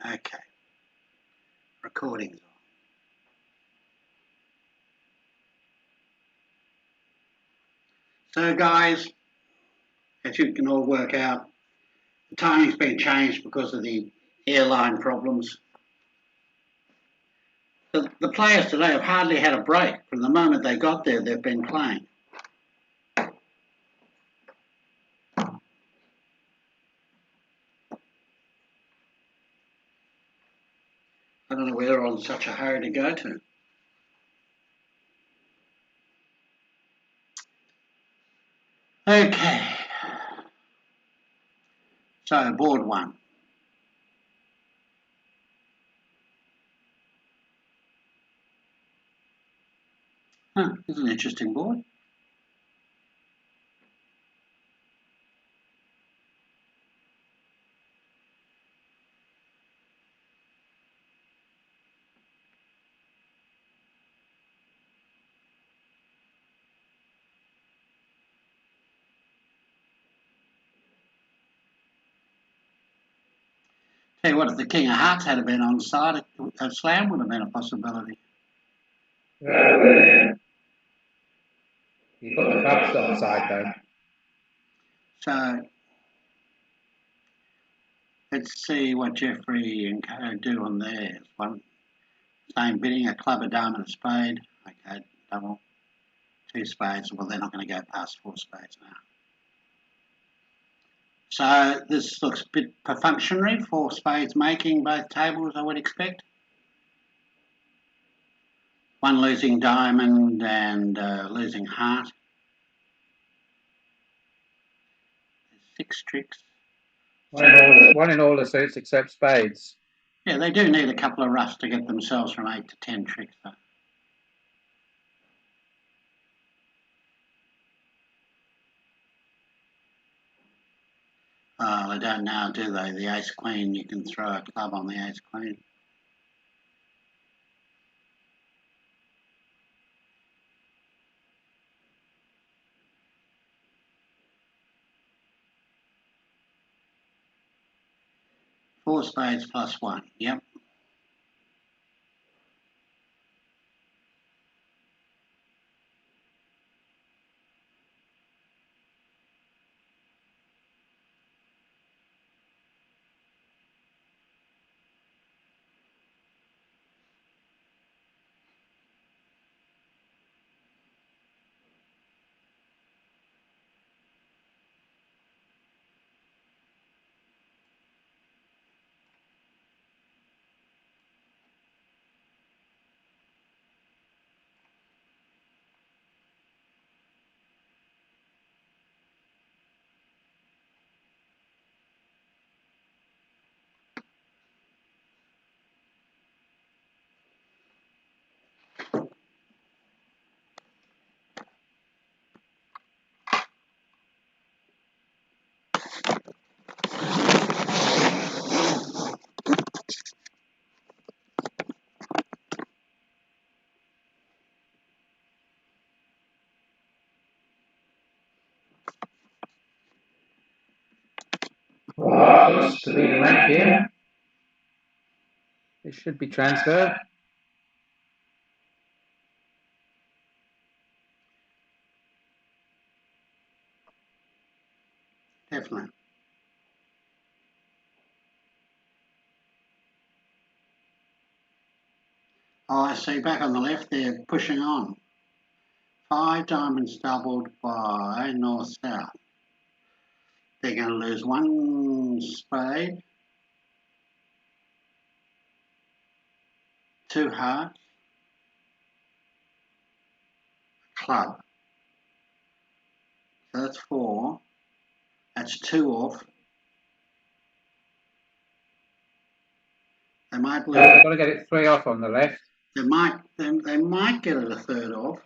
Okay. Recording's on. So guys, as you can all work out, the timing's been changed because of the airline problems. The players today have hardly had a break. From the moment they got there, they've been playing. I don't know where they're on such a hurry to go to. Okay. So, board one. This is an interesting board. Tell you what, if the King of Hearts had been on side, a slam would have been a possibility. You've got the clubs offside though. So, let's see what Jeffrey and Co do on theirs. One, same bidding, a club, a dame, and a spade. Okay, double. Two spades. Well, they're not going to go past four spades now. So this looks a bit perfunctory. Four spades making both tables, I would expect. One losing diamond and losing heart. There's 6 tricks. One in all the suits except spades. Yeah, they do need a couple of roughs to get themselves from 8 to 10 tricks though. Oh, they don't now, do they? The ace queen, you can throw a club on the ace queen. Four spades plus 1, yep. Well, looks to be the make here. It should be transfer. Definitely. Oh, I see. Back on the left, they're pushing on. 5 diamonds doubled by north-south. They're going to lose 1 spade, 2 hearts, club. So that's 4. That's 2 off. They might lose. They've got to get it 3 off on the left. They might get it a third off.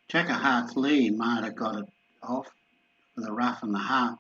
Jack of Hearts lead might have got it off with a rough and the heart.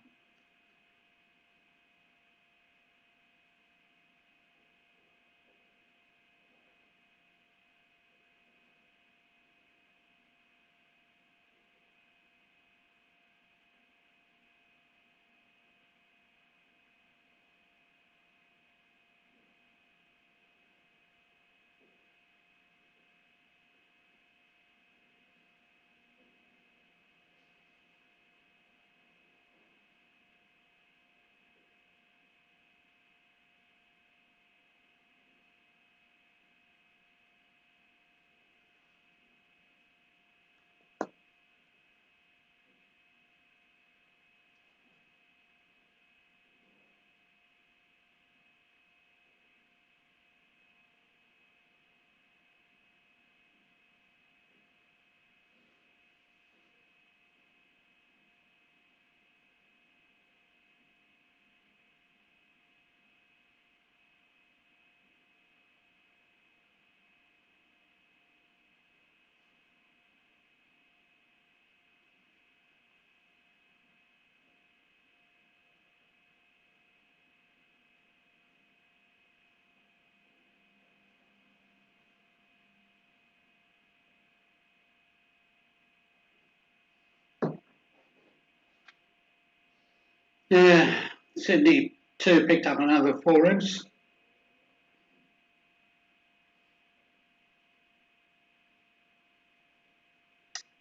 Sydney 2 picked up another 4 ribs.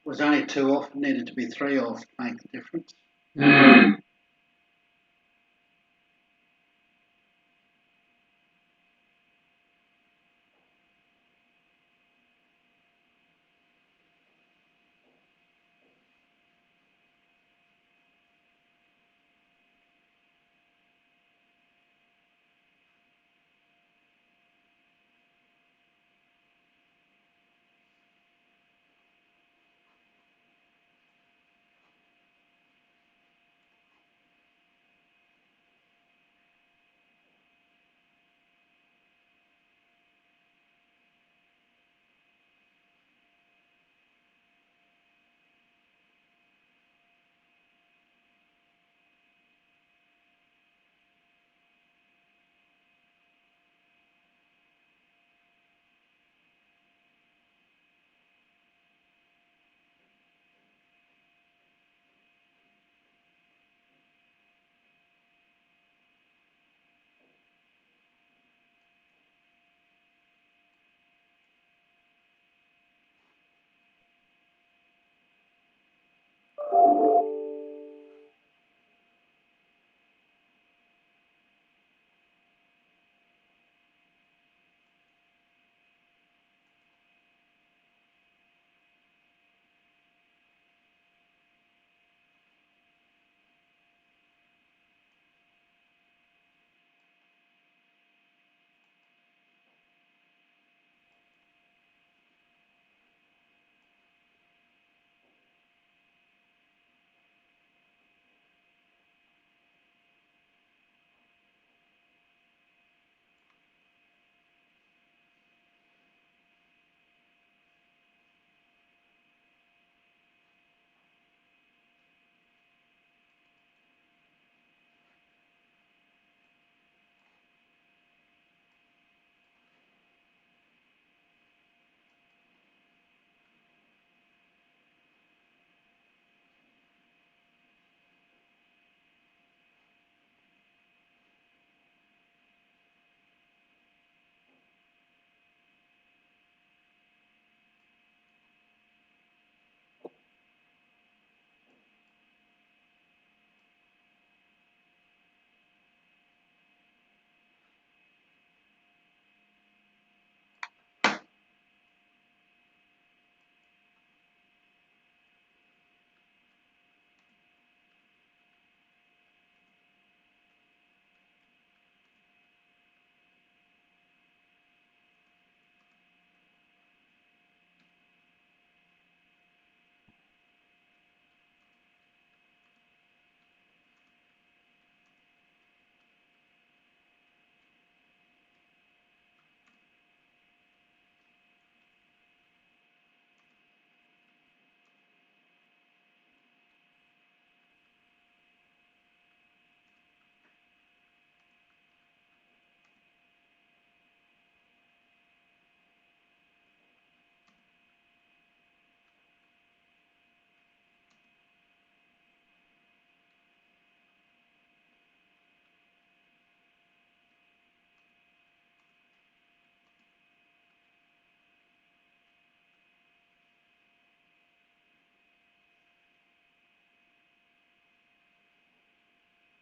Was only 2 off, needed to be 3 off to make the difference.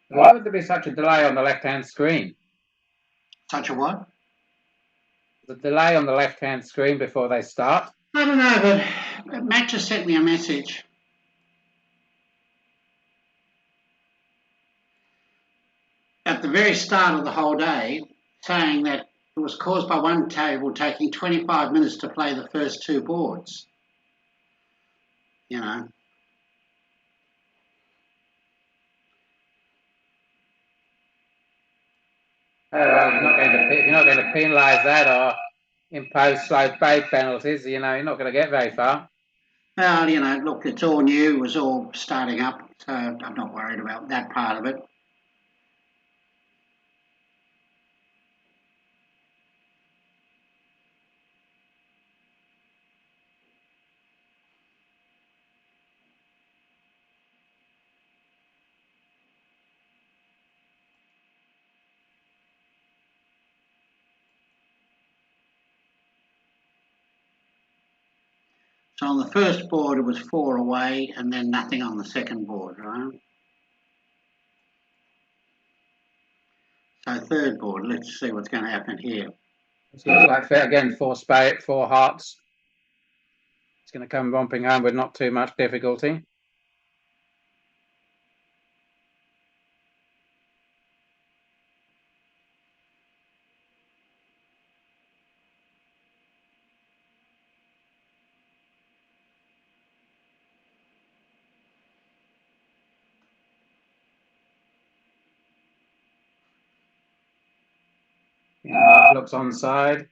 Why would there be such a delay on the left-hand screen? Such a what? The delay on the left-hand screen before they start? I don't know, but Matt just sent me a message. At the very start of the whole day, saying that it was caused by one table taking 25 minutes to play the first 2 boards. You know. Oh, well, you're not going to penalise that or impose slow play penalties. You're not going to get very far. Well, look, it's all new. It was all starting up, so I'm not worried about that part of it. So on the first board it was 4 away and then nothing on the second board, right? So third board, let's see what's going to happen here. This looks like fit again, 4 spade, 4 hearts. It's going to come romping home with not too much difficulty. Yeah, looks onside.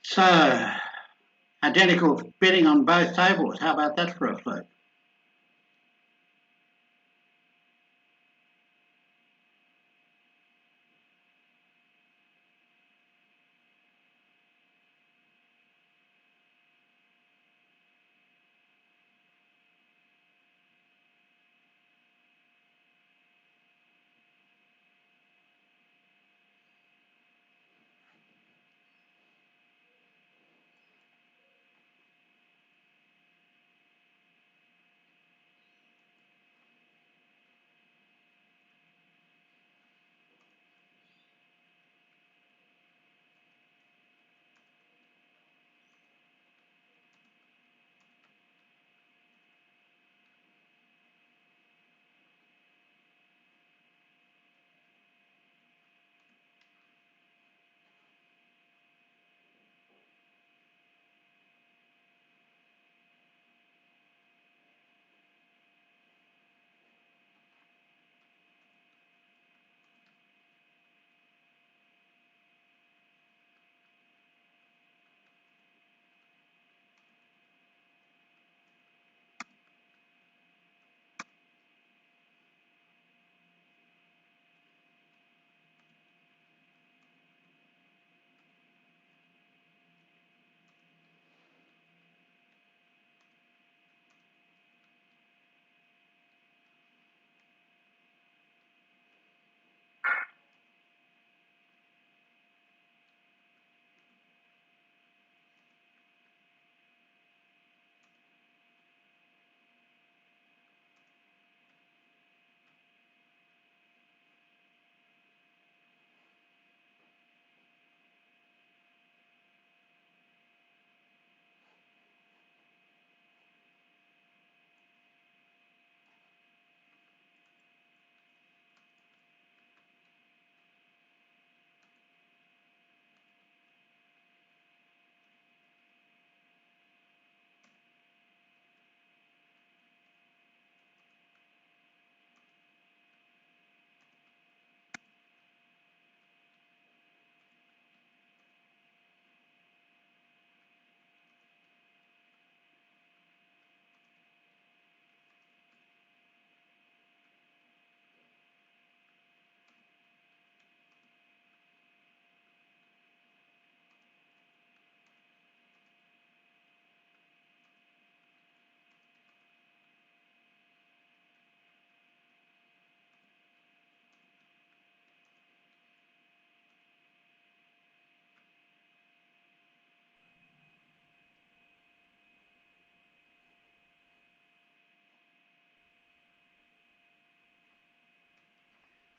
So identical bidding on both tables. How about that for a fluke?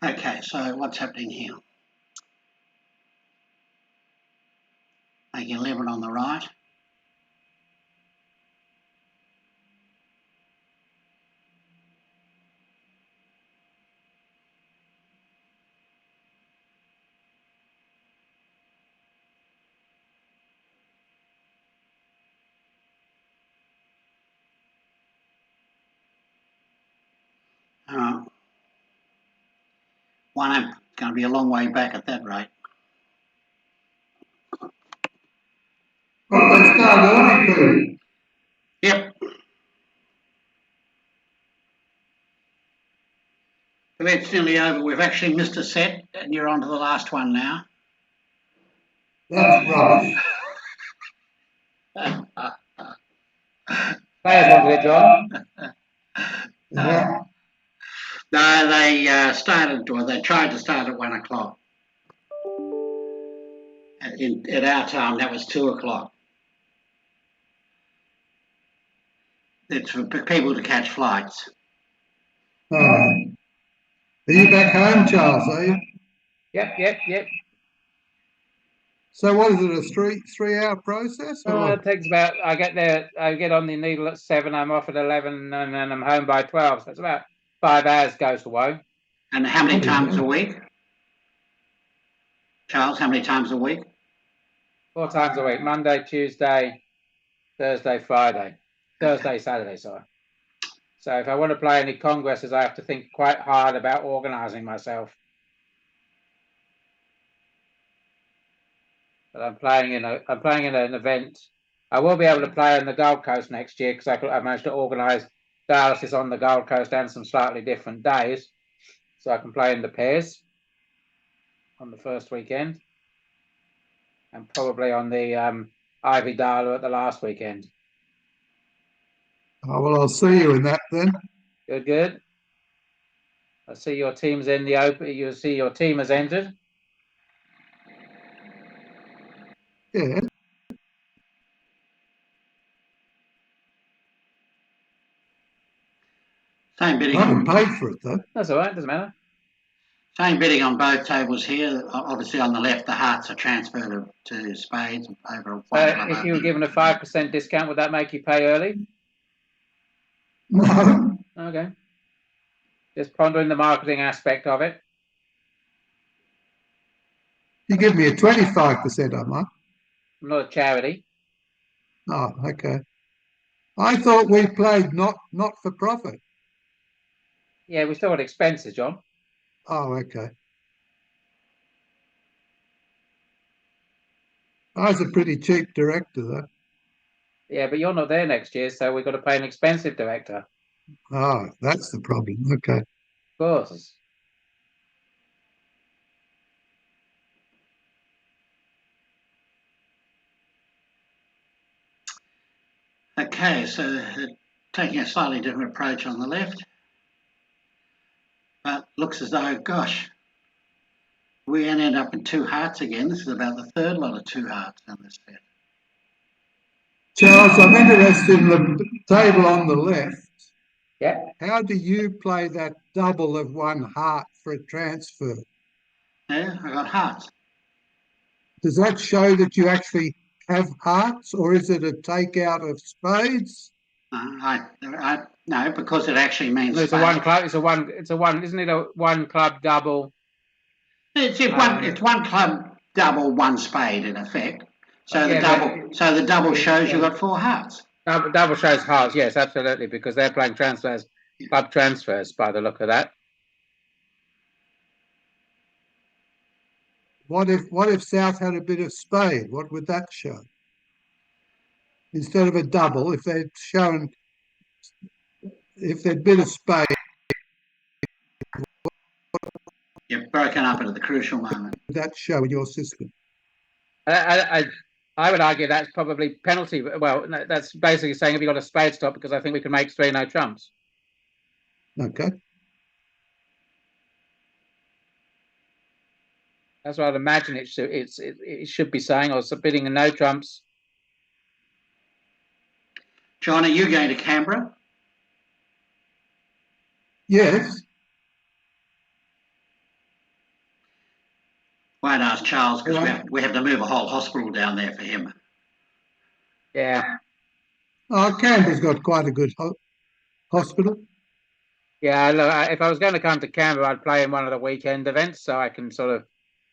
Okay, so what's happening here? Making 11 on the right. One amp, going to be a long way back at that rate. But they start early, Pete. Yep. The bet's nearly over. We've actually missed a set, and you're on to the last one now. That's rubbish. Players wanted it, John. Yeah. No, they started, or they tried to start at 1 o'clock. At our time, that was 2 o'clock. It's for people to catch flights. All right. Are you back home, Charles, are you? Yep. So what is it, a three-hour process? Or It takes about, I get there, I get on the needle at 7, I'm off at 11, and then I'm home by 12. So it's about 5 hours goes away. And how many times a week? Charles, how many times a week? 4 times a week, Monday, Tuesday, Thursday, Friday. Thursday, Saturday, sorry. So if I want to play any congresses, I have to think quite hard about organising myself. But I'm playing in an event. I will be able to play on the Gold Coast next year because I managed to organise dialysis on the Gold Coast and some slightly different days, so I can play in the pairs on the first weekend, and probably on the Ivy Dialer at the last weekend. oh, well, I'll see you in that then. Good. I see your team's in the open. You see your team has entered. Yeah. Same bidding. I haven't paid for it though. That's all right. Doesn't matter. Same bidding on both tables here. Obviously, on the left, the hearts are transferred to spades over. If you were given a 5% discount, would that make you pay early? No. Okay. Just pondering the marketing aspect of it. You give me a 25%, I might. I'm not a charity. Oh, okay. I thought we played not for profit. Yeah, we still got expenses, John. Oh, okay. I was a pretty cheap director, though. Yeah, but you're not there next year, so we've got to pay an expensive director. Oh, that's the problem. Okay. Of course. Okay, so taking a slightly different approach on the left, but looks as though, gosh, we ended up in 2 hearts again. This is about the third lot of 2 hearts on this set. Charles, I'm interested in the table on the left. Yeah. How do you play that double of 1 heart for a transfer? Yeah, I got hearts. Does that show that you actually have hearts, or is it a takeout of spades? No, because it actually means It's a one club. It's a one. Isn't it a one club double? It's one club double, 1 spade in effect. So the double shows you got 4 hearts. Double shows hearts. Yes, absolutely, because they're playing transfers, club transfers, by the look of that. What if South had a bit of spade? What would that show? Instead of a double, if they'd bid a spade. You've broken up at the crucial moment. Would that show in your system? I would argue that's probably penalty. Well, that's basically saying if you got a spade stop, because I think we can make 3 no trumps. Okay. That's what I'd imagine it should be saying, or bidding a no trumps. John, are you going to Canberra? Yes. Won't ask Charles because we have to move a whole hospital down there for him. Yeah. Oh, Canberra's got quite a good hospital. Yeah, look, if I was going to come to Canberra, I'd play in one of the weekend events so I can sort of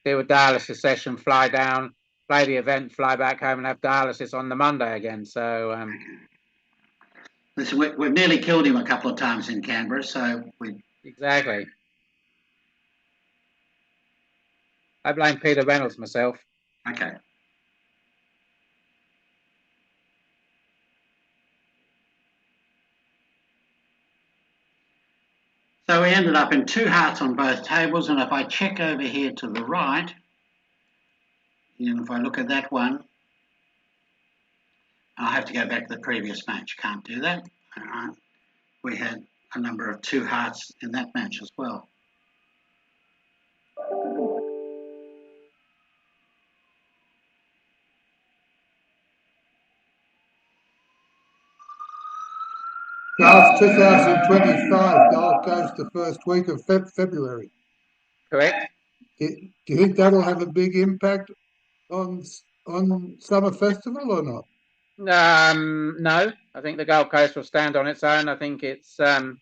do a dialysis session, fly down, play the event, fly back home and have dialysis on the Monday again. So, Listen, we've nearly killed him a couple of times in Canberra, so we... Exactly. I blame Peter Reynolds myself. Okay. So we ended up in 2 hearts on both tables, and if I check over here to the right, and if I look at that one, I'll have to go back to the previous match. Can't do that. All right. We had a number of 2 hearts in that match as well. Charles, 2025 Gold Coast, the first week of February. Correct. Do you think that'll have a big impact on Summer Festival or not? No, I think the Gold Coast will stand on its own. I think it's, I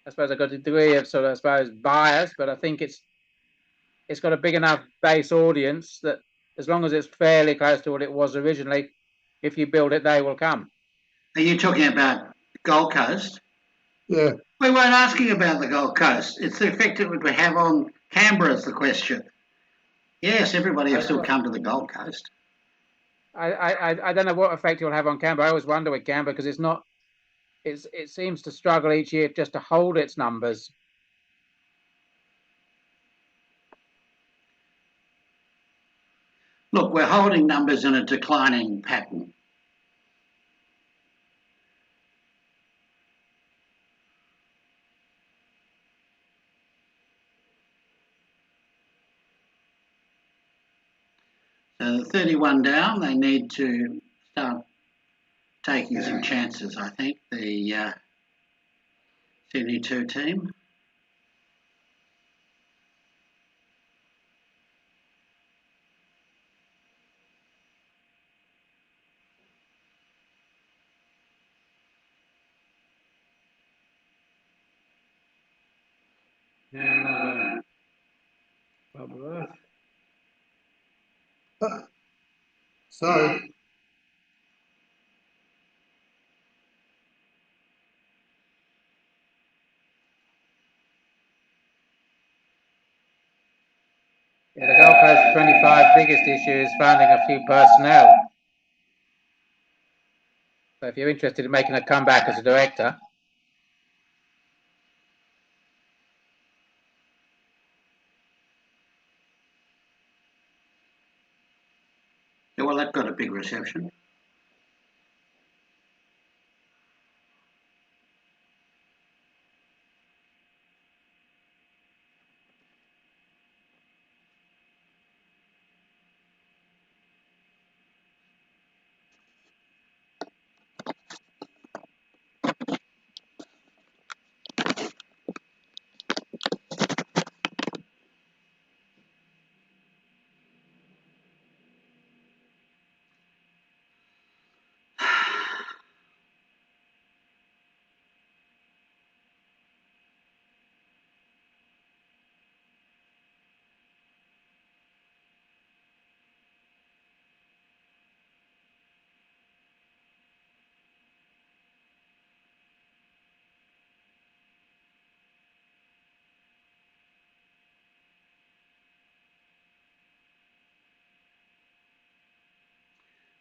suppose I've got a degree of sort of, I suppose, bias, but I think it's got a big enough base audience that as long as it's fairly close to what it was originally, if you build it, they will come. Are you talking about Gold Coast? Yeah. We weren't asking about the Gold Coast. It's the effect it would have on Canberra is the question. Yes, everybody will still come to the Gold Coast. I don't know what effect it will have on Canberra. I always wonder with Canberra because it seems to struggle each year just to hold its numbers. Look, we're holding numbers in a declining pattern. So the 31 down, they need to start taking some chances, I think, the 72 team. So, Yeah, the Gold Coast 25 biggest issue is finding a few personnel. So if you're interested in making a comeback as a director, Yeah, well, that got a big reception.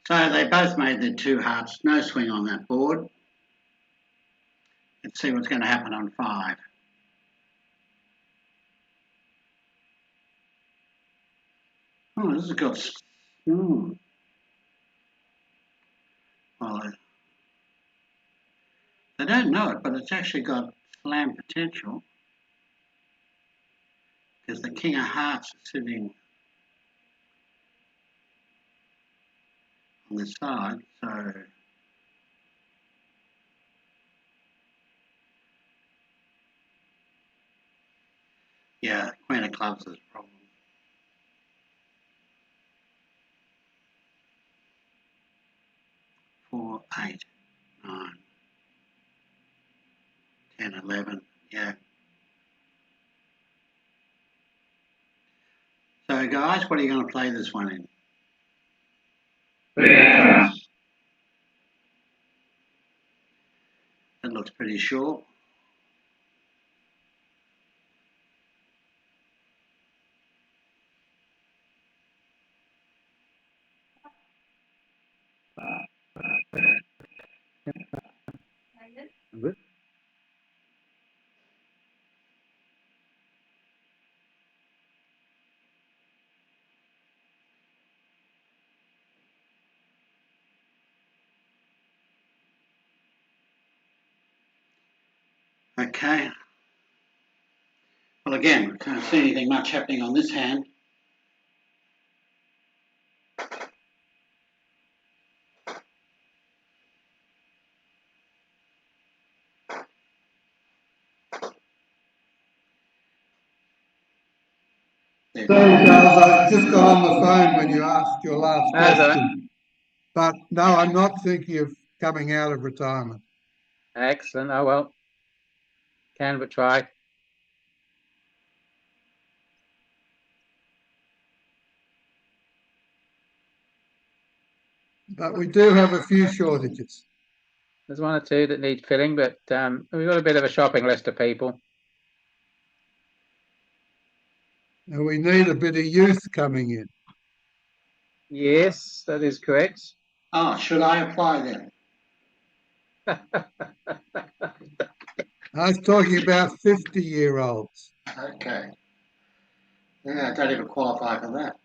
So they both made their 2 hearts, no swing on that board. Let's see what's going to happen on 5. Oh, this has got... Well, they don't know it, but it's actually got slam potential because the King of Hearts is sitting on this side, so... Yeah, Queen of Clubs is a problem. 10, 11, yeah. So, guys, what are you going to play this one in? That looks pretty short. Okay. Well, again, can't see anything much happening on this hand. Sorry, Charles, I just got on the phone when you asked your last That's all right. question. But no, I'm not thinking of coming out of retirement. Excellent. Oh well. Can but try. But we do have a few shortages. There's one or two that need filling, but we've got a bit of a shopping list of people. And we need a bit of youth coming in. Yes, that is correct. Oh, should I apply then? I was talking about 50-year-olds. Okay. Yeah, I don't even qualify for that.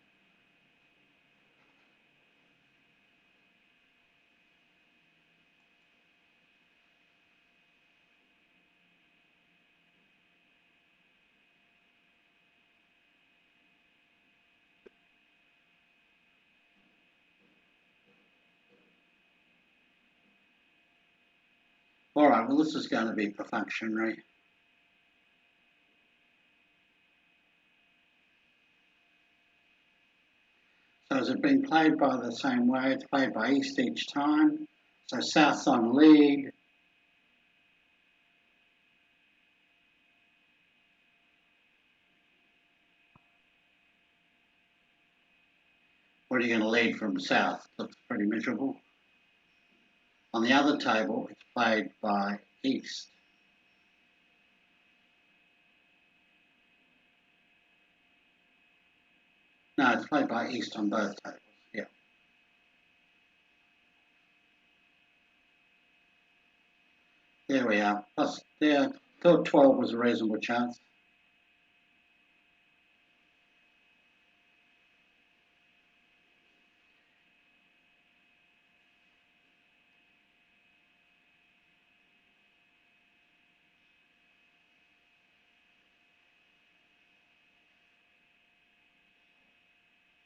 All right, well, this is going to be perfunctory. So is it being played by the same way? It's played by east each time. So south's on lead. What are you going to lead from south? Looks pretty miserable. On the other table, it's played by east. No, it's played by east on both tables. Yeah. There we are. Plus, yeah, thought 12 was a reasonable chance.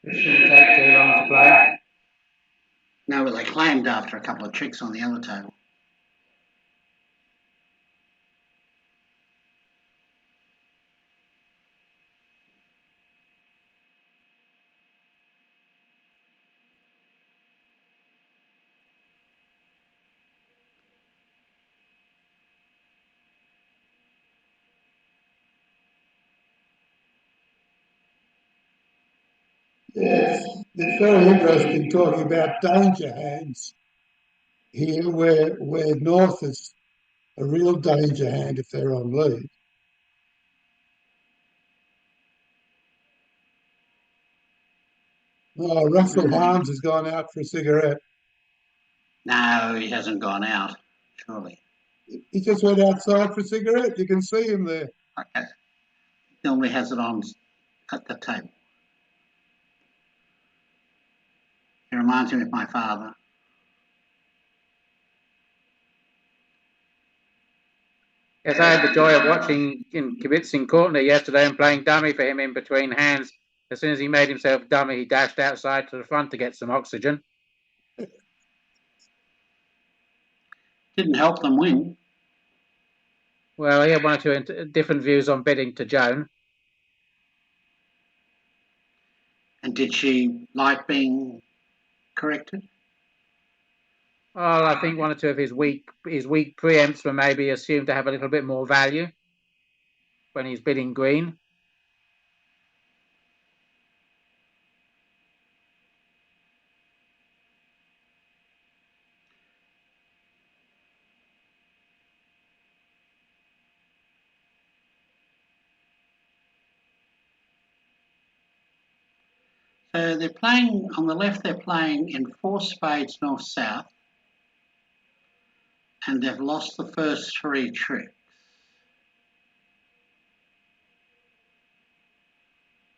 It shouldn't take too long to play. No, well, they claimed after a couple of tricks on the other table. It's very interesting talking about danger hands here, where North is a real danger hand if they're on lead. Oh, Russell Harms has gone out for a cigarette. No, he hasn't gone out, surely. He just went outside for a cigarette. You can see him there. Okay. Normally has it on at the table. He reminds me of my father. Yes, I had the joy of watching him kibitzing Courtney yesterday and playing dummy for him in between hands. As soon as he made himself dummy, he dashed outside to the front to get some oxygen. Didn't help them win. Well, he had one or two different views on bidding to Joan. And did she like being corrected? Oh, I think one or two of his weak preempts were maybe assumed to have a little bit more value when he's bidding green. So they're playing, on the left they're playing in 4 spades north-south, and they've lost the first 3 tricks.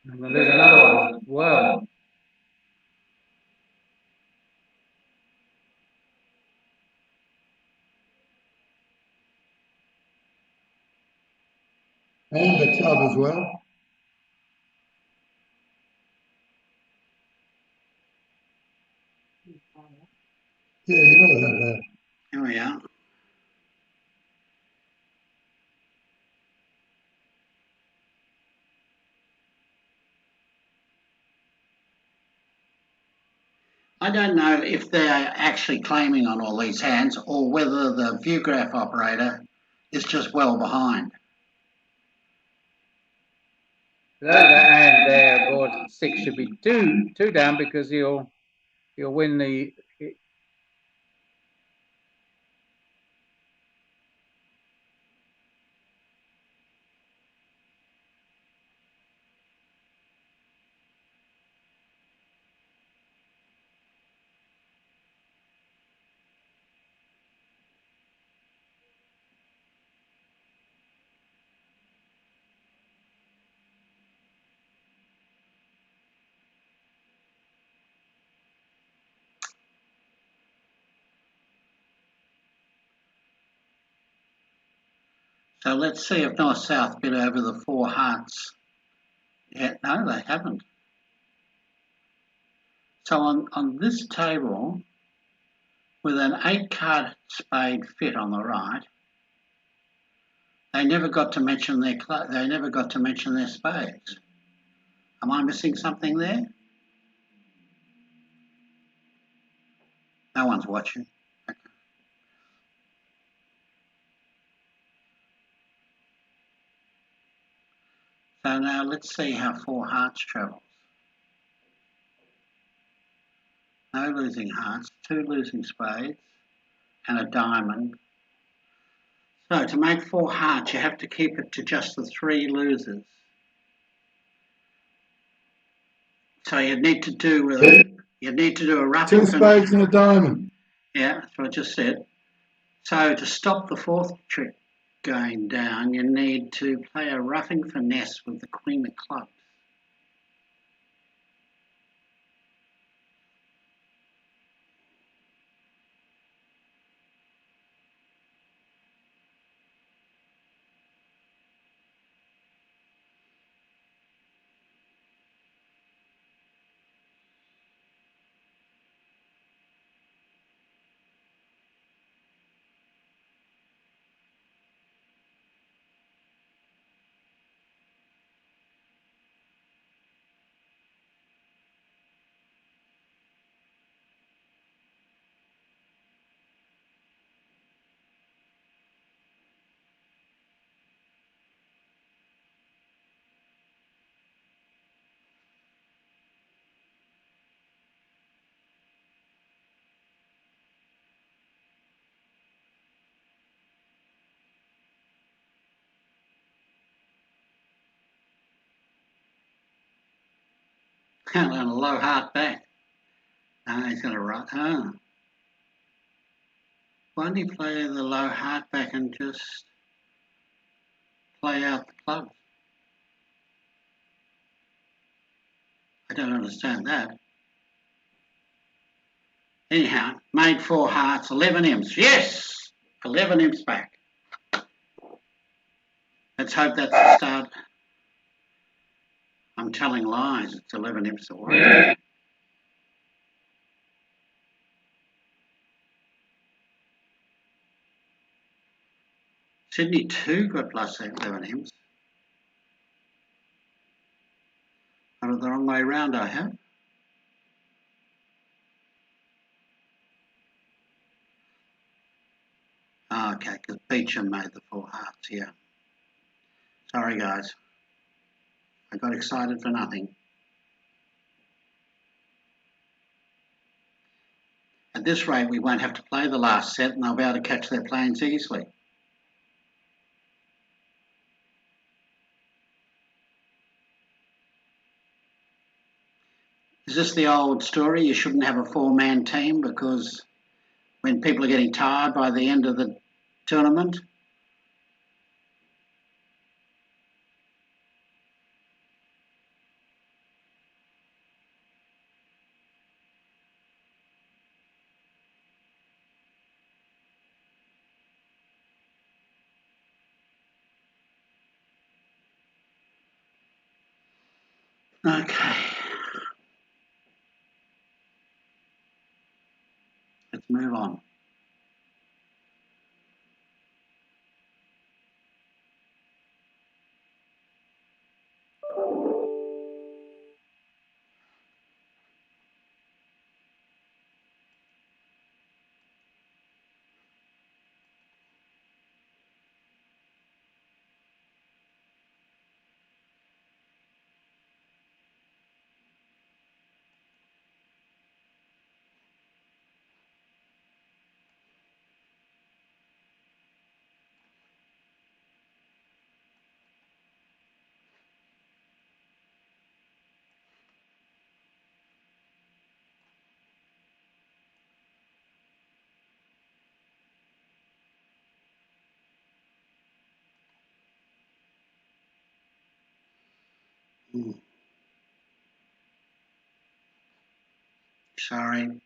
And then there's another one as well. And the club as well. Yeah, you know that. Here we are. I don't know if they're actually claiming on all these hands or whether the view graph operator is just well behind. That hand there, board 6 should be two down because you'll win the. So let's see if north-south bid over the 4 hearts. Yeah, no, they haven't. So on this table, with an 8-card spade fit on the right, they never got to mention their spades. Am I missing something there? No one's watching. Okay. So now let's see how 4 hearts travels. No losing hearts, 2 losing spades, and a diamond. So to make 4 hearts, you have to keep it to just the 3 losers. So you'd need to do a roughing. 2 spades and a diamond. Yeah, that's what I just said. So to stop the 4th trick going down, you need to play a roughing finesse with the queen of clubs. And a low heart back. He's going to run. Why don't you play the low heart back and just play out the clubs? I don't understand that. Anyhow, made 4 hearts, 11 imps. Yes! 11 imps back. Let's hope that's the start. I'm telling lies. It's 11 imps away. Sydney 2 got plus 11 imps. Got it the wrong way round, I have. Oh, okay, because Beecham made the 4 hearts, yeah. Sorry, guys. I got excited for nothing. At this rate, we won't have to play the last set and they'll be able to catch their planes easily. Is this the old story? You shouldn't have a 4-man team because when people are getting tired by the end of the tournament? Okay. Let's move on. Sorry.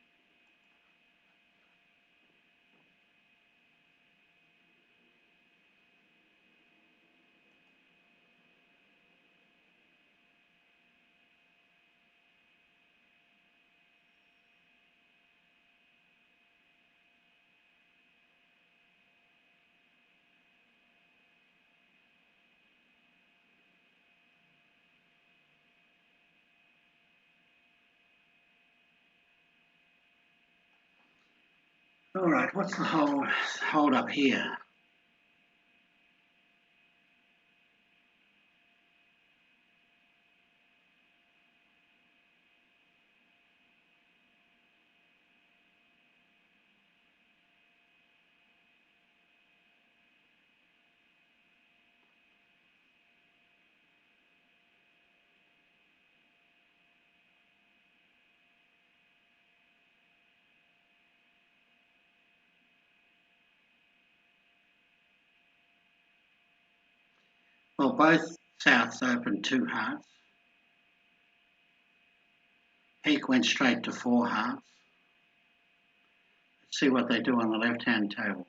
All right, what's the hold up here? Well, both Souths opened 2 hearts. Peak went straight to 4 hearts. Let's see what they do on the left-hand table.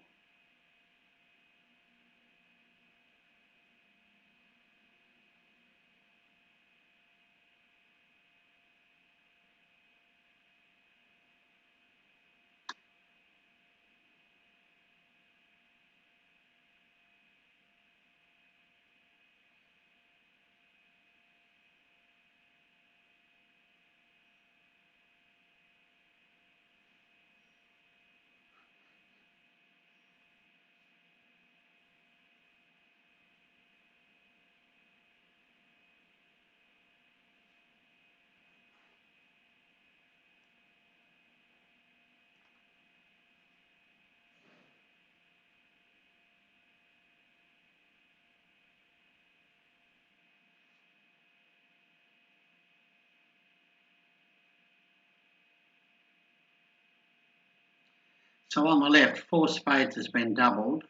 So on the left, 4 spades has been doubled.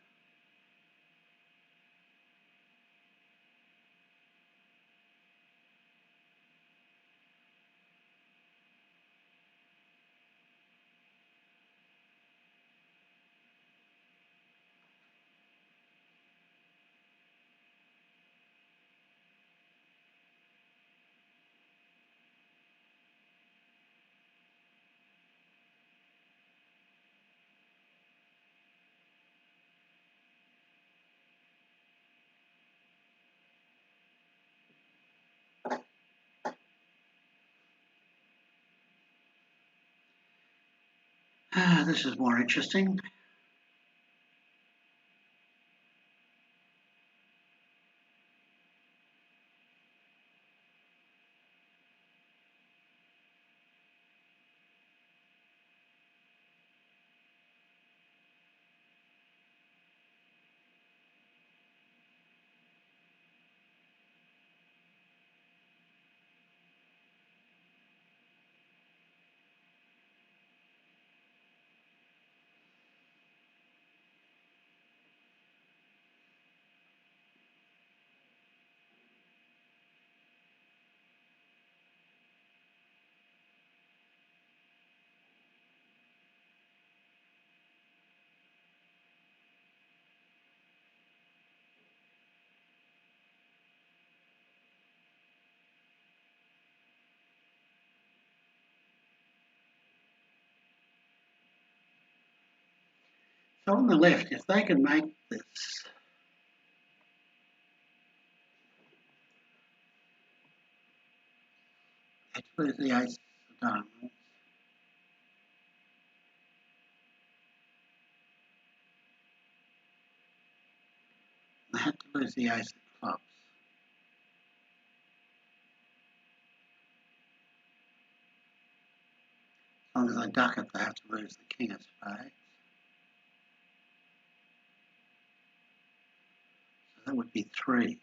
This is more interesting. So on the left, if they can make this, lose the ace of diamonds. They had to lose the ace of clubs. As long as they duck it, they have to lose the king of spades. So that would be 3.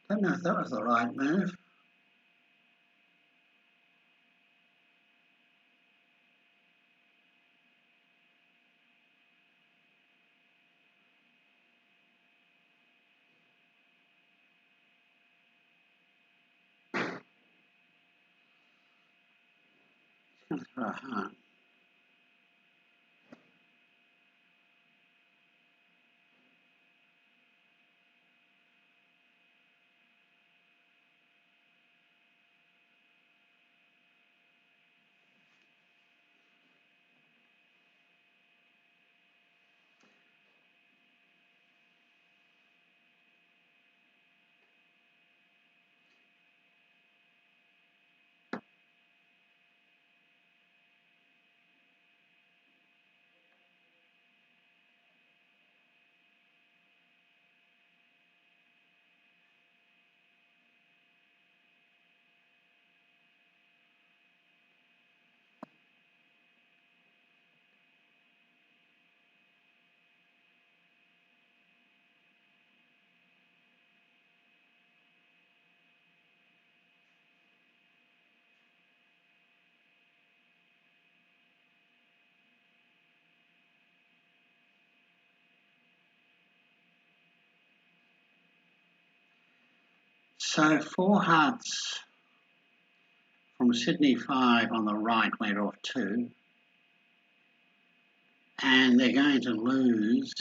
Don't know if that was the right move. It's going to throw a heart. So 4 hearts from Sydney 5 on the right went off 2. And they're going to lose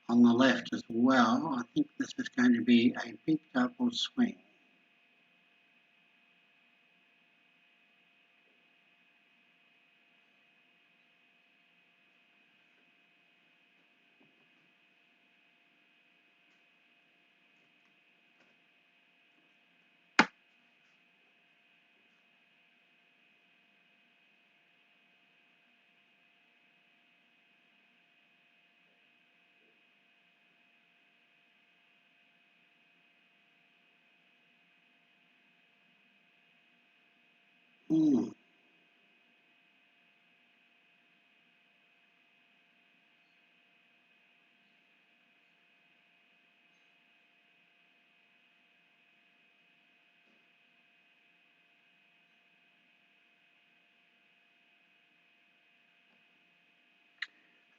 on the left as well. I think this is going to be a big double swing.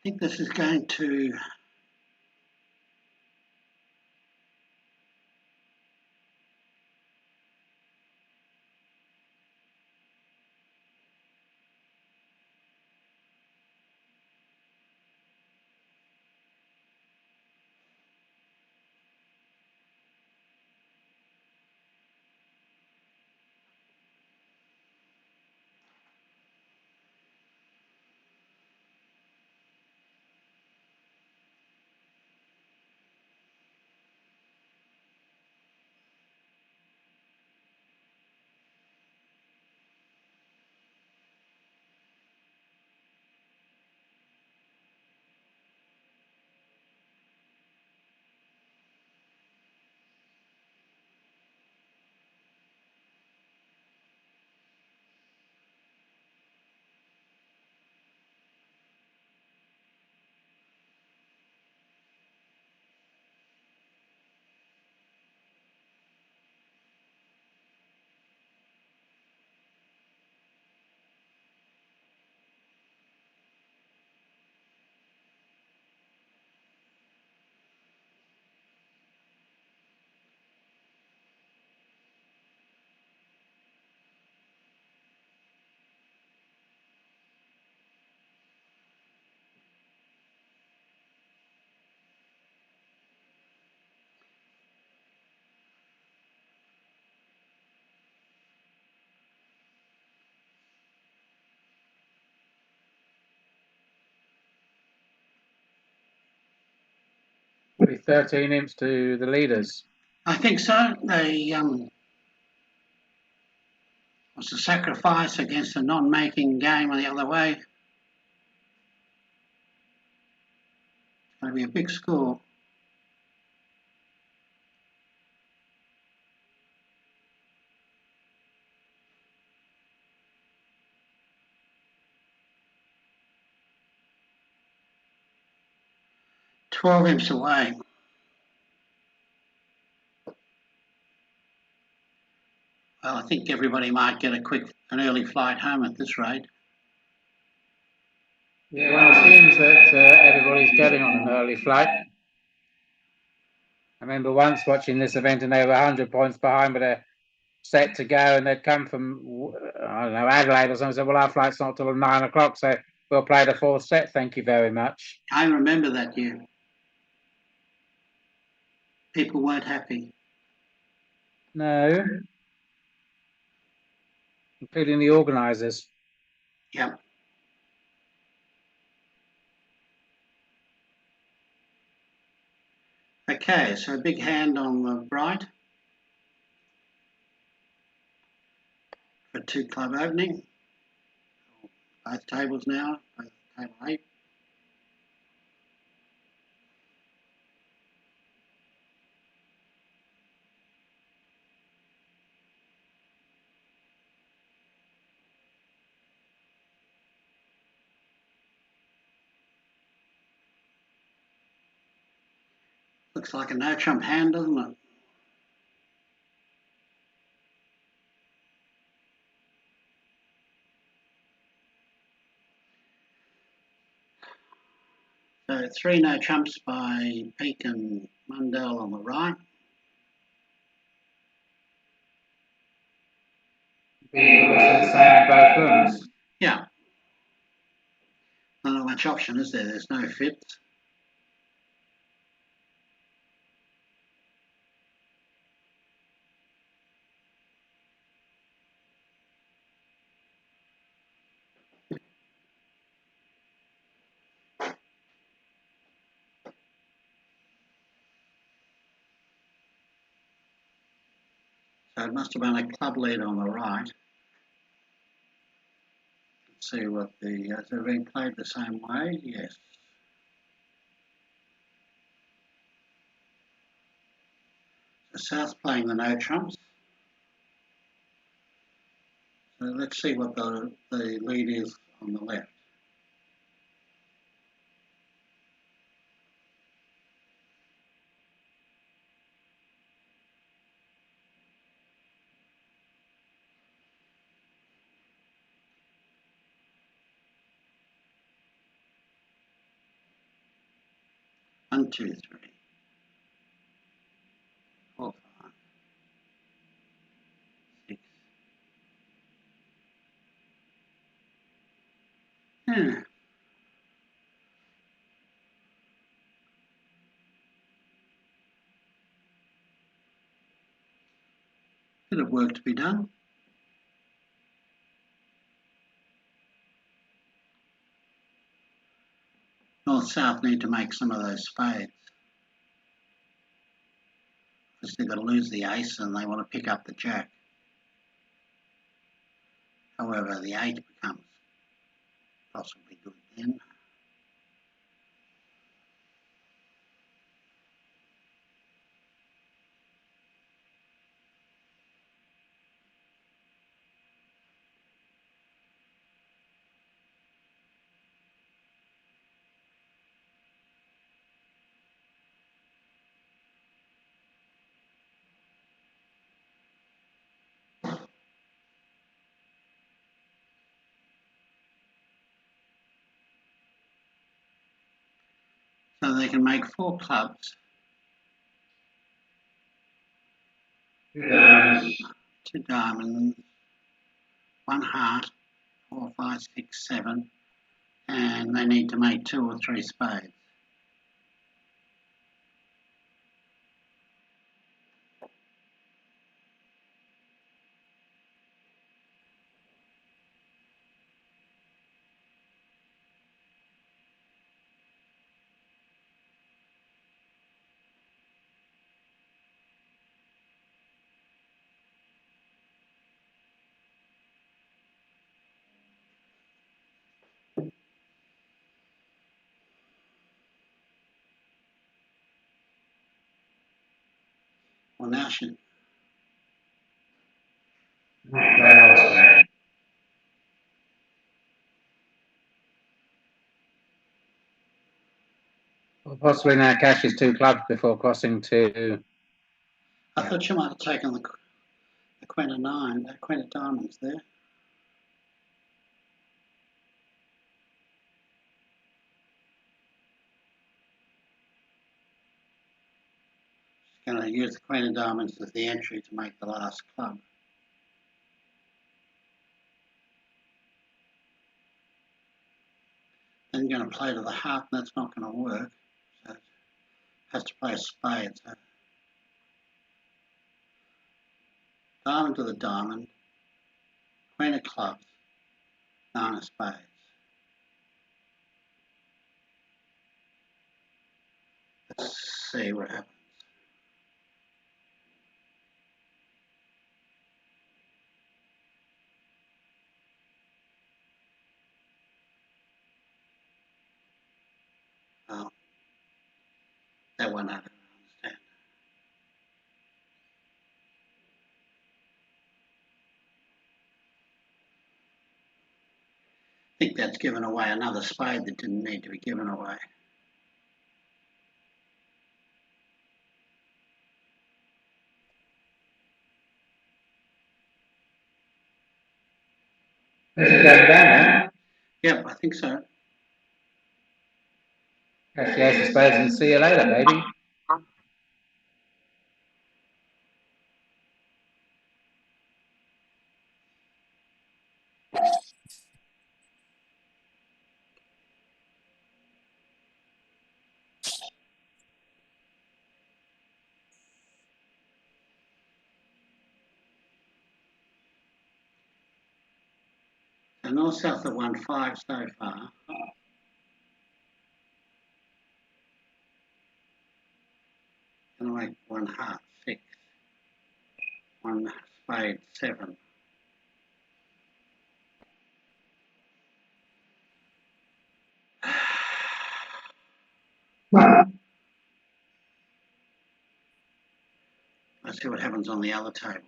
think this is going to be 13 imps to the leaders. I think so. They was a sacrifice against a non-making game the other way. It's going to be a big score. "12 imps away." Well, I think everybody might get an early flight home at this rate. Yeah, one assumes that everybody's going on an early flight. I remember once watching this event and they were 100 points behind with a set to go, and they'd come from, I don't know, Adelaide or something. Said, well, our flight's not till 9 o'clock, so we'll play the fourth set. Thank you very much. I remember that year. People weren't happy. No, including the organisers. Yep. Okay, so a big hand on the right for 2 club opening. Both tables now, both table 8. Looks like a no trump hand, doesn't it? So 3 no trumps by Peak and Mundell on the right. The same in both rooms. Yeah. Not much option, is there? There's no fits. So it must have been a club lead on the right. Let's see what has it been played the same way? Yes. So South's playing the no trumps. So let's see what the lead is on the left. 1, 2, 3, 4, 5, 6. Yeah. Bit of work to be done. North-south need to make some of those spades. Because they're going to lose the ace and they want to pick up the jack. However, the 8 becomes possibly good then. So they can make 4 clubs. 2 diamonds. 2 diamonds, 1 heart, 4, 5, 6, 7, and they need to make 2 or 3 spades. Or National. Or possibly now cash is 2 clubs before crossing to. I thought you might have taken the Queen of 9, the Queen of Diamonds there. She's going to use the Queen of Diamonds as the entry to make the last club. Then you're going to play to the heart, and that's not going to work. So it has to play a spade. So diamond to the diamond, Queen of clubs, 9 of spades. Let's see what happens. Oh, that one I don't understand. I think that's given away another spade that didn't need to be given away. Is it going down now? Yep, I think so. Cash the ace of spades and see you later, baby. So north-south have won 5 so far. Going to make 1 heart, 6. 1 spade, 7. Let's see what happens on the other table.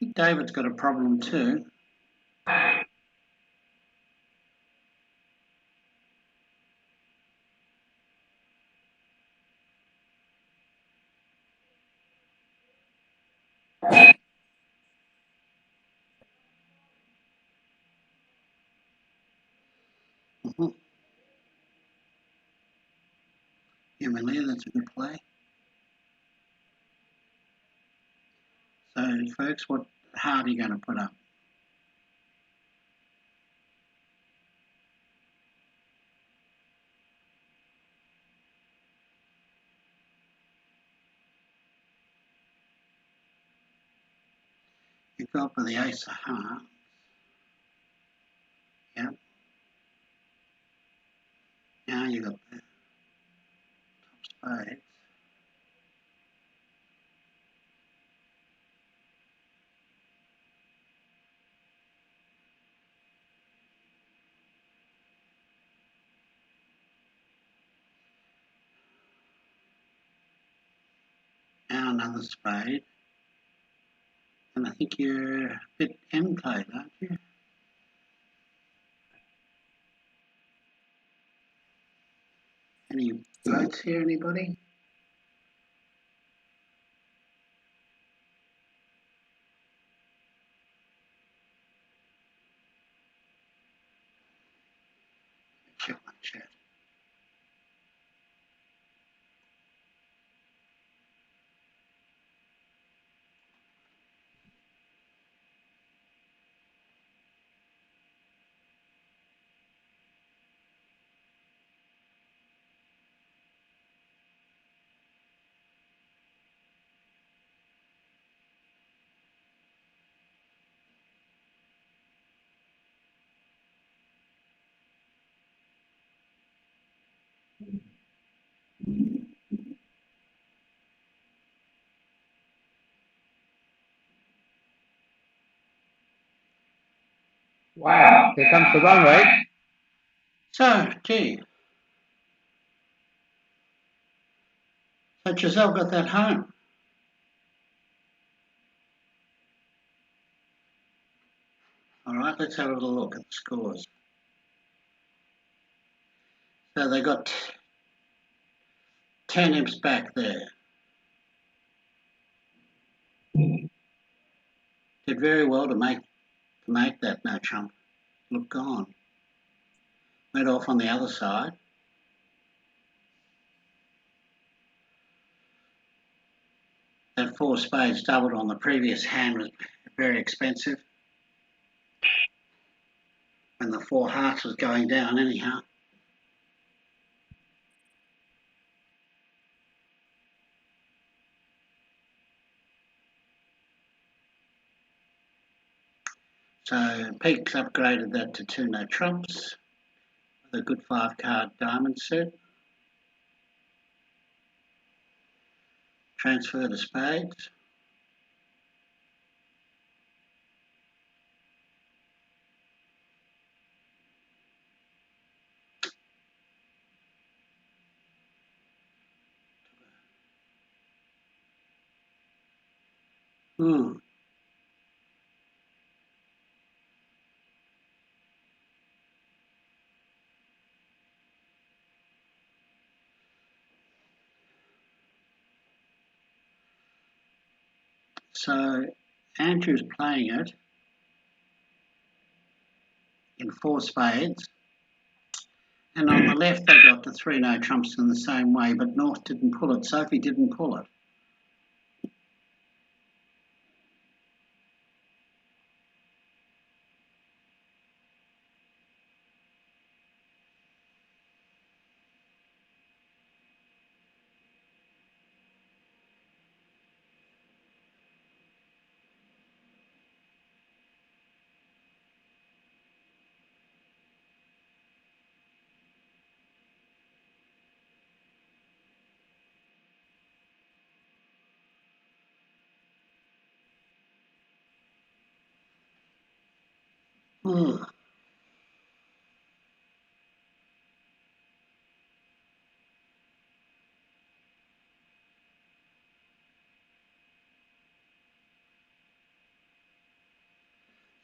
think David's got a problem too. Emily, that's a good play. So, folks, what heart are you going to put up? You go up with the ace of hearts. Yep. Now you got the top spades. Now another spade. And I think you're a bit end-played, aren't you? Any votes here, anybody? Check my chat. Wow, here comes the run rate. So, gee. So Giselle got that home. All right, let's have a little look at the scores. So they got 10 imps back there. Did very well to make that no trump look gone. Went off on the other side. That 4 spades doubled on the previous hand was very expensive. When the 4 hearts was going down anyhow. So Peaks upgraded that to 2 no trumps with a good 5-card diamond set. Transfer to spades. So Andrew's playing it in 4 spades. And on the left, they got the 3 no trumps in the same way, but North didn't pull it. Sophie didn't pull it.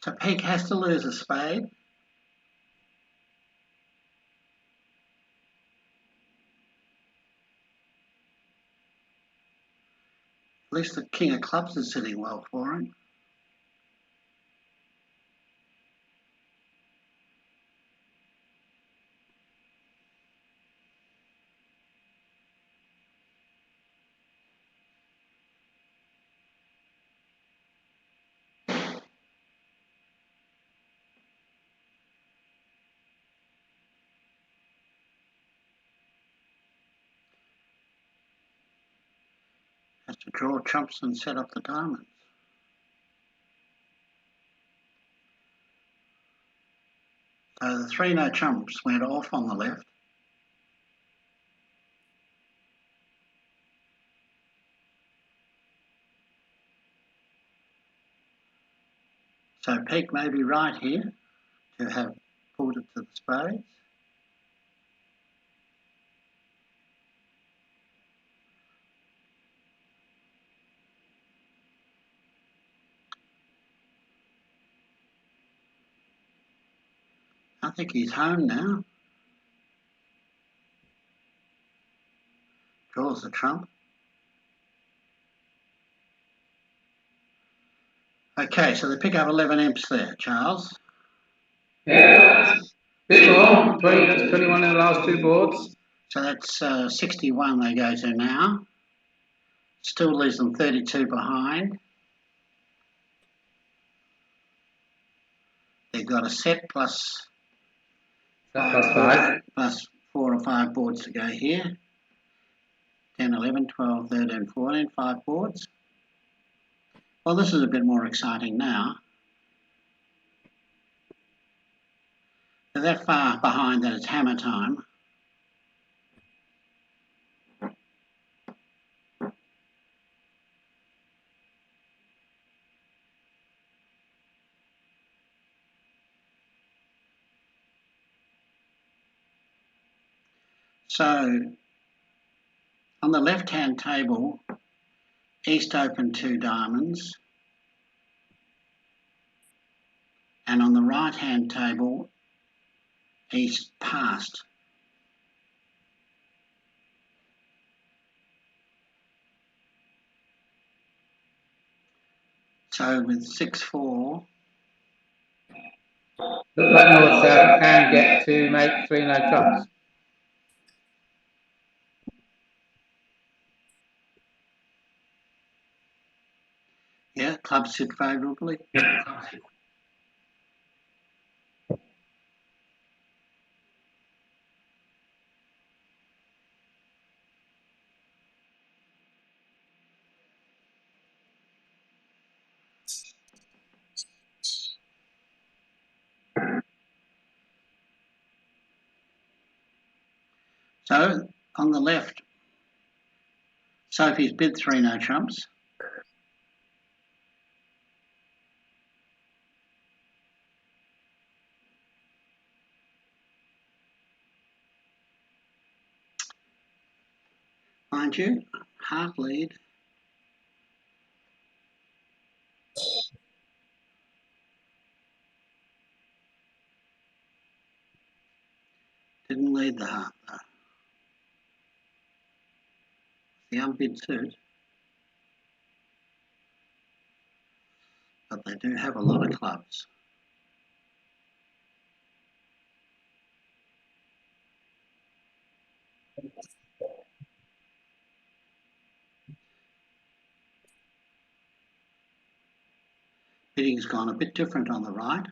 So Peg has to lose a spade. At least the king of clubs is sitting well for him. Has to draw trumps and set up the diamonds. So the 3 no trumps went off on the left. So Peg may be right here to have pulled it to the spades. I think he's home now. Draws the trump. Okay, so they pick up 11 imps there, Charles. Yeah, bit more. 20, that's 21 in the last 2 boards. So that's 61 they go to now. Still leaves them 32 behind. They've got a set plus 5. Plus 4 or 5 boards to go here. 10, 11, 12, 13, 14, 5 boards. Well, this is a bit more exciting now. They're that far behind that it's hammer time. So, on the left-hand table, East opened 2 diamonds. And on the right-hand table, East passed. So with 6-4, Looks like North South can get to make 3 no trumps. yeah, clubs sit favourably. So on the left, Sophie's bid 3 no trumps. Mind you, half lead. Didn't lead the half though. The unbid suit. But they do have a lot of clubs. Bidding's gone a bit different on the right.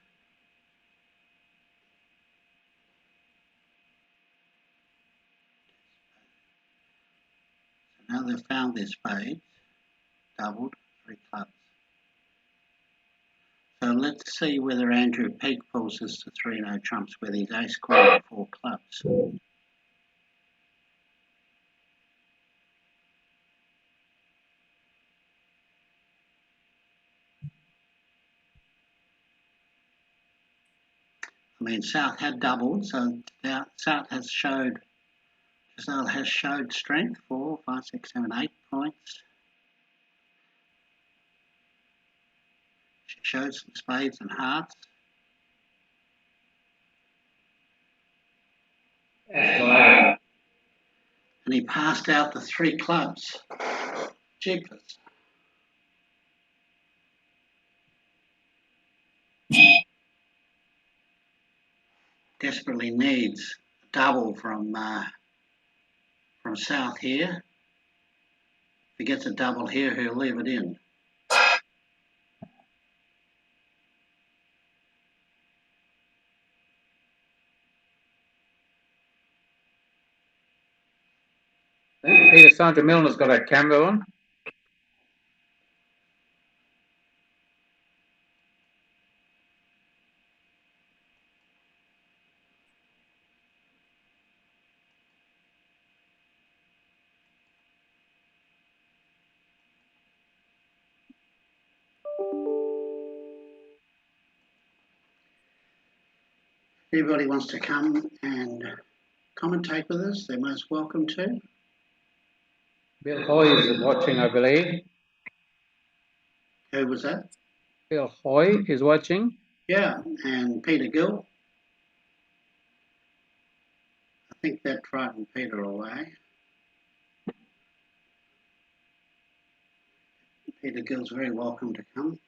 So now they've found their spades, doubled, 3 clubs. So let's see whether Andrew Peg pulls this to 3 no trumps with his ace queen and 4 clubs. I mean, South had doubled, so South has showed strength. 4, 5, 6, 7, 8 points. She showed some spades and hearts. Escalator. And he passed out the 3 clubs. Jeepers. Desperately needs a double from south here. If he gets a double here, he'll leave it in. I think Peter Sandra Milner's got a camera on. If anybody wants to come and commentate with us, they're most welcome to. Bill Hoy is watching, I believe. Who was that? Bill Hoy is watching. Yeah, and Peter Gill. I think that frightened Peter away. Peter Gill's very welcome to come.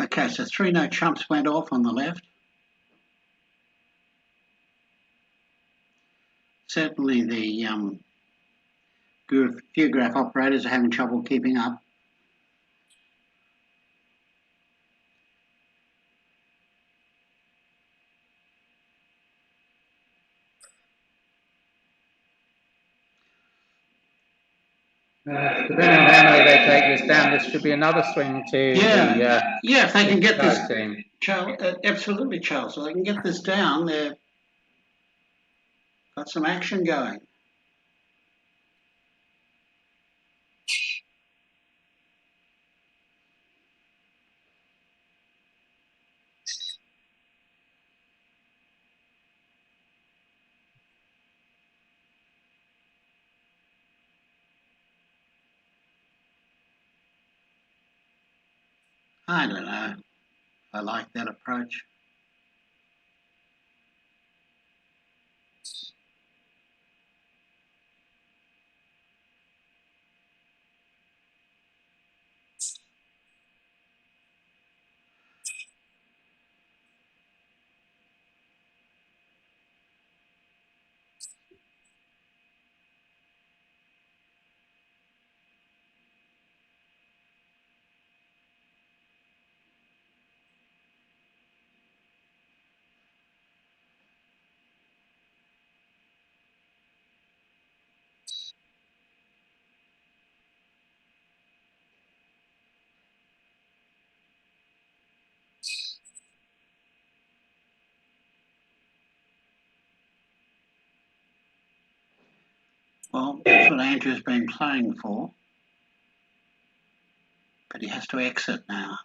Okay, so 3 no trumps went off on the left. Certainly the geograph operators are having trouble keeping up. Depending on how many they take this down, this should be another swing to Yeah, if they can get this, team. Charles, absolutely, Charles. So they can get this down. They've got some action going. I don't know. I like that approach. Well, that's what Andrew's been playing for. But he has to exit now.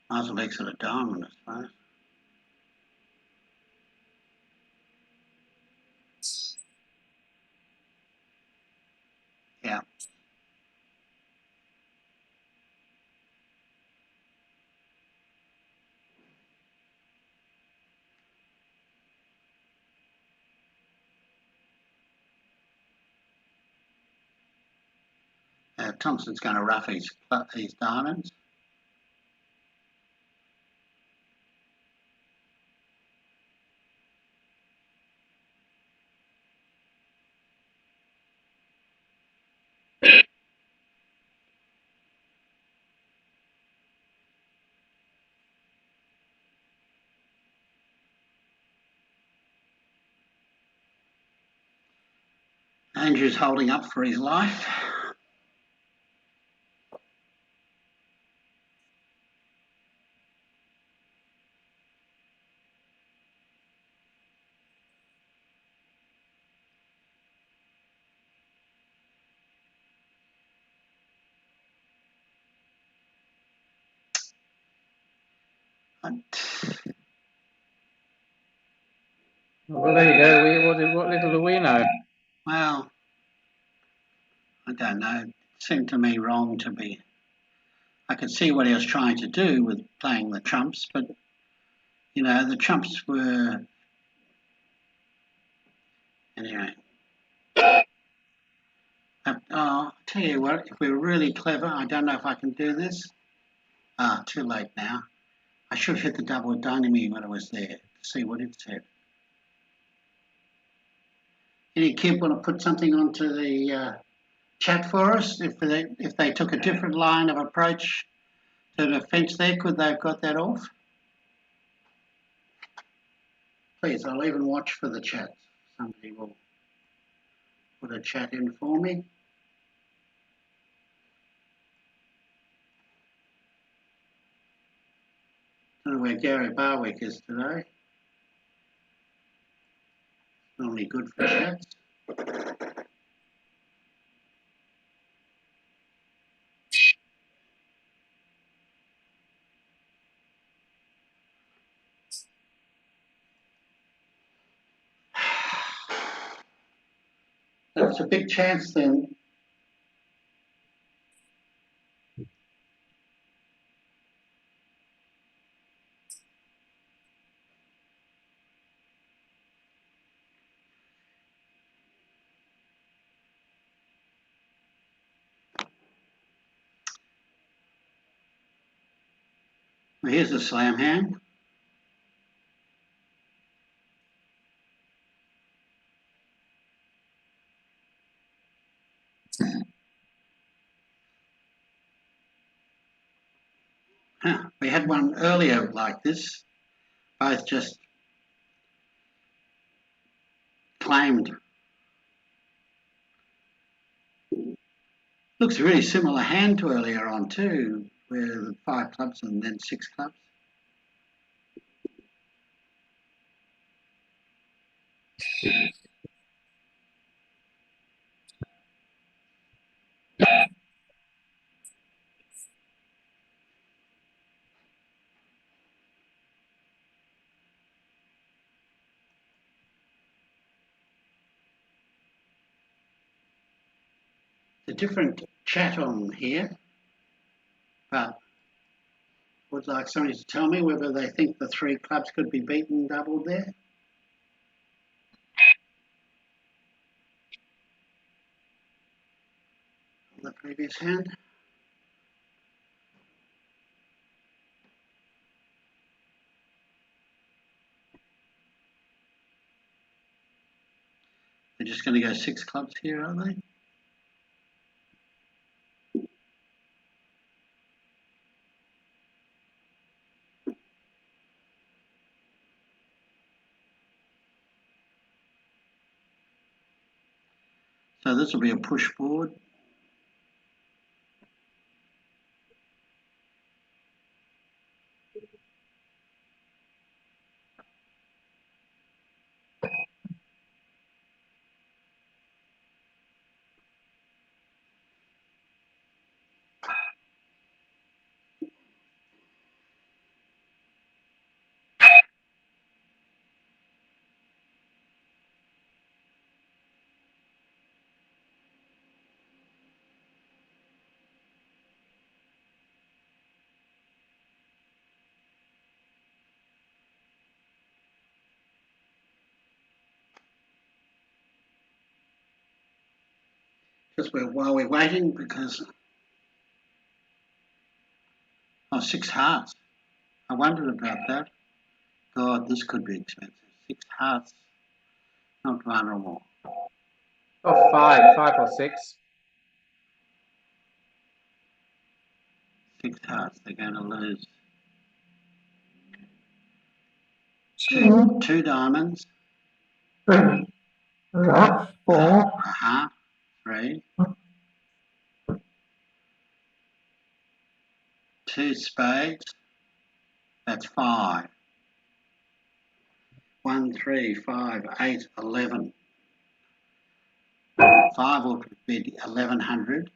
Might as well exit a diamond, I suppose. Yeah. Thompson's going to rough his diamonds. Andrew's holding up for his life. Well, there you go. What little do we know? Well, I don't know. It seemed to me wrong to be. I could see what he was trying to do with playing the trumps, but you know, the trumps were. Anyway. I'll tell you what, if we're really clever, I don't know if I can do this. Too late now. I should have hit the double dynamite when it was there to see what it said. Any kid want to put something onto the chat for us? If they took a different line of approach to the fence there, could they have got that off? Please, I'll even watch for the chat. Somebody will put a chat in for me. I don't know where Gary Barwick is today. Normally good for chats. That's a big chance then. Well, here's a slam hand. We had one earlier like this, both just claimed. Looks a really similar hand to earlier on too, where 5 clubs and then 6 clubs. A different chat on here, but would like somebody to tell me whether they think the 3 clubs could be beaten doubled there. On the previous hand. They're just going to go 6 clubs here, are they? So this will be a push board. Just while we're waiting, because 6 hearts. I wondered about that. God, this could be expensive. 6 hearts, not vulnerable. Oh, 5 or 6. 6 hearts, they're going to lose. 2 diamonds. 3. Right. 4. A heart. spades. That's 5. 1, 3, 5, 8, 11. 5 will bid 1100.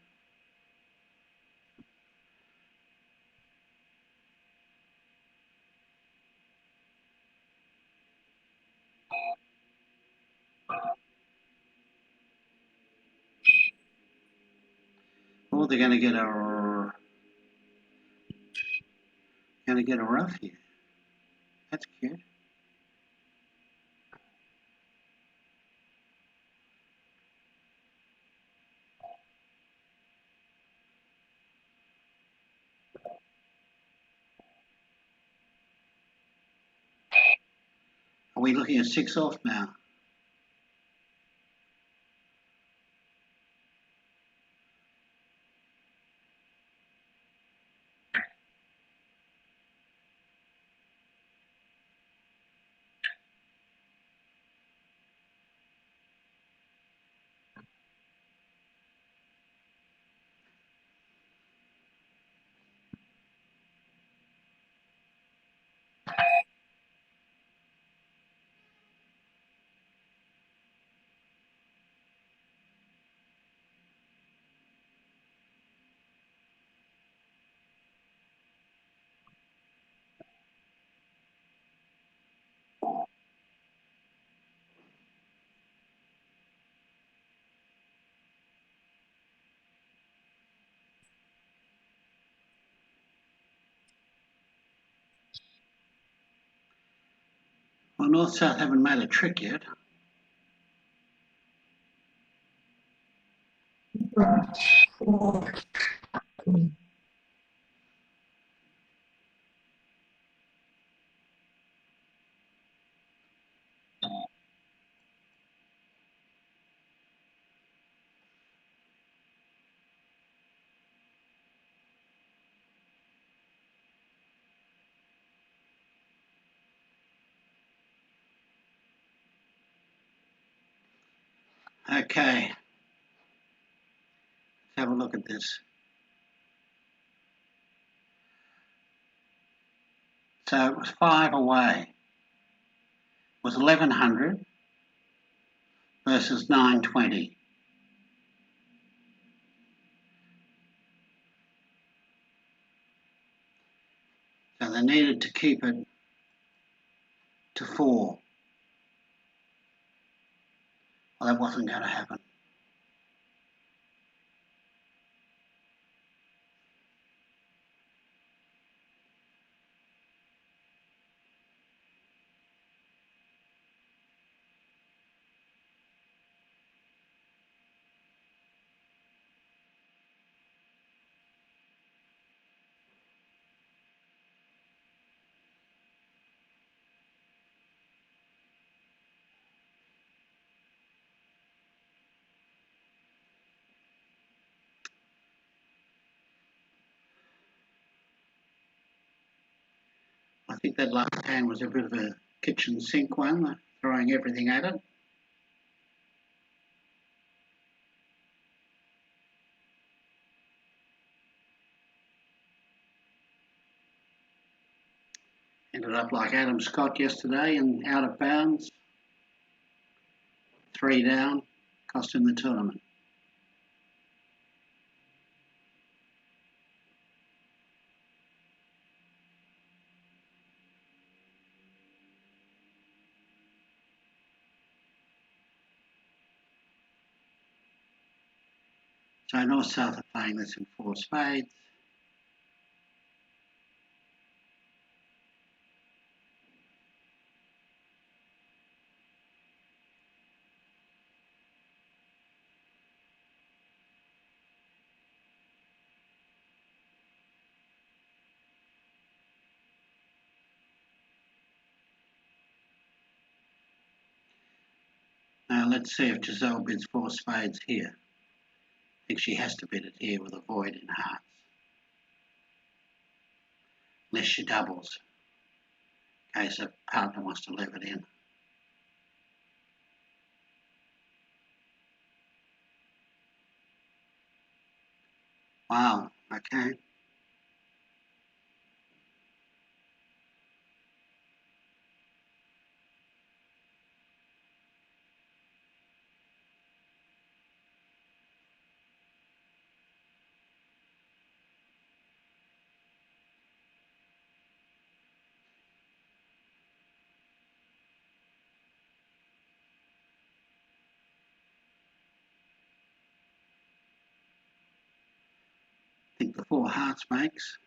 Oh, they're going to get a rough here. That's cute. Are we looking at 6 off now? Well, North-South haven't made a trick yet. Okay, let's have a look at this. So it was 5 away. It was 1100 versus 920. So they needed to keep it to 4. Well, that wasn't going to happen. I think that last hand was a bit of a kitchen sink one, throwing everything at it. Ended up like Adam Scott yesterday and out of bounds. 3 down, cost him the tournament. So North-South are playing this in 4 spades. Now let's see if Giselle bids 4 spades here. I think she has to bid it here with a void in hearts. Unless she doubles, in case a partner wants to leave it in. Wow, okay. think the 4 hearts makes.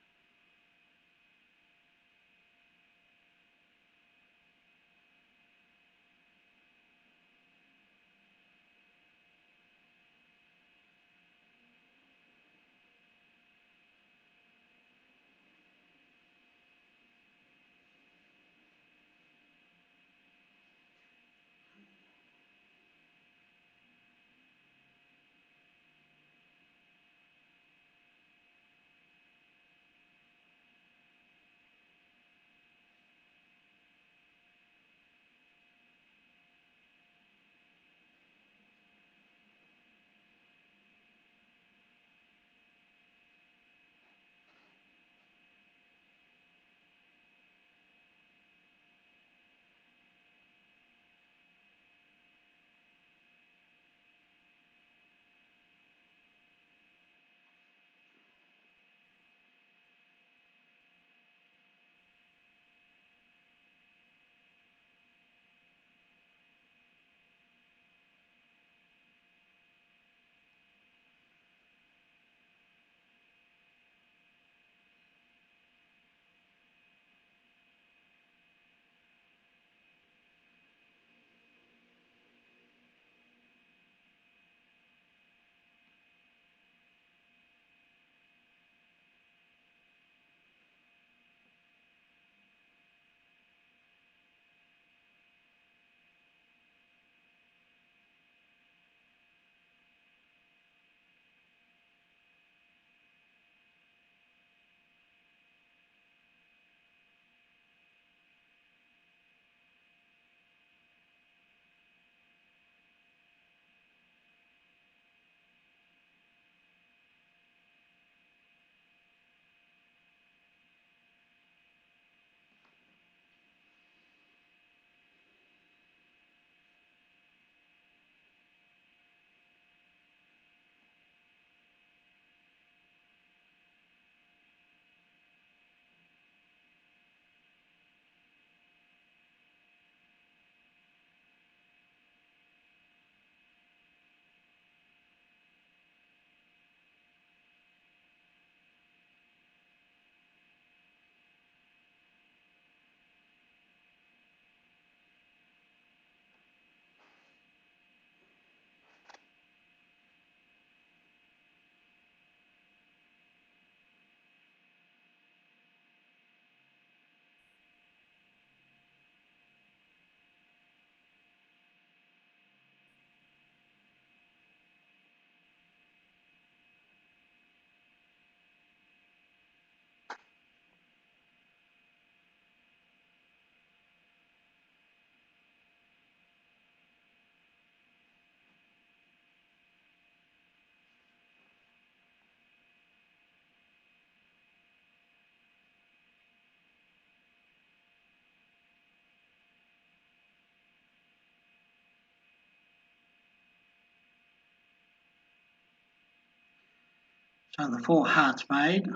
So the 4 hearts made.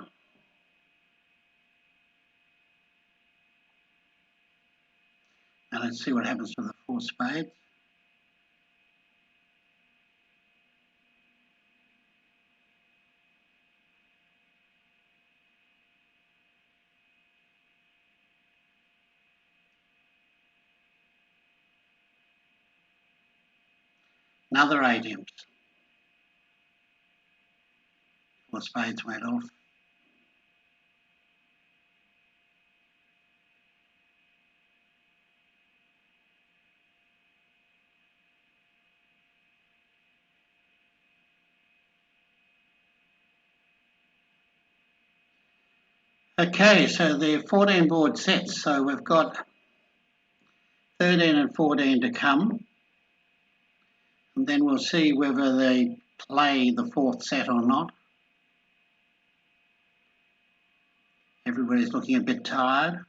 Now let's see what happens with the 4 spades. Another 8 imps. 4 spades went off. Okay, so they're 14 board sets, so we've got 13 and 14 to come, and then we'll see whether they play the 4th set or not. Everybody's looking a bit tired.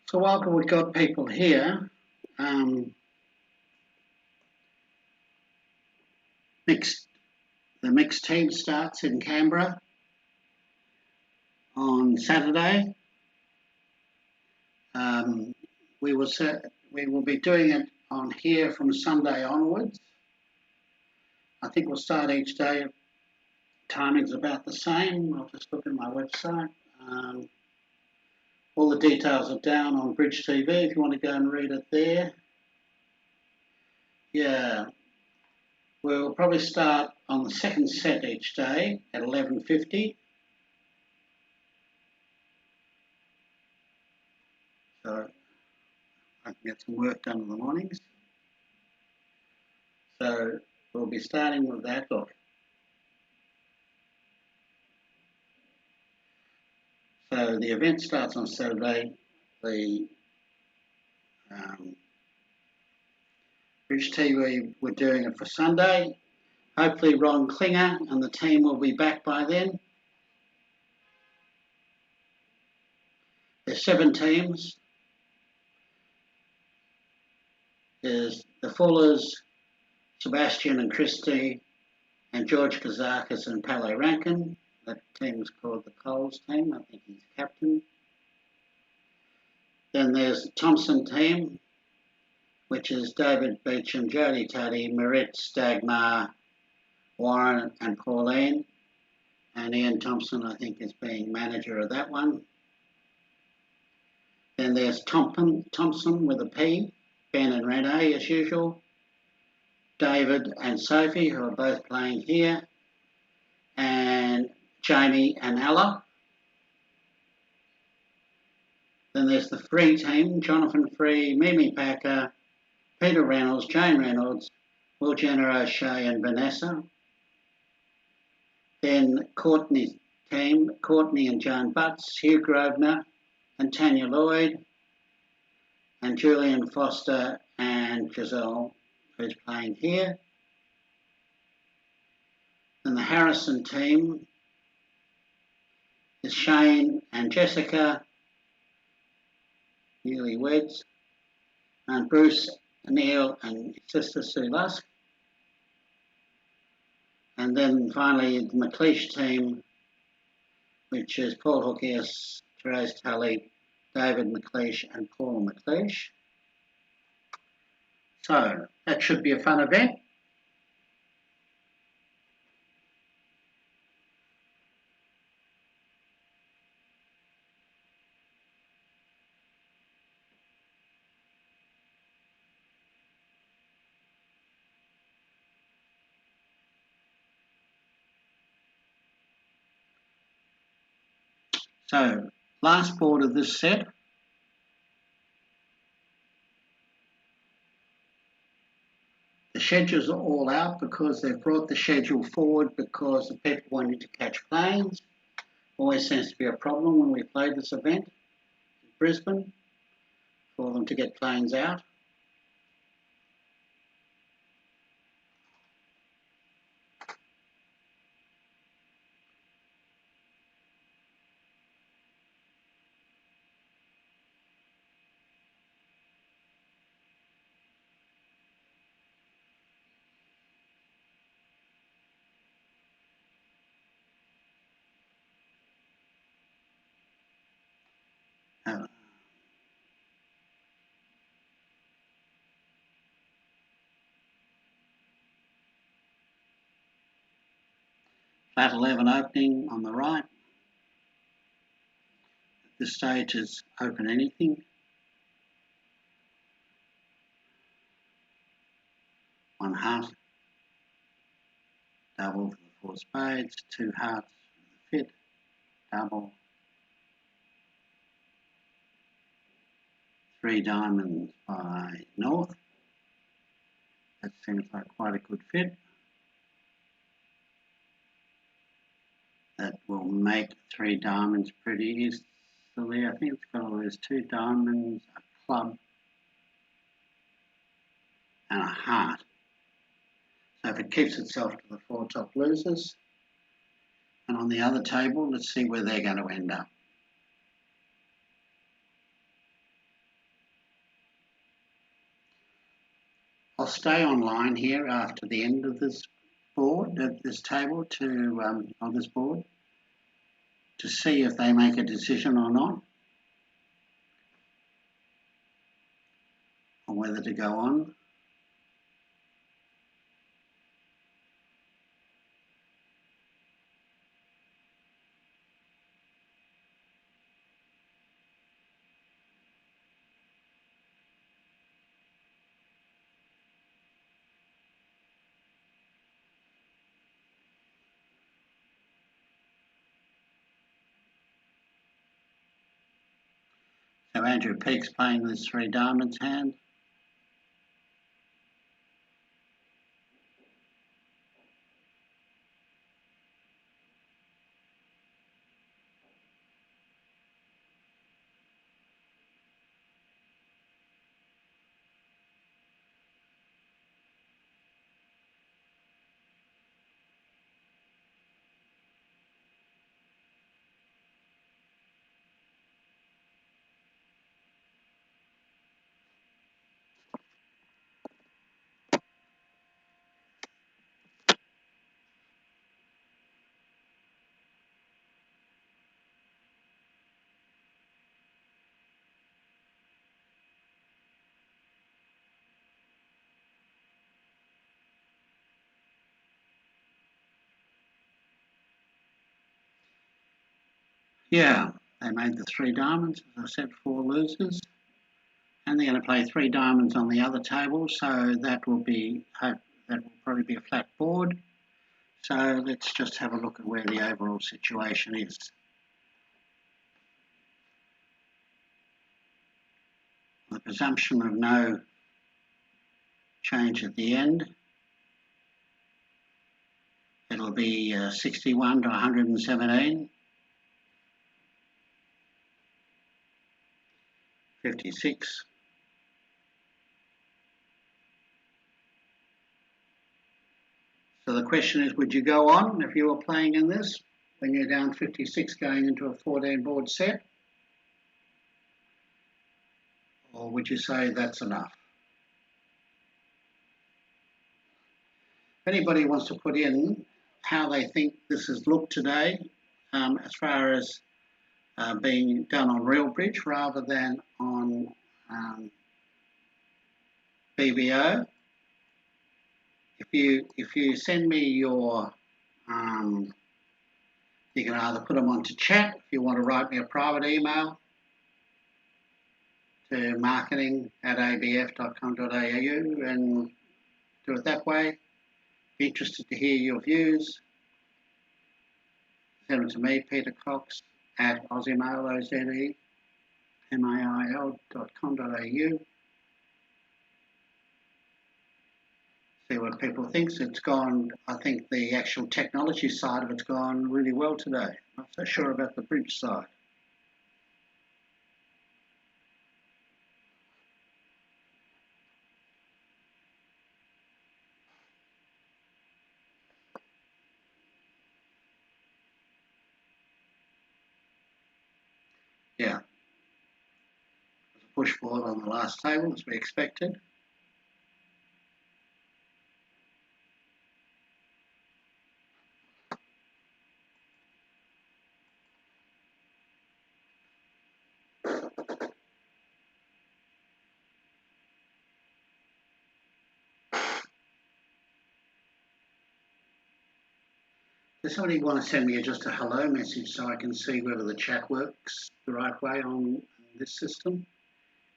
So while we've got people here, The mixed team starts in Canberra on Saturday. We will be doing it on here from Sunday onwards. I think we'll start each day. Timing's about the same. I'll just look at my website. All the details are down on Bridge TV if you want to go and read it there. Yeah, we'll probably start on the second set each day at 11:50. So I can get some work done in the mornings. So we'll be starting with that. Look. So the event starts on Saturday. The Bridge TV, we're doing it for Sunday. Hopefully Ron Klinger and the team will be back by then. There's 7 teams. There's the Fullers, Sebastian and Christie, and George Kazakis and Palo Rankin. That team is called the Coles team. I think he's captain. Then there's the Thompson team, which is David Beecham, Jody Tuddy, Maritz, Dagmar, Warren and Pauline. And Ian Thompson, I think, is being manager of that one. Then there's Thompson with a P, Ben and Renee as usual. David and Sophie, who are both playing here. And Jamie and Ella. Then there's the Free team, Jonathan Free, Mimi Packer, Peter Reynolds, Jane Reynolds, Will Jenner O'Shea and Vanessa. Then Courtney's team, Courtney and Joan Butts, Hugh Grosvenor and Tanya Lloyd, and Julian Foster and Giselle, who's playing here. And the Harrison team is Shane and Jessica, newlyweds, and Bruce, Neil and sister Sue Lusk. And then finally the McLeish team, which is Paul Hookius, Therese Tully, David McLeish and Paul McLeish. So that should be a fun event. So last board of this set. The schedules are all out because they've brought the schedule forward because the people wanted to catch planes. Always seems to be a problem when we play this event in Brisbane for them to get planes out. Flat 11 opening on the right. At this stage is open anything. 1 heart. Double for the 4 spades. 2 hearts for the fit. Double. 3 diamonds by North. That seems like quite a good fit. That will make 3 diamonds pretty easily. I think it's got all those 2 diamonds, a club, and a heart. So if it keeps itself to the 4 top losers. And on the other table, let's see where they're going to end up. I'll stay online here after the end of this board, at this table, to on this board, to see if they make a decision or not, on whether to go on. So Andrew Peake's playing this 3 diamonds hand. Yeah, they made the 3 diamonds, as I said, 4 losers. And they're going to play 3 diamonds on the other table, so that will probably be a flat board. So let's just have a look at where the overall situation is. The presumption of no change at the end. It'll be 61 to 117. 56. So the question is, would you go on if you were playing in this when you're down 56 going into a 14 board set? Or would you say that's enough? If anybody wants to put in how they think this has looked today, as far as being done on real bridge rather than on BBO, if you send me your, you can either put them onto chat if you want to write me a private email to marketing@abf.com.au and do it that way. Be interested to hear your views. Send them to me, Peter Cox at ozemail.com.au. See what people think. It's gone, I think the actual technology side of it's gone really well today. Not so sure about the bridge side. Yeah. There's a push board on the last table as we expected. Does somebody want to send me just a hello message so I can see whether the chat works the right way on this system?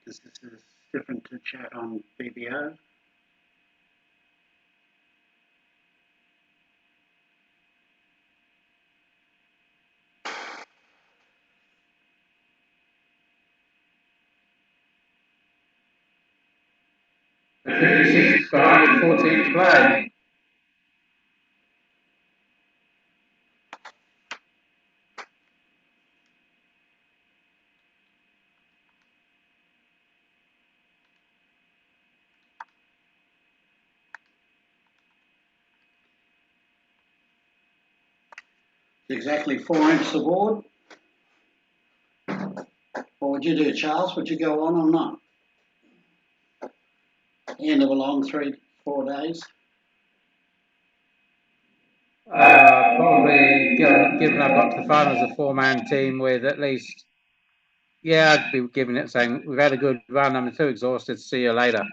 Because this is different to chat on BBO. The 56 start, 14 play. Exactly 4 inches the board. What would you do, Charles? Would you go on or not? End of a long 3-4 days. Probably, given I've got to the final as a four-man team with at least, yeah, I'd be giving it saying we've had a good run. I'm too exhausted. See you later.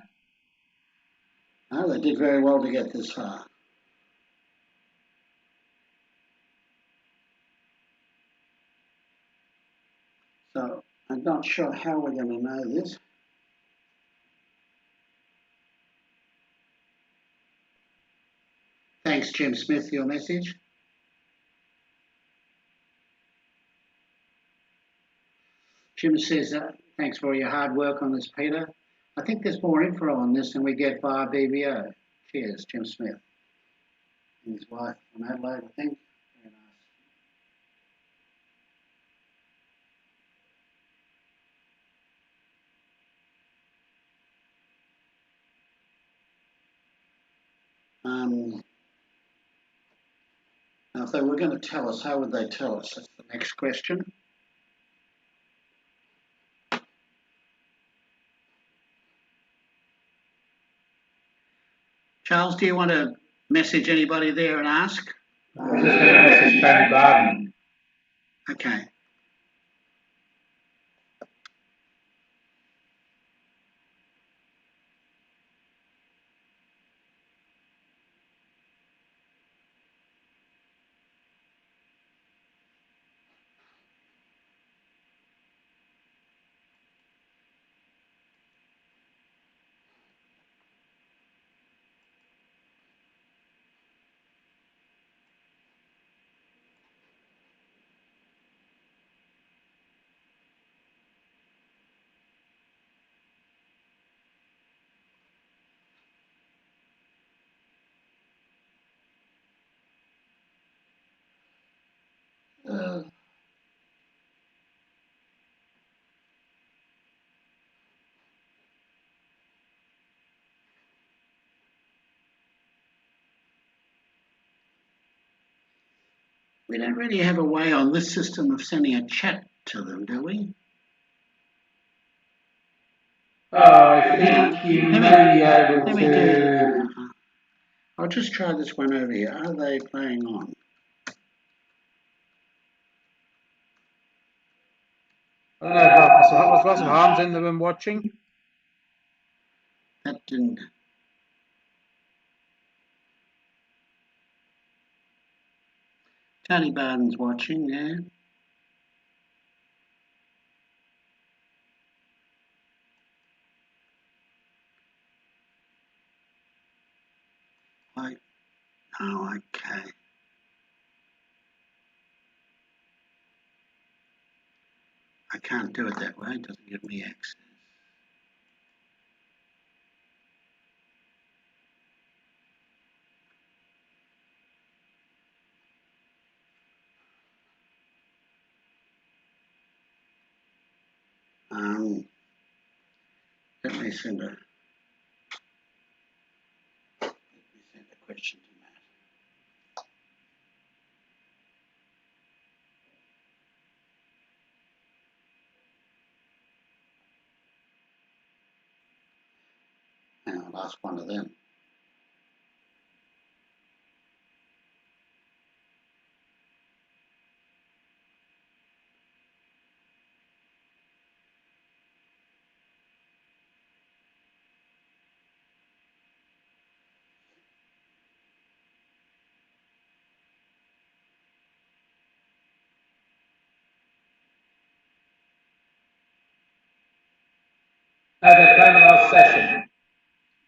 Oh, they did very well to get this far. So I'm not sure how we're going to know this. Thanks, Jim Smith, for your message. Jim says, thanks for your hard work on this, Peter. I think there's more info on this than we get via BBO. Cheers, Jim Smith. And his wife from Adelaide, I think. Very nice. Now, if they were going to tell us, how would they tell us? That's the next question. Charles, do you want to message anybody there and ask? I was just going to message Tony Barden. Okay. We don't really have a way on this system of sending a chat to them, do we? I think you may be able to. I'll just try this one over here. Are they playing on? I don't know if was Russell Harms in the room watching? That didn't. Tony Barden's watching, yeah. Oh, okay. I can't do it that way. It doesn't give me access. Let me send a question to Matt. And I'll ask one of them. No, they're playing the last session.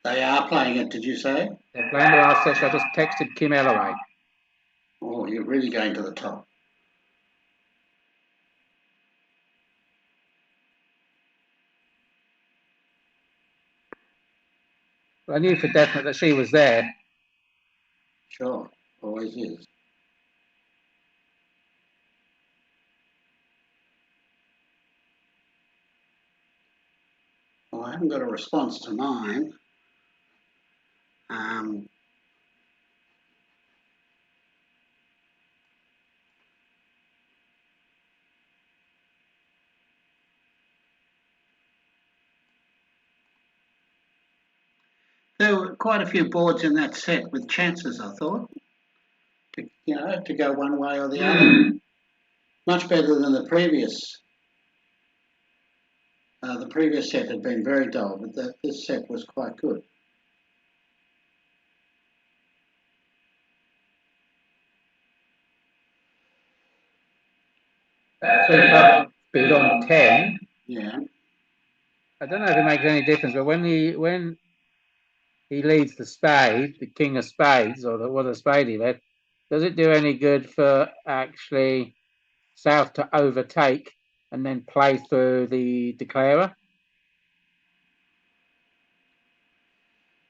They are playing it, did you say? They're playing the last session. I just texted Kim Ellaway. Oh, you're really going to the top. I knew for definite that she was there. Sure, always is. Well, I haven't got a response to mine. There were quite a few boards in that set with chances, I thought. to go one way or the other. Much better than the previous. The previous set had been very dull, but this set was quite good. That speed on 10. Yeah. I don't know if it makes any difference, but when he leads the spade, the king of spades, or the spade he led, does it do any good for actually South to overtake and then play through the declarer?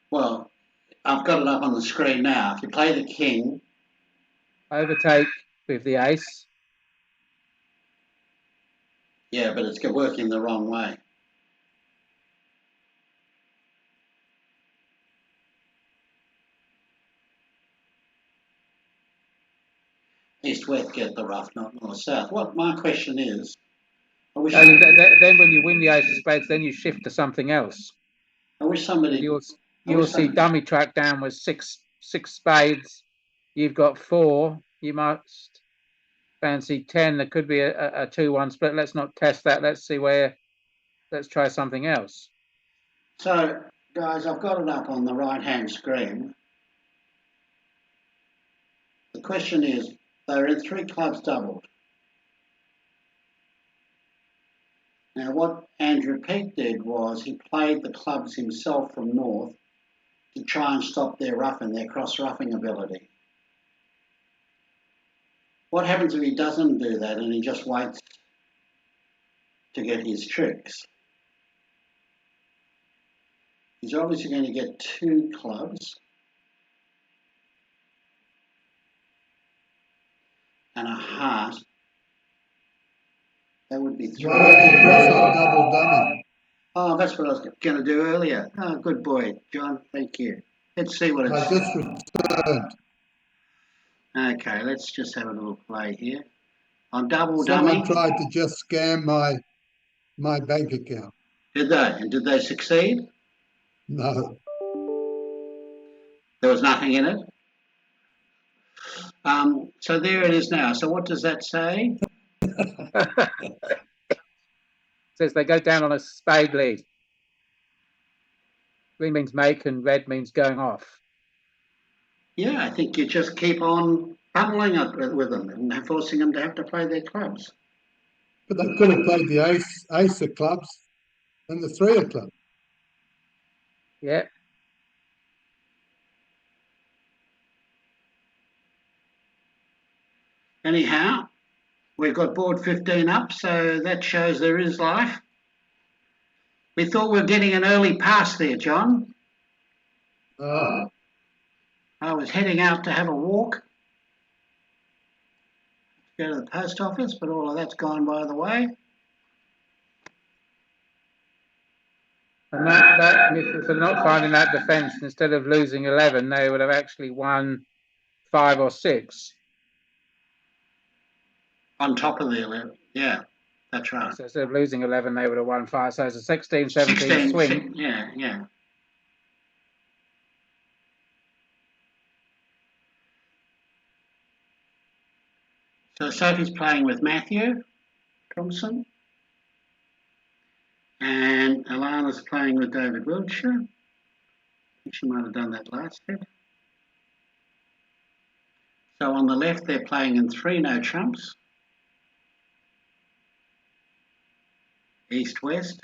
Well, I've got it up on the screen now. If you play the king, overtake with the ace. Yeah, but it's working the wrong way. East-west get the rough, not north-south. What my question is, then when you win the ace of spades, then you shift to something else. I wish somebody. You'll see dummy track down with six spades. You've got 4. You must fancy 10. There could be a 2-1 split. Let's not test that. Let's see where. Let's try something else. So, guys, I've got it up on the right-hand screen. The question is, they're in 3 clubs doubled. Now, what Andrew Peake did was he played the clubs himself from north to try and stop their cross-roughing ability. What happens if he doesn't do that and he just waits to get his tricks? He's obviously going to get 2 clubs and a heart. That would be 3. Why don't you press on double dummy? Oh, that's what I was going to do earlier. Oh, good boy, John. Thank you. Let's see what it's... I just returned. Okay, let's just have a little play here. On double Someone dummy. tried to just scam my bank account. Did they? And did they succeed? No. There was nothing in it? So there it is now. So what does that say? Says they go down on a spade lead. Green means make and red means going off. Yeah, I think you just keep on pummeling up with them and forcing them to have to play their clubs. But they could have played the ace of clubs and the 3 of clubs. Yeah. Anyhow, we've got board 15 up, so that shows there is life. We thought we were getting an early pass there, John. Oh. I was heading out to have a walk, go to the post office, but all of that's gone by the way. And that if they're not finding that defence, instead of losing 11, they would have actually won 5 or 6. On top of the 11, yeah, that's right. So instead of losing 11, they would have won 5. So it's a 16, 17 swing. Yeah. So Sophie's playing with Matthew Thompson. And Alana's playing with David Wiltshire. I think she might have done that last set. So on the left, they're playing in 3 no trumps. East-west.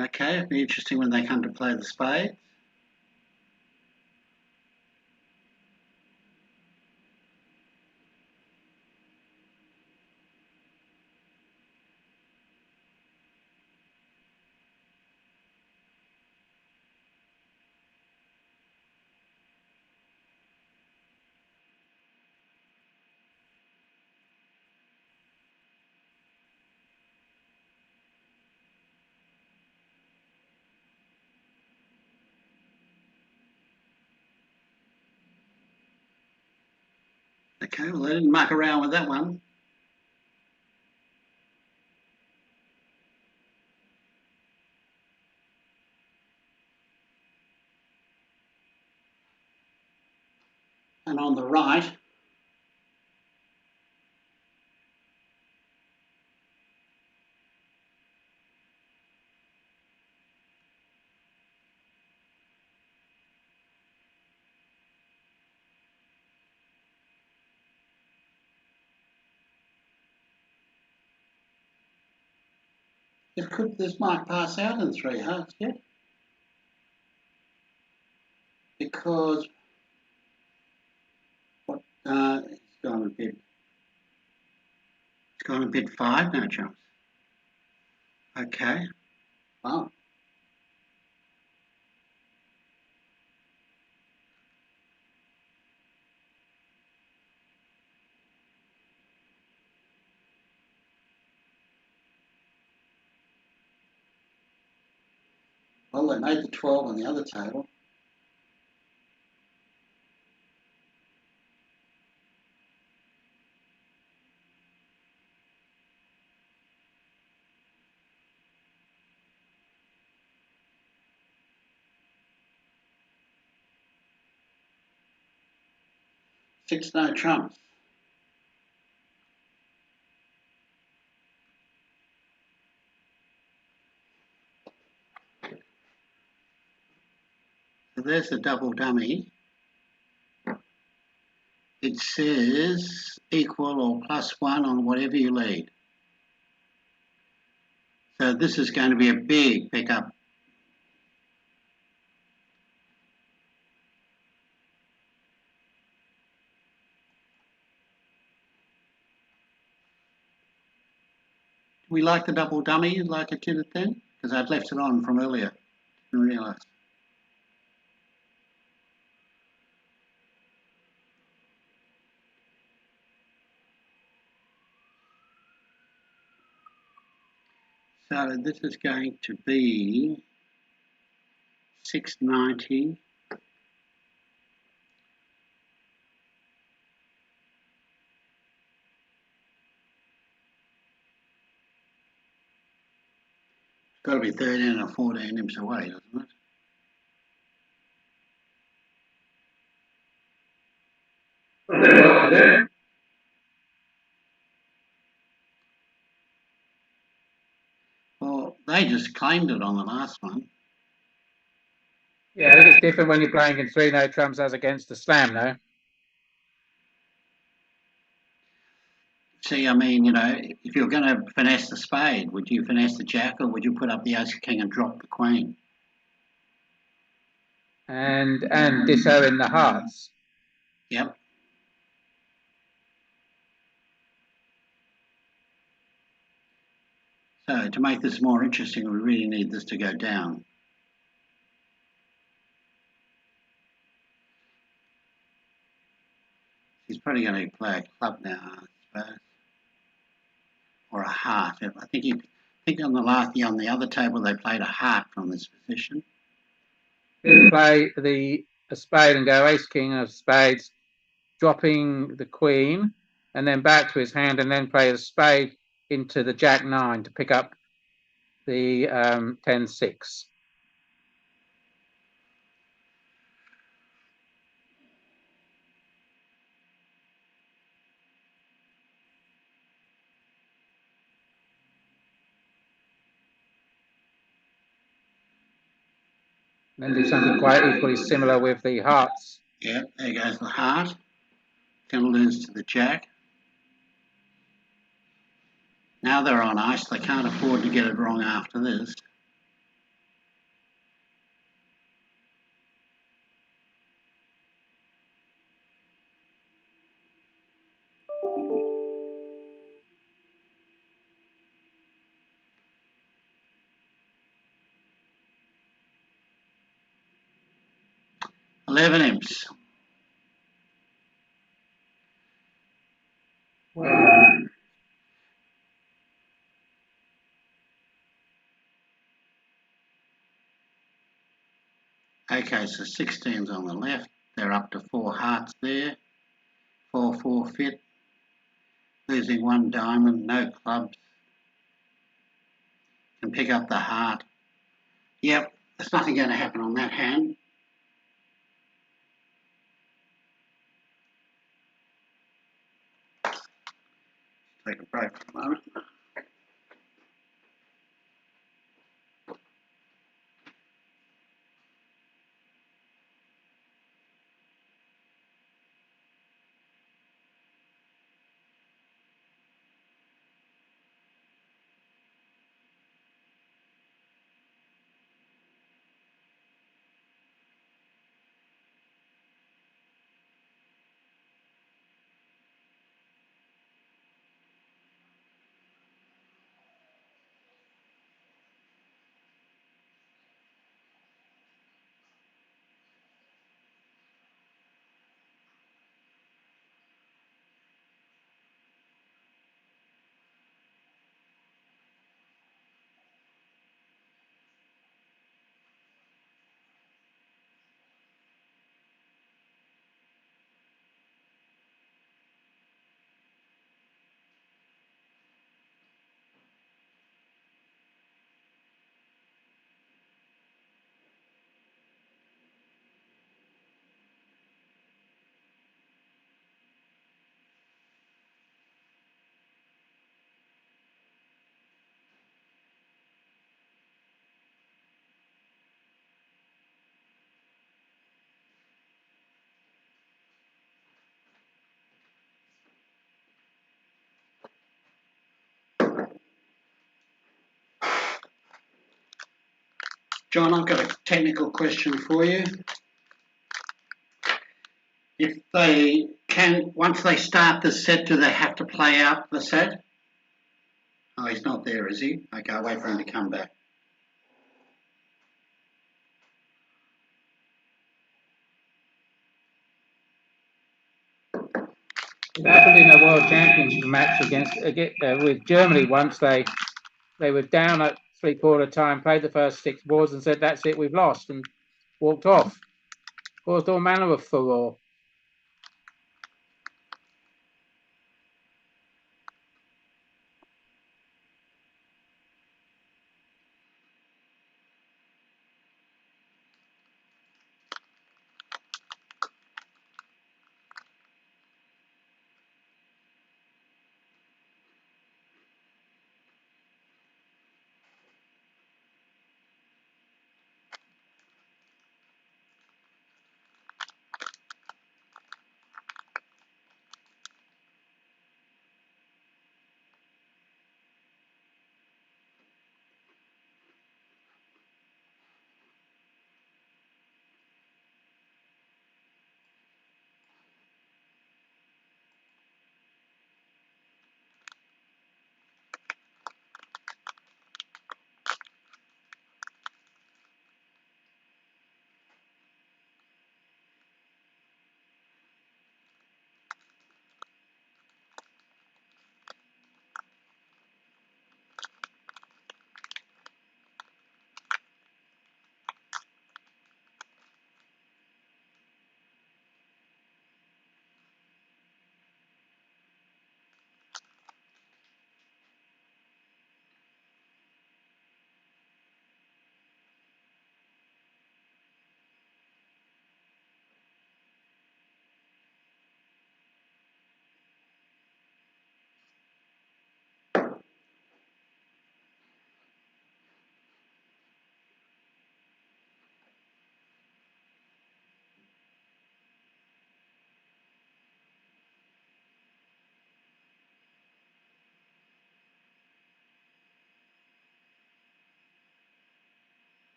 Okay, it'll be interesting when they come to play the spade. Okay, well, they didn't muck around with that one. And on the right, this might pass out in 3 hearts, yeah? Because it's gone a bit 5, no chance. Okay. Wow. Well, they made the 12 on the other table. Six no trumps. So there's the double dummy. It says equal or +1 on whatever you lead. So this is going to be a big pickup. Do we like the double dummy like it did it then? Because I'd left it on from earlier. Didn't realise. So this is going to be 690. It's got to be 13 or 14 imps away, doesn't it? Well, they just claimed it on the last one. Yeah, I think it's different when you're playing in 3 no trumps as against the slam, no? See, I mean, you know, if you're going to finesse the spade, would you finesse the jack or would you put up the ace king and drop the queen? And ditto in the hearts. Yep. So to make this more interesting, we really need this to go down. He's probably going to play a club now, I suppose, or a heart. I think on the other table they played a heart from this position. Play a spade and go ace king of spades, dropping the queen, and then back to his hand, and then play a spade into the jack 9 to pick up the 10-6. Then do something quite equally similar with the hearts. Yeah, there goes the heart. Going to lose to the jack. Now they're on ice. They can't afford to get it wrong after this. $11 imps. Well, Okay, so 16's on the left. They're up to 4 hearts there. 4 forfeit. Losing 1 diamond, no clubs. Can pick up the heart. Yep, there's nothing going to happen on that hand. take a break for a moment. John, I've got a technical question for you. If they can, once they start the set, do they have to play out the set? Oh, he's not there, is he? Okay, I'll wait for him to come back. It happened in a World Championship match against with Germany once. They were down at 3/4 time, played the first 6 balls and said, "That's it, we've lost," and walked off. Caused all manner of furore.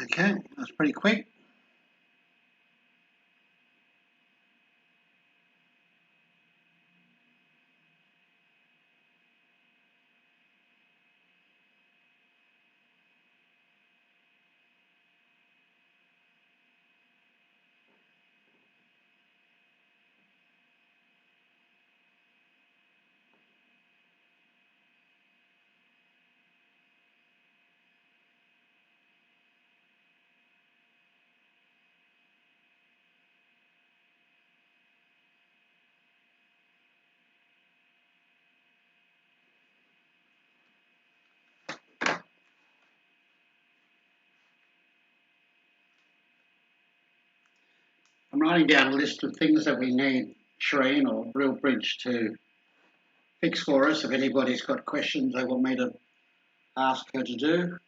Okay, that's pretty quick. I'm writing down a list of things that we need Shireen or Real Bridge to fix for us. If anybody's got questions they want me to ask her to do.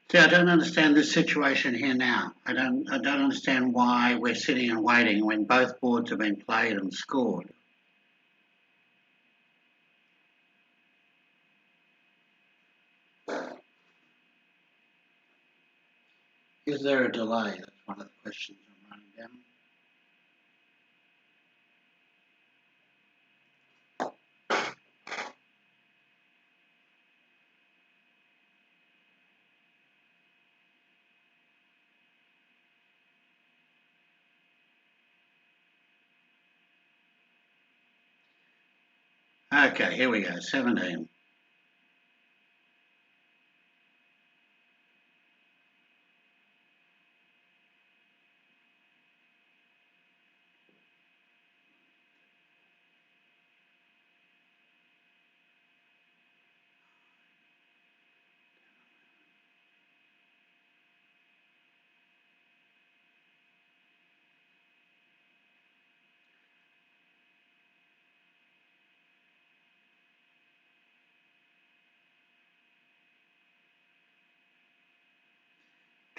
See, I don't understand this situation here now. I don't understand why we're sitting and waiting when both boards have been played and scored. Is there a delay? That's one of the questions I'm running down. Okay, here we go, 17.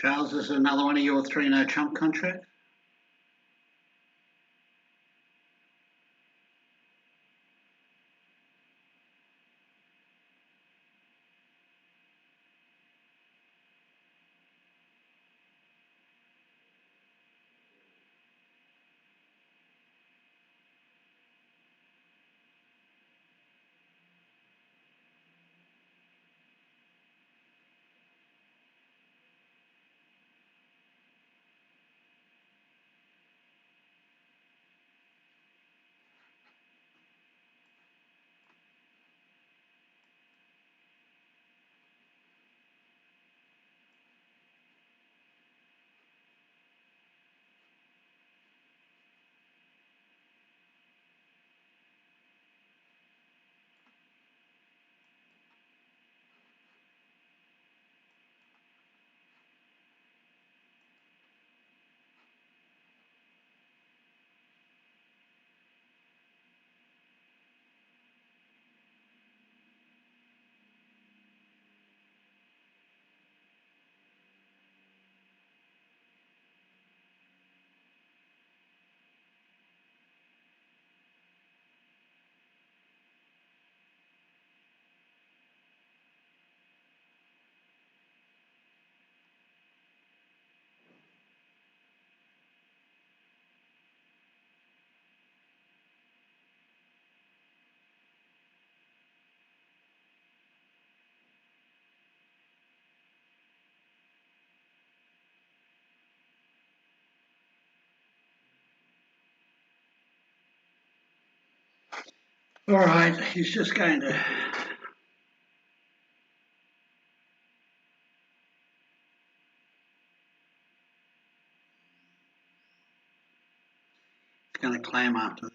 Charles, this is another one of your 3 no trump contracts? All right, he's just going to... He's going to claim after this.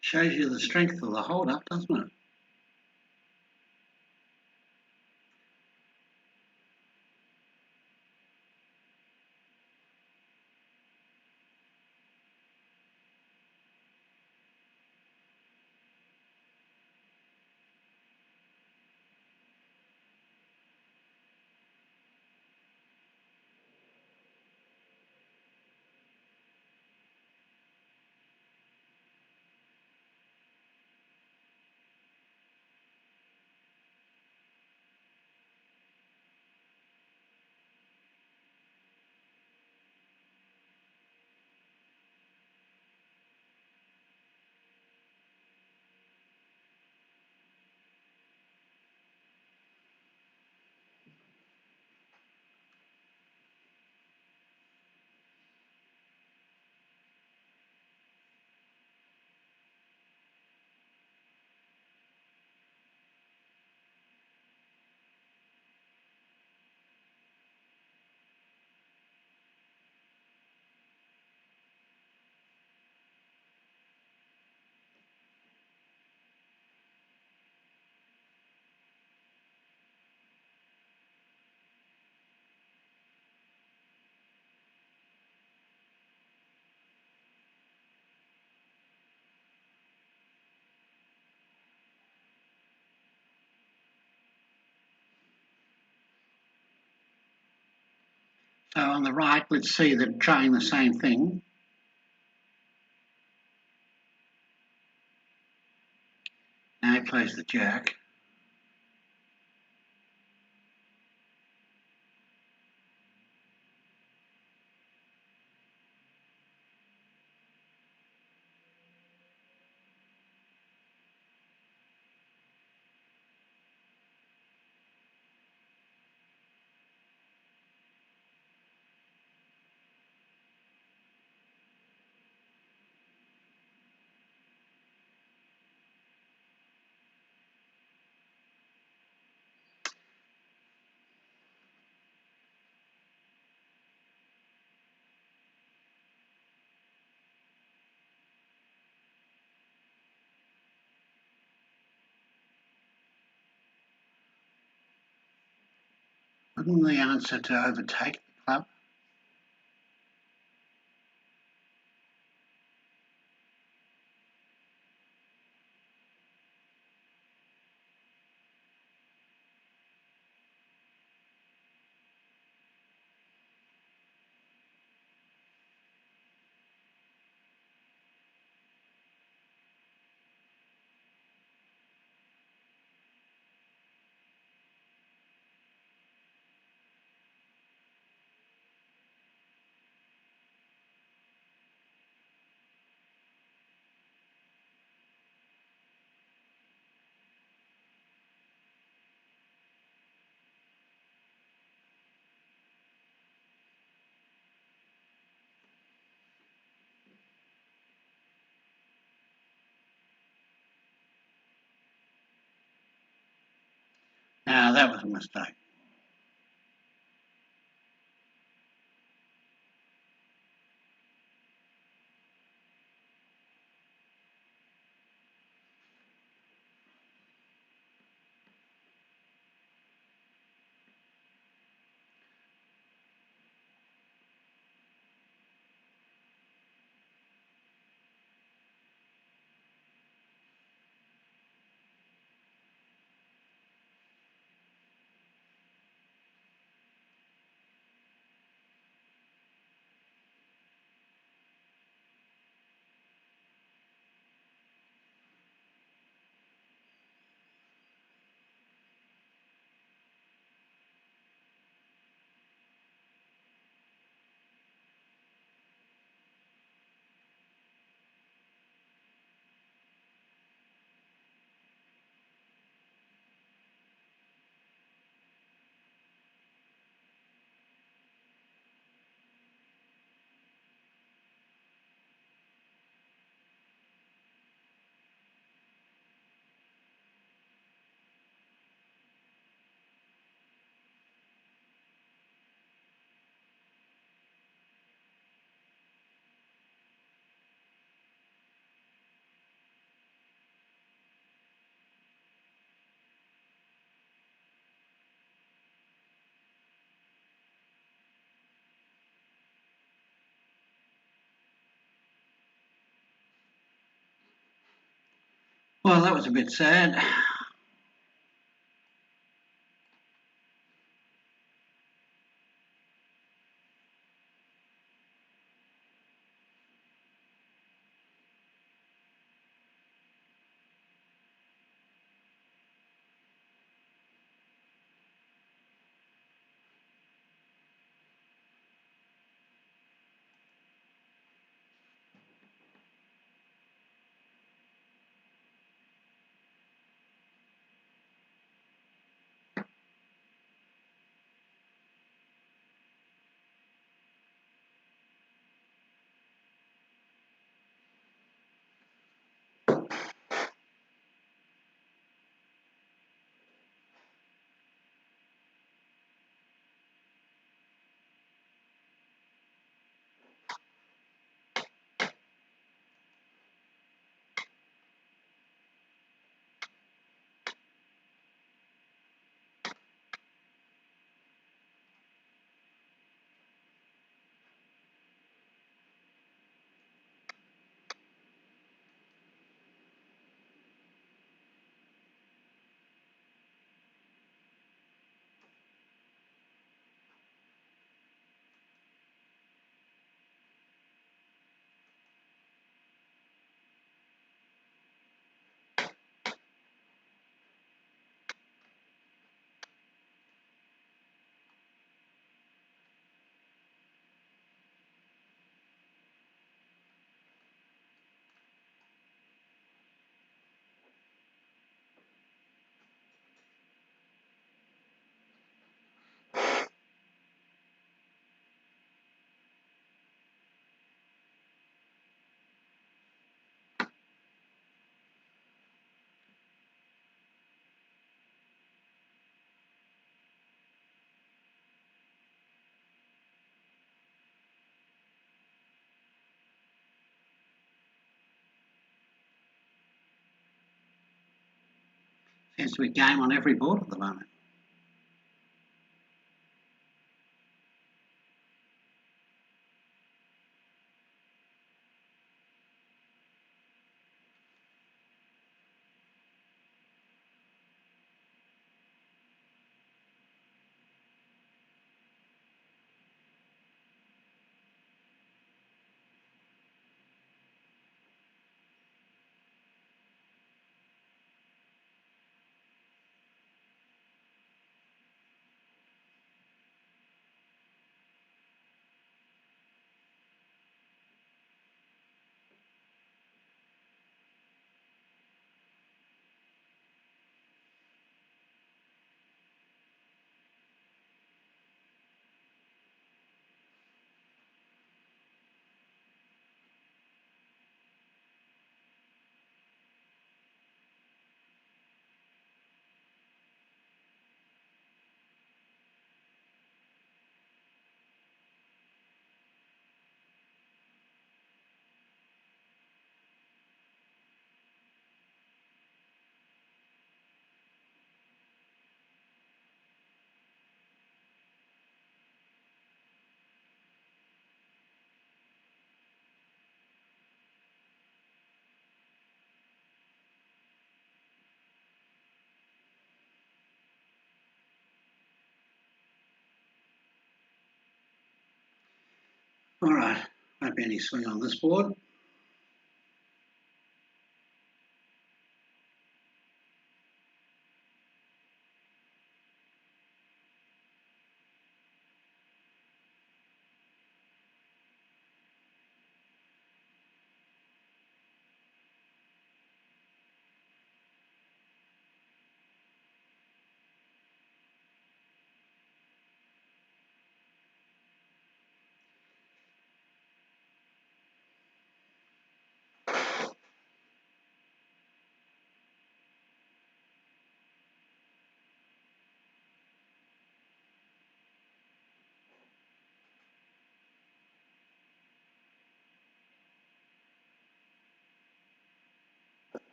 Shows you the strength of the hold-up, doesn't it? So on the right, let's see them trying the same thing. Now he plays the jack. Wouldn't the answer to overtake the club? Now that was a mistake. Well, that was a bit sad. Seems to be game on every board at the moment. All right, won't be any swing on this board.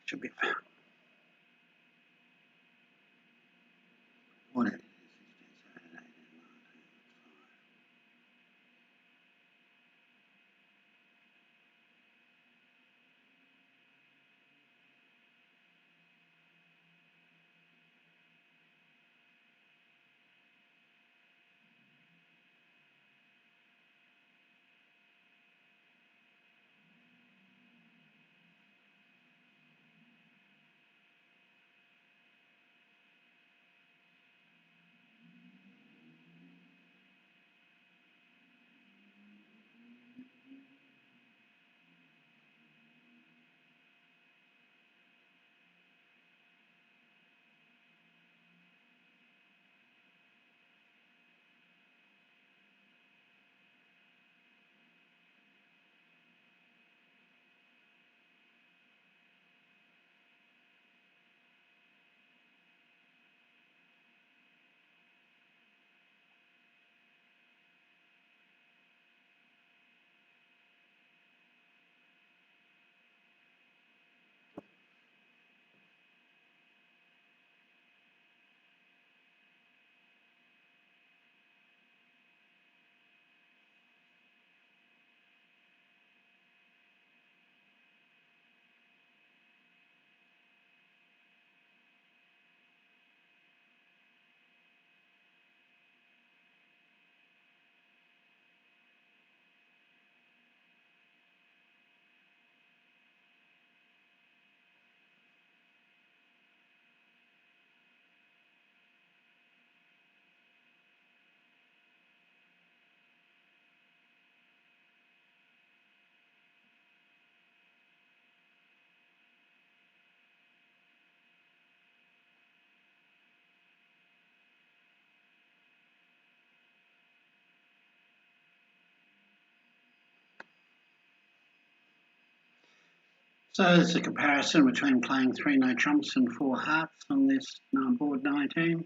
Should be fine. What it is, 16, 17, 18, 19. So there's a comparison between playing 3 no trumps and 4 hearts on this board 19.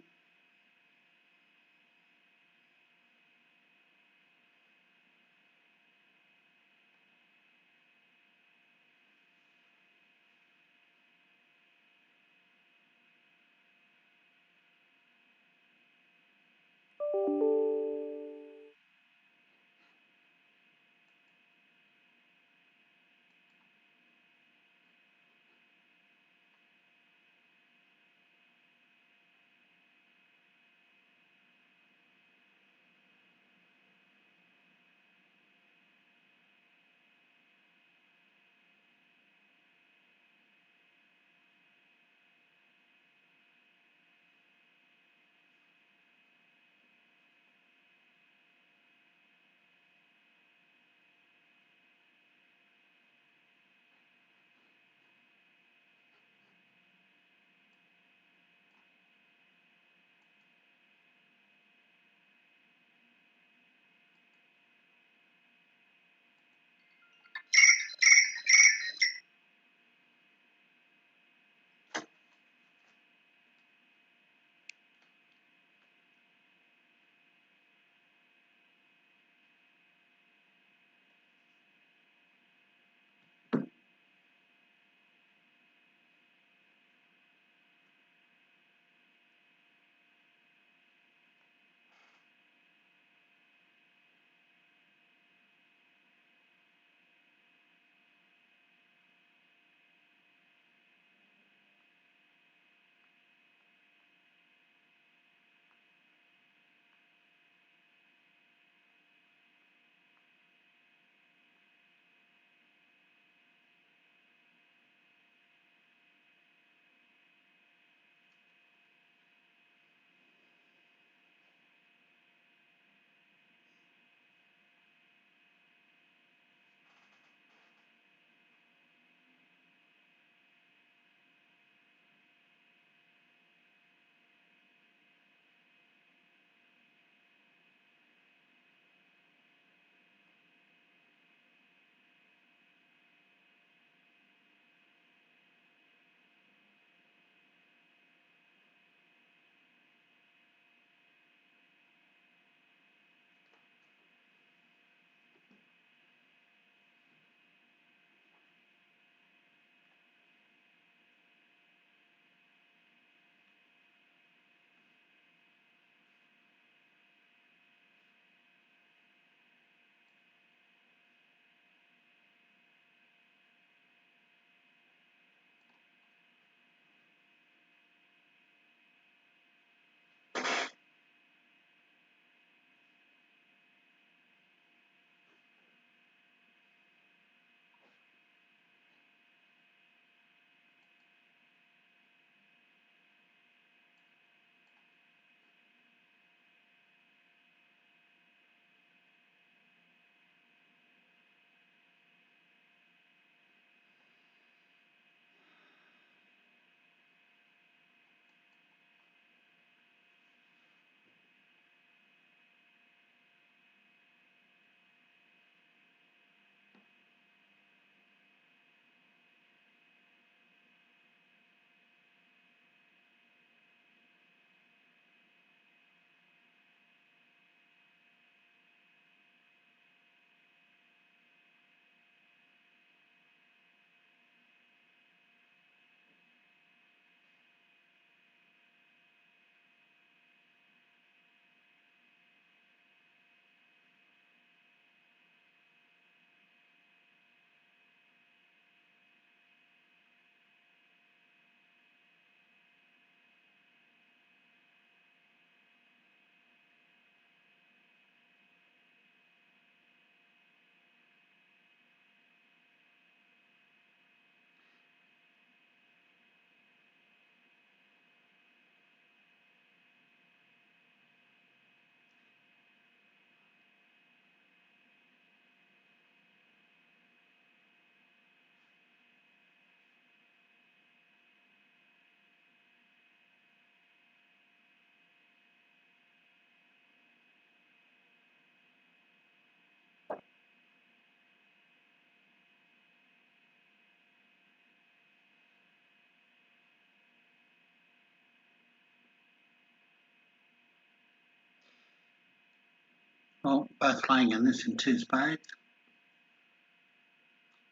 Well, both playing in this in two spades,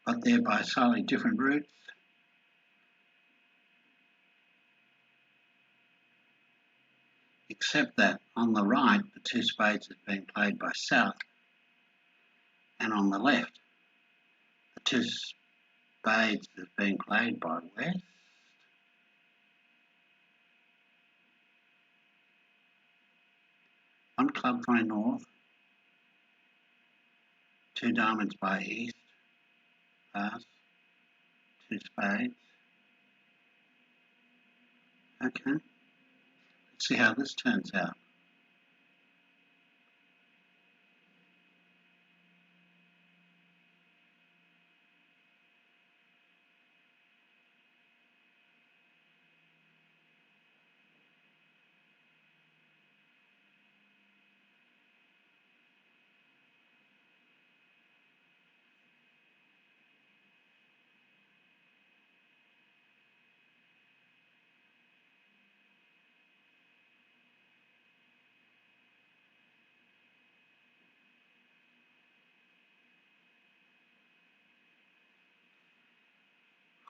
but they're by slightly different routes. Except that on the right, the two spades is being played by south, and on the left, the two spades is being played by west. One club by north, two diamonds by east, pass, two spades. Okay, let's see how this turns out.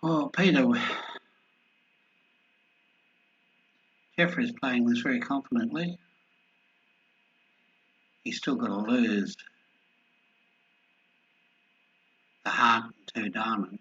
Oh, Peter, Jeffrey's playing this very confidently. He's still got to lose the heart and two diamonds.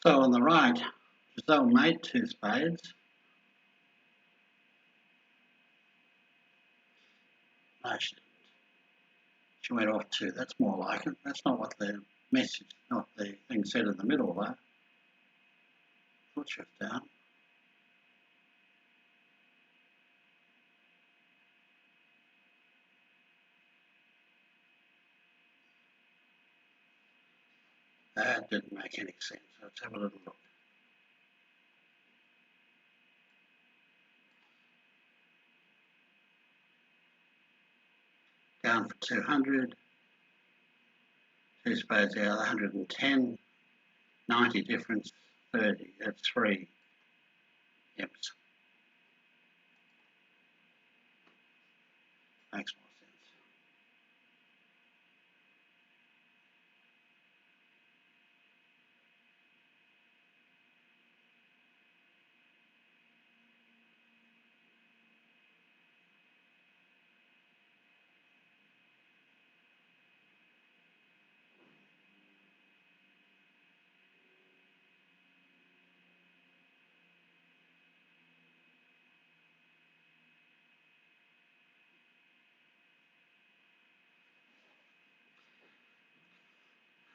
So on the right, Giselle made two spades. No, she didn't. She went off two. That's more like it. That's not what the message, not the thing said in the middle, though. Thought she was down. That didn't make any sense. Let's have a little look. Down for 200. Two spades out, 110. 90 difference, 30. That's 3 imps. Makes more sense.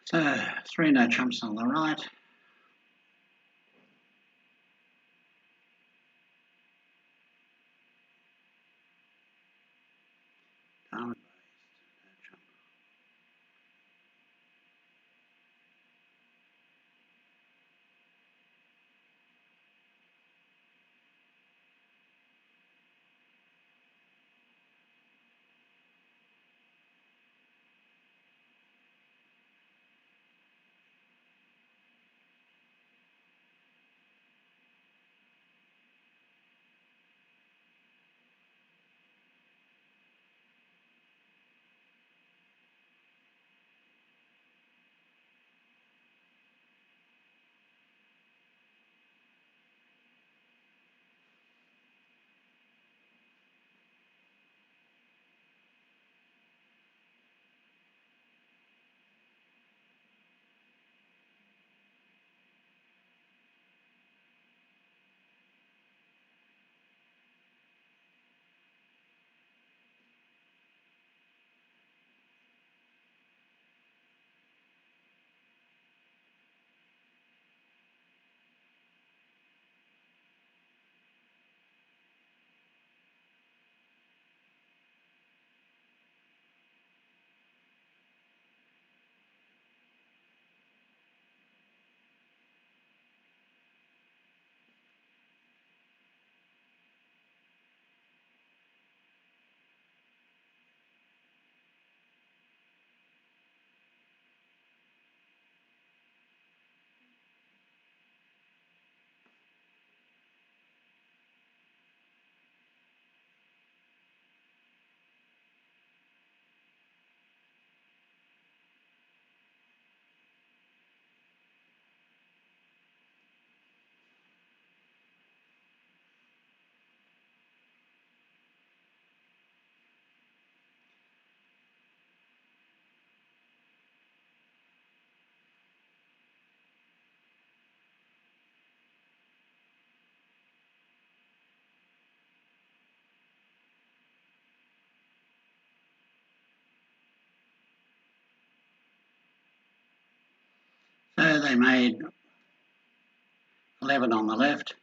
So 3 no trumps on the right. Diamond raised, no trump. So they made 11 on the left.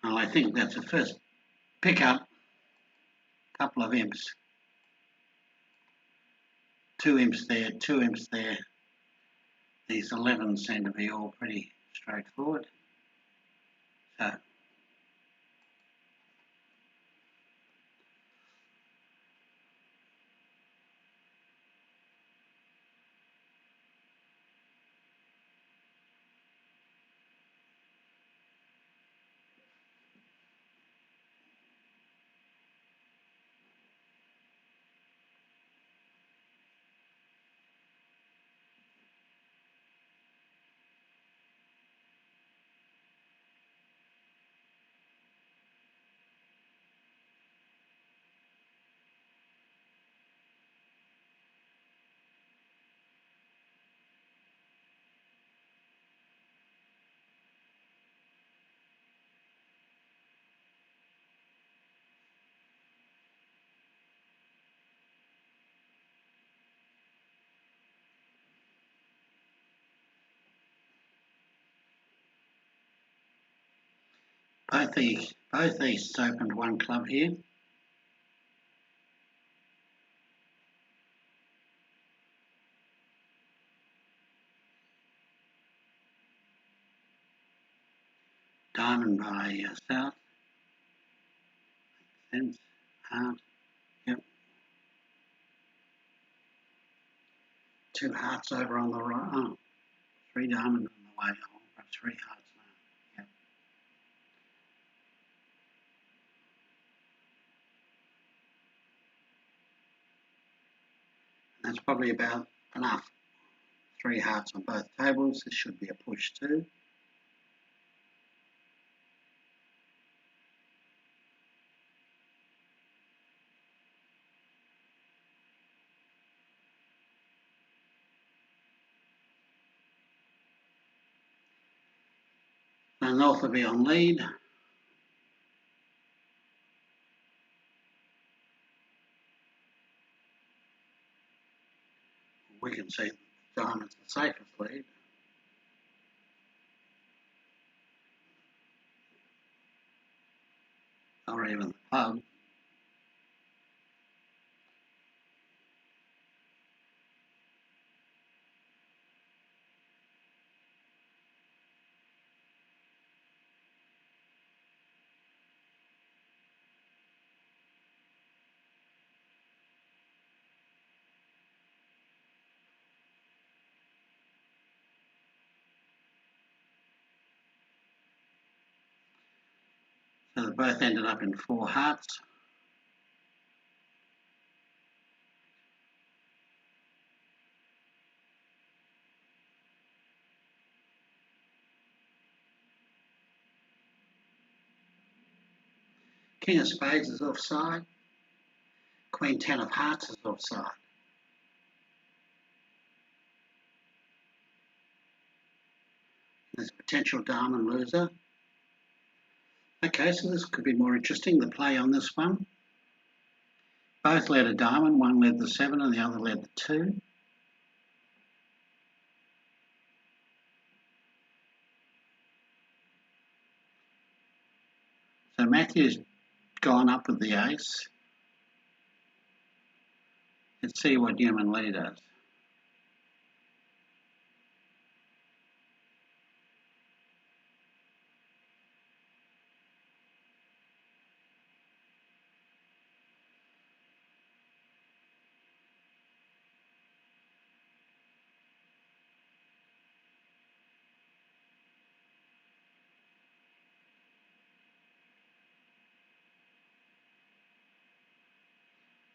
Well, I think that's the first pickup. Couple of imps. 2 imps there, 2 imps there. These 11s seem to be all pretty straightforward. So both these opened 1 club here. Diamond by South. Sense. Heart. Yep. 2 hearts over on the right. Oh, 3 diamonds on the way. Oh, I've got 3 hearts now. Yep. That's probably about enough. 3 hearts on both tables. This should be a push too. The North will be on lead. We can see Diamond's the safest lead. Or even the club. So they both ended up in 4 hearts. King of Spades is offside. Queen 10 of Hearts is offside. There's a potential diamond loser. Okay, so this could be more interesting, the play on this one. Both led a diamond, one led the 7 and the other led the 2. So Matthew's gone up with the ace. Let's see what Newman Lee does.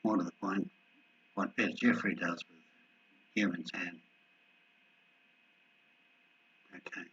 More to the point, what Bet Jeffrey does with Newman's hand. Okay.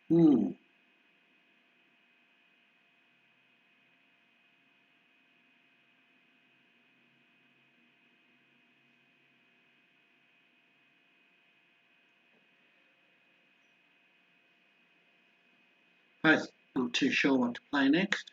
Hmm. Both not too sure what to play next.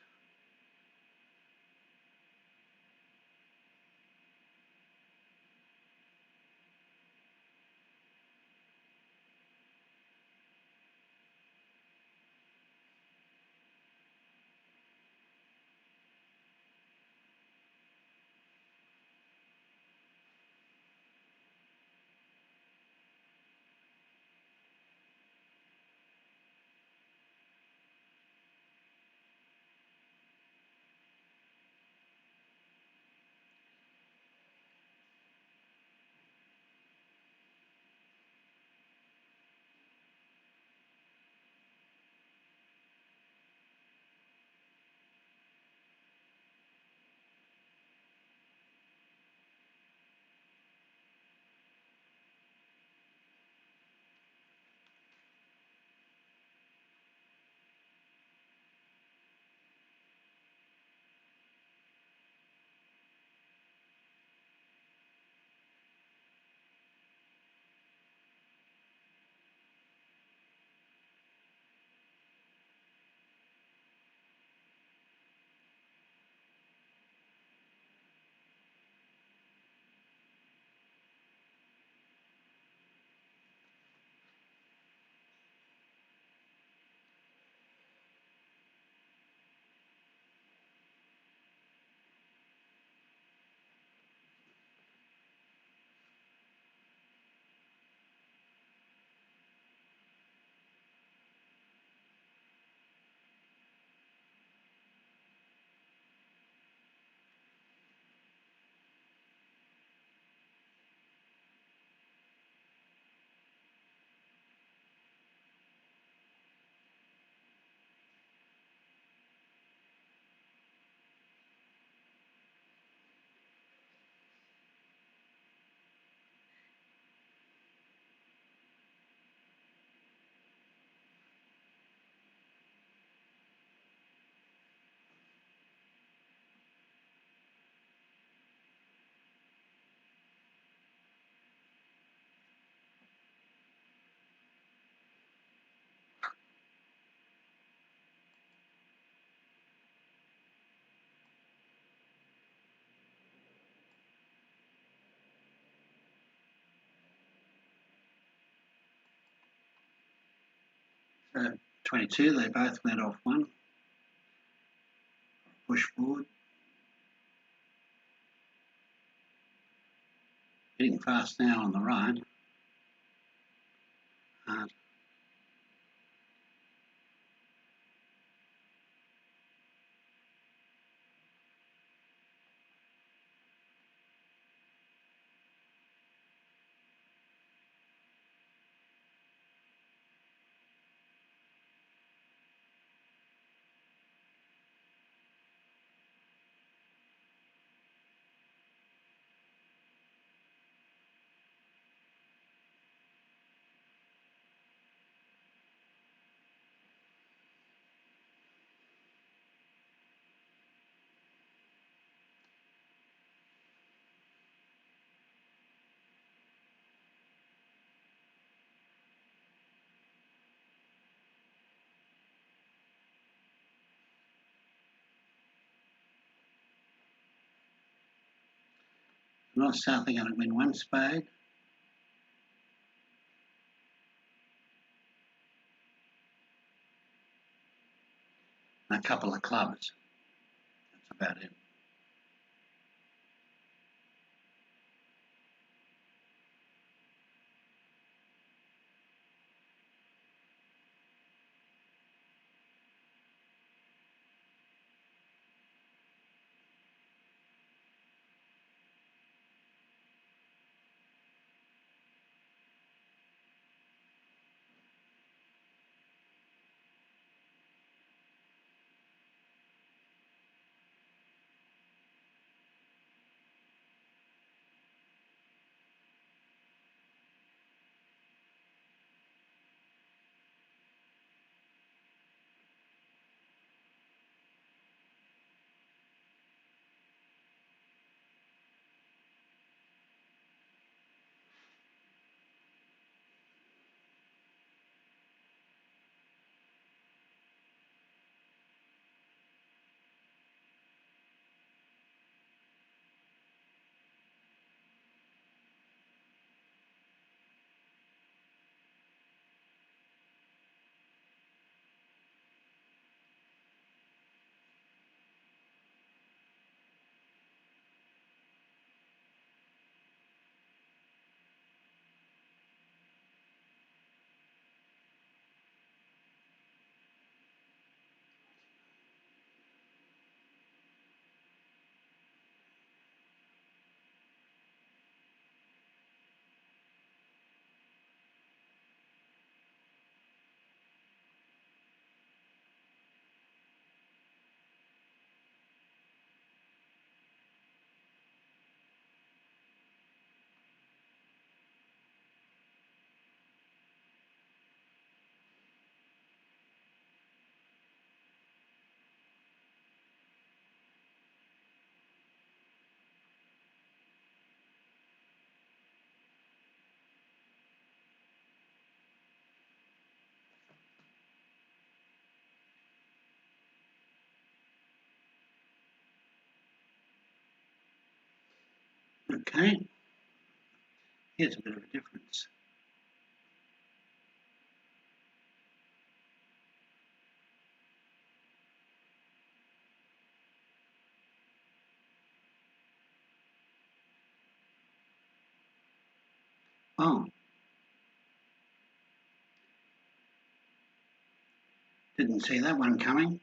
So 22, they both went off one. Push forward. Getting fast now on the right. Hard. North South are going to win 1 spade. And a couple of clubs. That's about it. Okay. Here's a bit of a difference. Oh. Didn't see that one coming.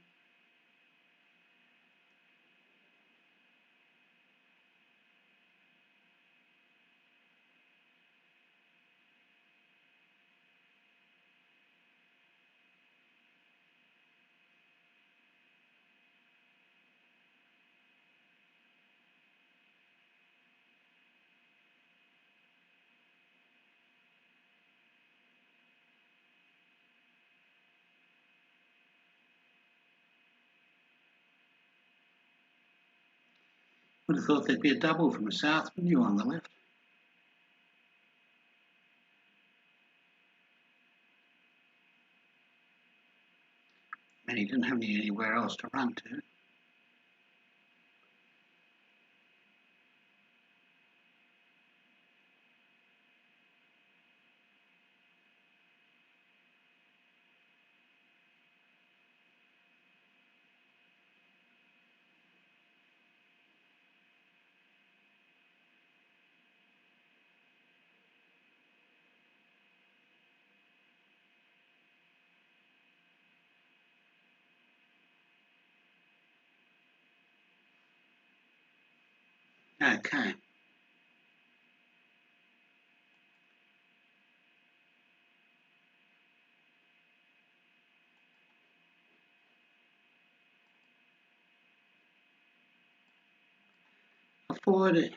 Would have thought there'd be a double from the south, wouldn't you, on the left? And he didn't have anywhere else to run to. Okay. Afford it.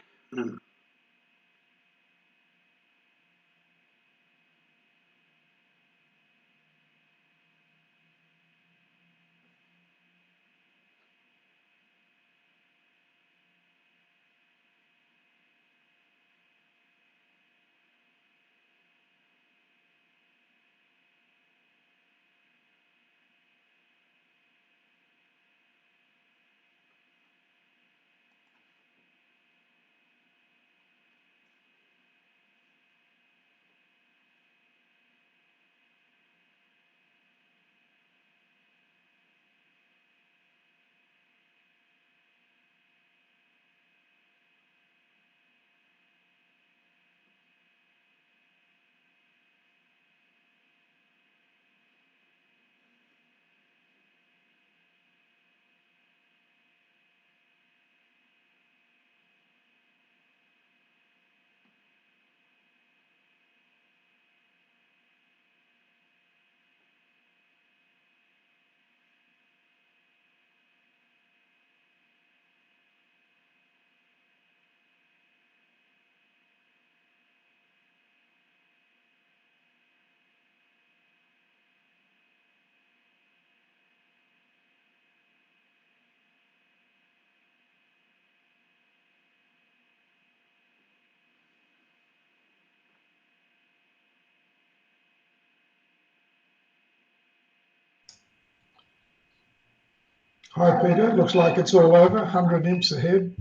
Hi, Peter. Looks like it's all over. 100 imps ahead.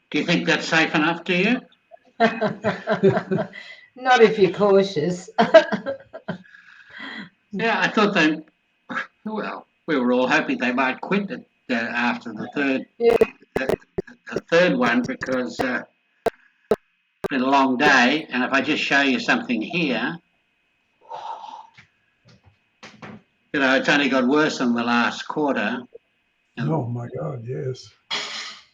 Do you think that's safe enough, do you? Not if you're cautious. Yeah, I thought they, well, we were all hoping they might quit it after the third, Yeah. the third one because it's been a long day. And if I just show you something here, you know, it's only got worse in the last quarter. Oh, my God, yes.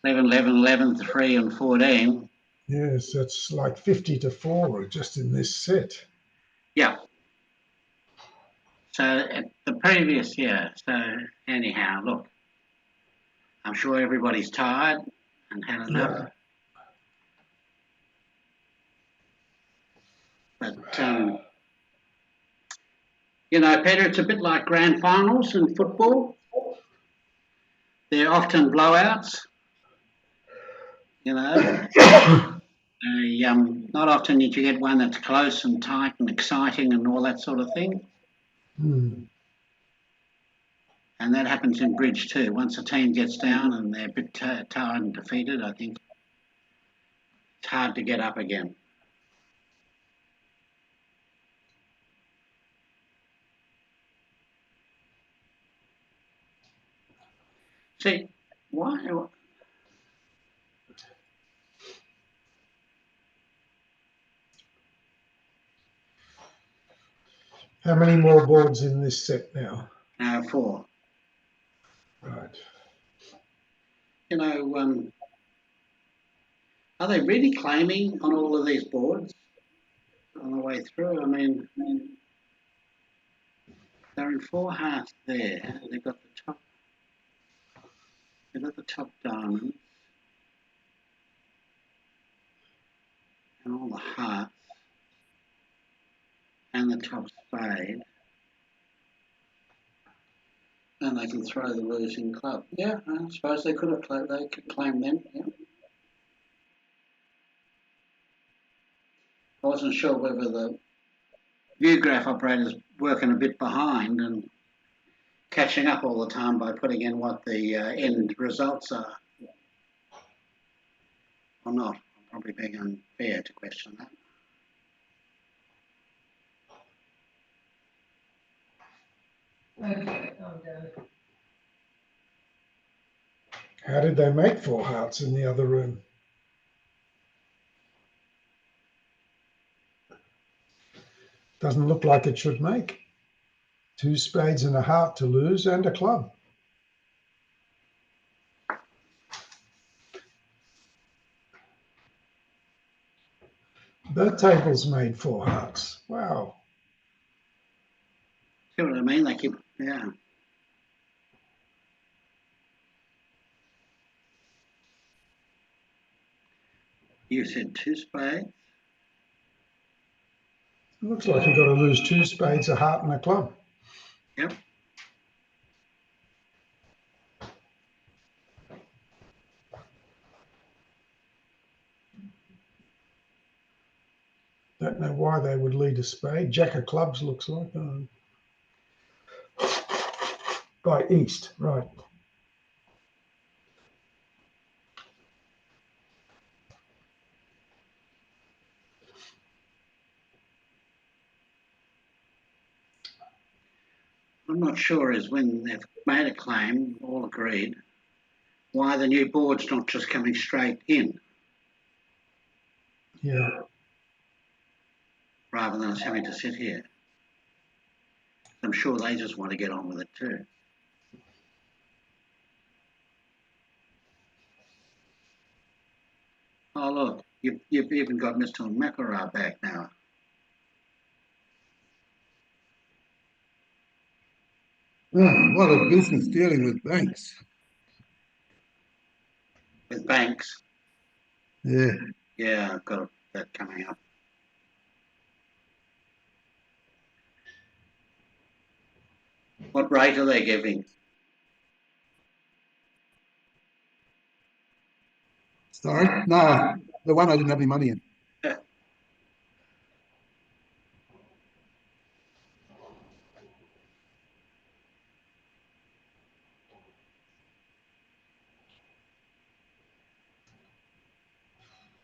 11, 11, 11, 3 and 14. Yes, that's like 50 to 4 just in this set. Yeah. So the previous year. So anyhow, look, I'm sure everybody's tired and had enough. Yeah. But you know, Peter, it's a bit like grand finals in football. They're often blowouts. You know, not often did you get one that's close and tight and exciting and all that sort of thing. Hmm. And that happens in bridge too. Once a team gets down and they're a bit tired and defeated, I think it's hard to get up again. See, why? How many more boards in this set now? 4. Right. You know, are they really claiming on all of these boards on the way through? I mean, they're in 4 hearts there. They've got the top. They've got the top diamond and all the hearts and the top spade. And they can throw the losing club. Yeah, I suppose they could have they could claim them. Yeah. I wasn't sure whether the view graph operator's working a bit behind and catching up all the time by putting in what the end results are, or not. I'm probably being unfair to question that. Okay, I'm done. How did they make 4 hearts in the other room? Doesn't look like it should make. 2 spades and a heart to lose and a club. That table's made 4 hearts. Wow. See what I mean? They keep, yeah. You said 2 spades. Looks like you've got to lose 2 spades, a heart and a club. Yep. Don't know why they would lead a spade. Jack of clubs looks like. By east, right. I'm not sure is when they've made a claim, all agreed, why the new board's not just coming straight in Yeah. rather than us having to sit here. I'm sure they just want to get on with it too. Oh look, you've even got Mr. McElrath back now. Oh, what a business dealing with banks. With banks. Yeah. Yeah, I've got that coming up. What rate are they giving? Sorry? No, the one I didn't have any money in.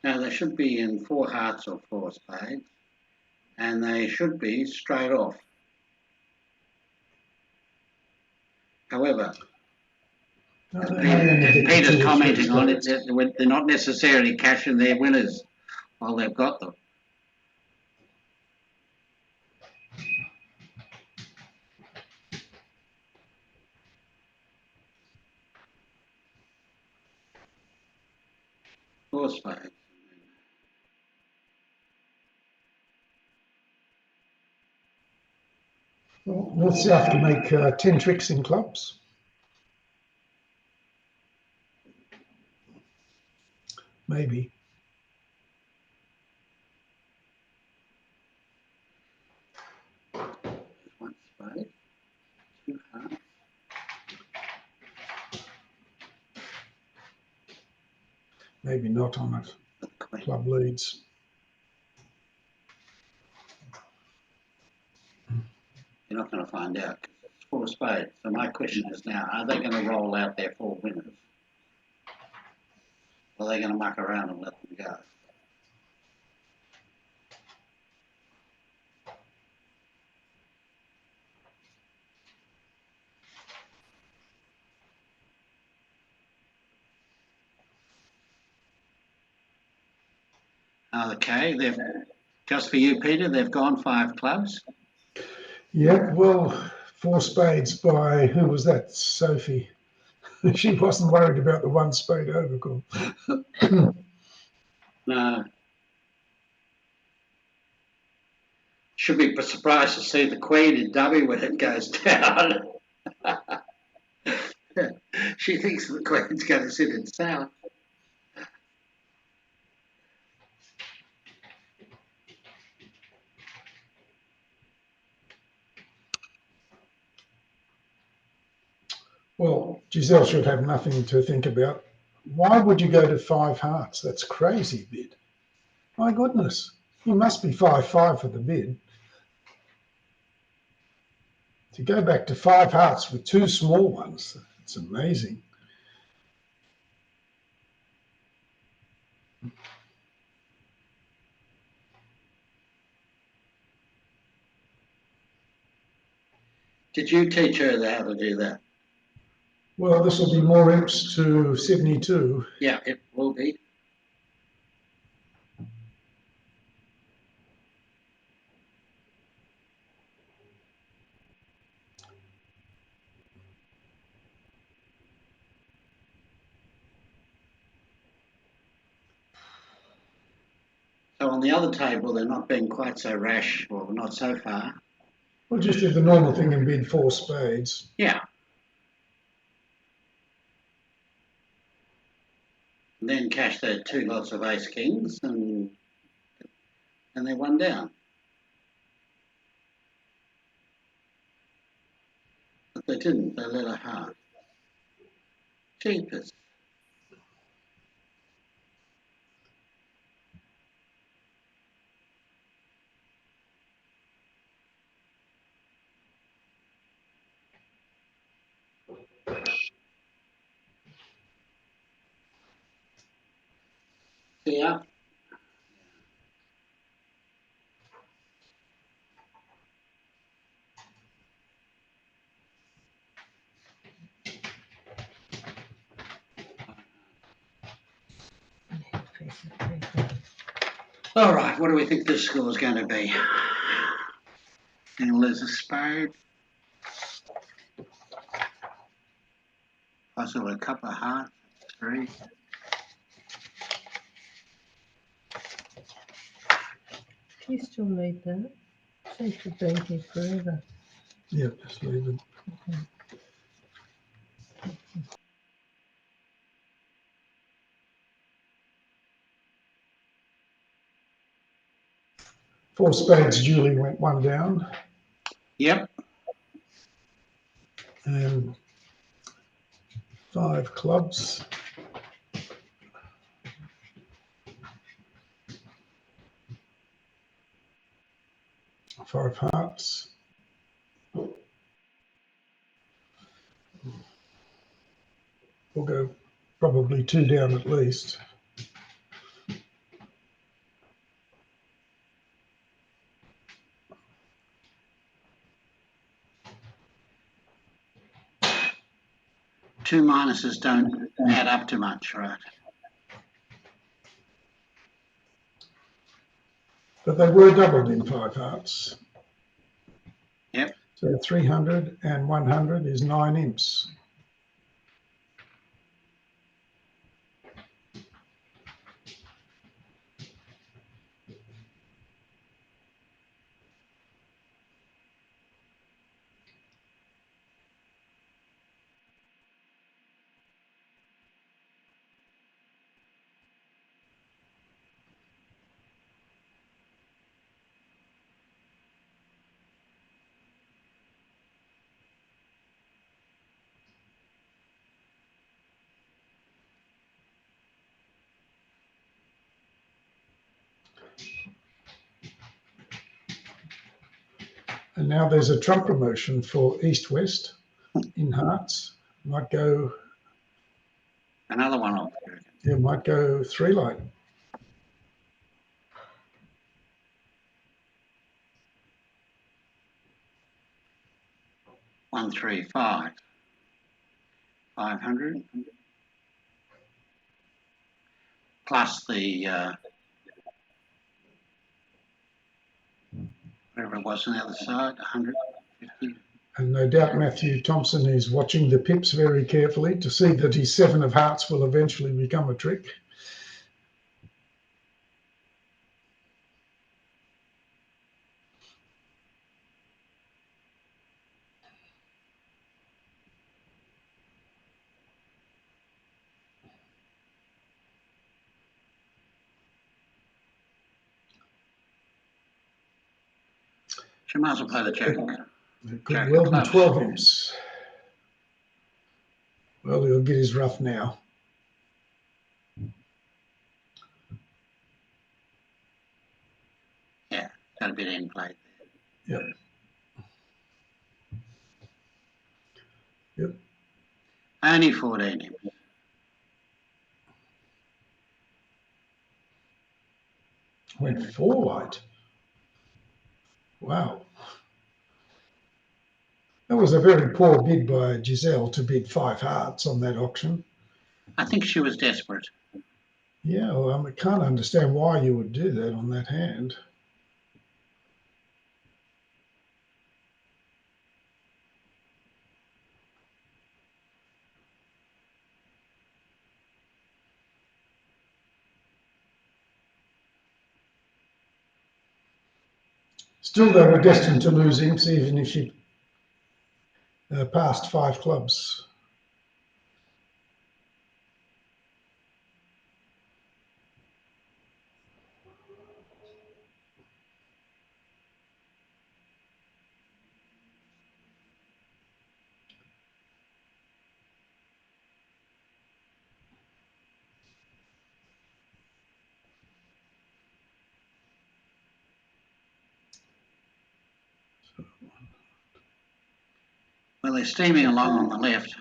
Now they should be in 4 hearts or 4 spades, and they should be straight off. However, as Peter's commenting on it, they're not necessarily cashing their winners while they've got them. Four spades. Well, North South can make 10 tricks in clubs. Maybe. One spade, 2 hearts. Maybe not on it. Club leads. You're not going to find out because it's 4 spades. So my question is now, are they going to roll out their 4 winners? Or are they going to muck around and let them go? Okay, they've just for you, Peter, they've gone 5 clubs. Yeah, well, 4 spades by, who was that? Sophie. She wasn't worried about the 1 spade overcall. No. Should be surprised to see the Queen in dummy when it goes down. She thinks the Queen's going to sit in south. Well, Giselle should have nothing to think about. Why would you go to 5 hearts? That's crazy bid. My goodness, you must be 5-5 for the bid. To go back to 5 hearts with 2 small ones, it's amazing. Did you teach her how to do that? Well, this will be more imps to 72. Yeah, it will be. So on the other table, they're not being quite so rash, or not so far. We'll just do the normal thing and bid 4 spades. Yeah. And then cash their 2 lots of ace kings, and they're 1 down. But they didn't. They let her heart. Cheapest. See ya. All right, what do we think this score is going to be? And there's a spade. Possibly a couple of hearts. 3. You still need that. Seems to have been here forever. Yeah, just leave it. Okay. 4 spades duly went 1 down. Yep. And 5 clubs. Five hearts. We'll go probably 2 down at least. 2 minuses don't add up to much, right? But they were doubled in 5 hearts. Yep. So 300 and 100 is 9 imps. And now there's a trump promotion for East-West in hearts. Might go, Another one off. yeah, might go 3 light. 135. 500. Plus the whatever it was on the other side, 150. And no doubt Matthew Thompson is watching the pips very carefully to see that his 7 of hearts will eventually become a trick. She might as well play the jack. It could well be 12 imps. Well, he'll get his rough now. Yeah, got a bit in play Yep. Yep. there. Only 14 imps. Went 4 light. Wow. That was a very poor bid by Giselle to bid 5 hearts on that auction. I think she was desperate. Yeah, well, I can't understand why you would do that on that hand. Still, they were destined to lose imps even if she passed 5 clubs. Well, they're steaming along on the left.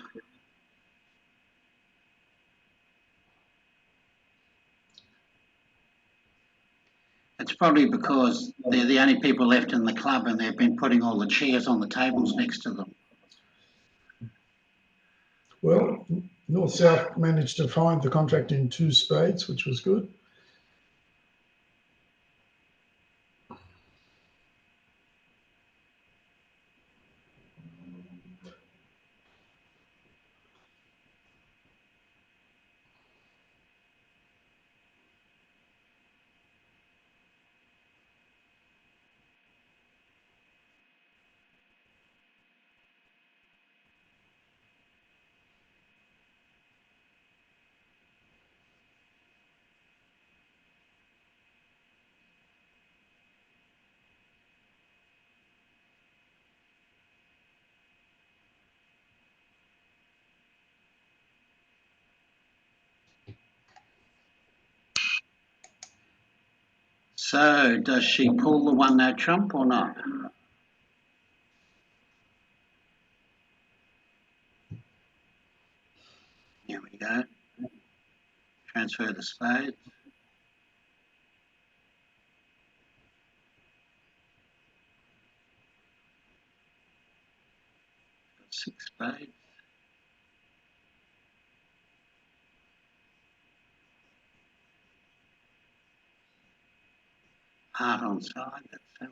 It's probably because they're the only people left in the club and they've been putting all the chairs on the tables next to them. Well, North-South managed to find the contract in 2 spades, which was good. So, does she pull the 1-note trump or not? Here we go. Transfer the spades. 6 spades. Heart on side, that's 7.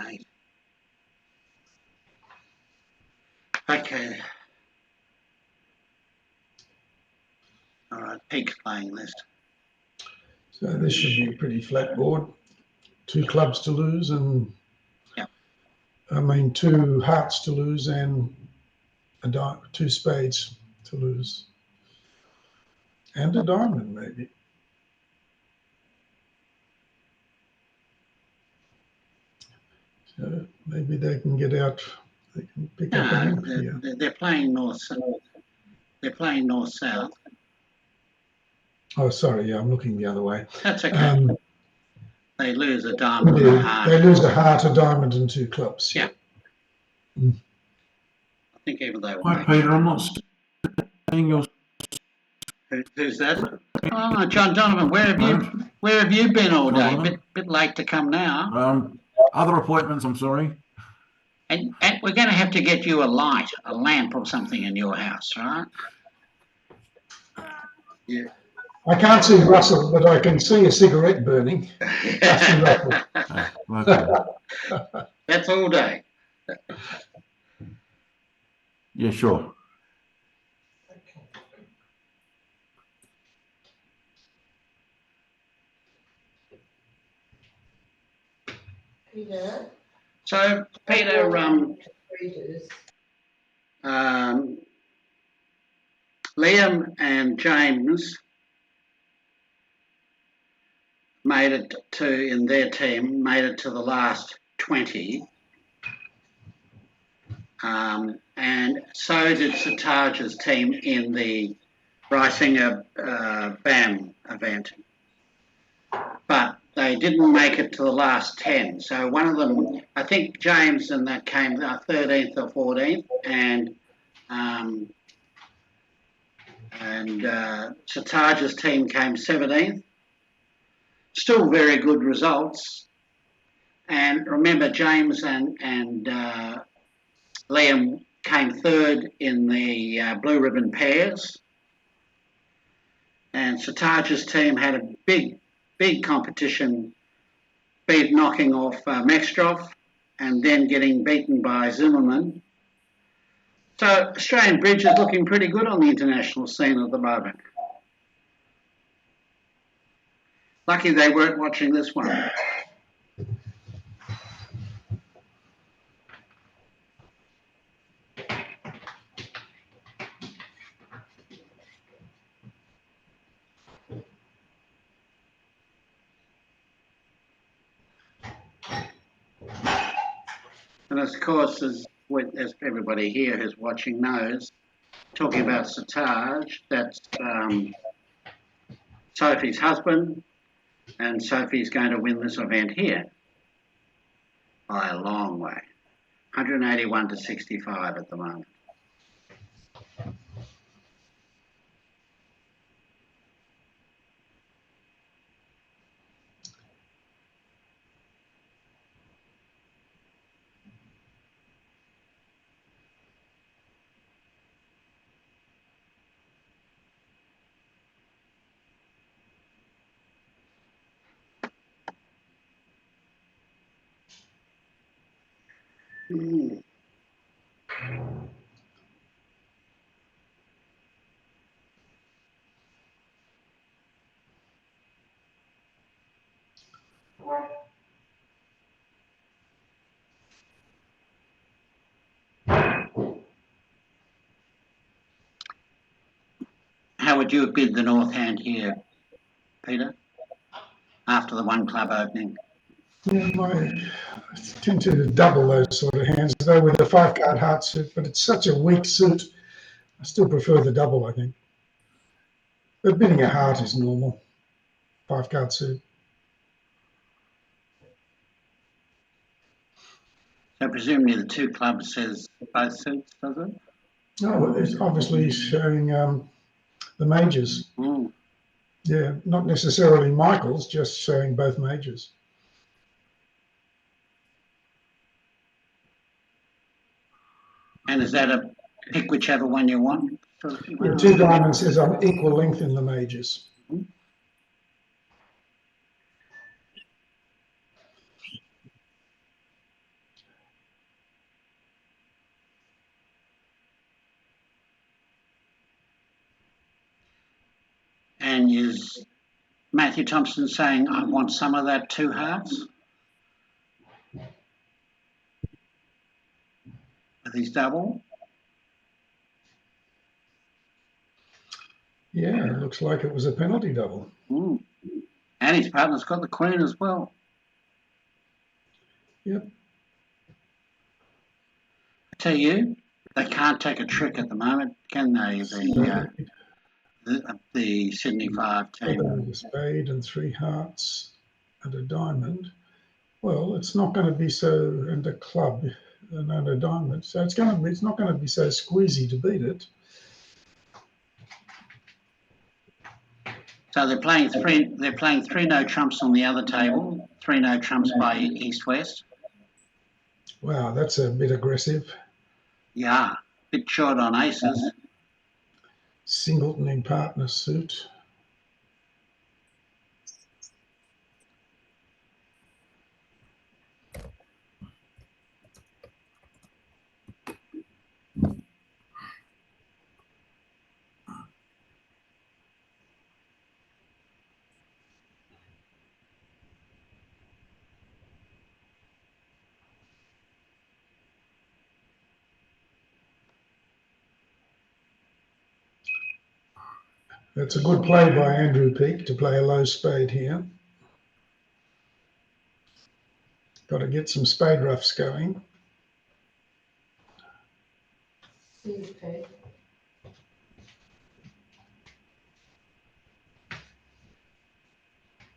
8. Okay. All right, Peak's playing this. So this should be a pretty flat board. 2 clubs to lose and, Yeah. I mean, 2 hearts to lose and 2 spades to lose. And a diamond, maybe. So maybe they can get out, they can pick up an No, end here. they're playing north-south. They're playing north-south. Oh, sorry, yeah, I'm looking the other way. That's okay. They lose a diamond and a heart. They lose a heart, a diamond, and 2 clubs. Yeah. Mm. I think even though. Hi, Peter. I'm not seeing your. Who's that? Oh, John Donovan. Where have you been all day? Bit late to come now. Other appointments. I'm sorry. And we're going to have to get you a light, a lamp or something in your house, right? Yeah. I can't see Russell, but I can see a cigarette burning. That's all day. Yeah, sure. Peter. So, Peter, Liam and James made it in their team, made it to the last 20. And so did Sataj's team in the Riesinger BAM event. But they didn't make it to the last 10. So one of them, I think James and that came 13th or 14th, and Sataj's team came 17th. Still very good results. And remember, James and Liam came 3rd in the blue ribbon pairs. And Sataj's team had a big competition, knocking off Mextrov and then getting beaten by Zimmerman. So Australian bridge is looking pretty good on the international scene at the moment. Lucky they weren't watching this one. And of course, as everybody here who's watching knows, talking about Sataj, that's Sophie's husband, and Sophie's going to win this event here by a long way. 181 to 65 at the moment. How would you have bid the north hand here, Peter, after the 1 club opening? Yeah, I tend to double those sort of hands, though, with a 5-card heart suit, but it's such a weak suit. I still prefer the double, I think. But bidding a heart is normal. 5-card suit. So presumably the 2 clubs says both suits, does it? No, it's obviously showing the majors. Mm. Yeah, not necessarily Michael's, just showing both majors. And is that a pick whichever one you want sort of thing. Yeah, two diamonds is on equal length in the majors. And is Matthew Thompson saying, I want some of that 2 hearts? With his double? Yeah, it looks like it was a penalty double. And his partner's got the queen as well. Yep. I tell you, they can't take a trick at the moment, can they? The Sydney 5 team. A spade and 3 hearts and a diamond. Well, it's not going to be so, and a club and a diamond. So it's not going to be so squeezy to beat it. So they're playing 3 no trumps on the other table, 3 no trumps by East-West. Wow, that's a bit aggressive. Yeah, bit short on aces. Singleton in partner suit. That's a good play by Andrew Peake to play a low spade here. Got to get some spade roughs going. Okay.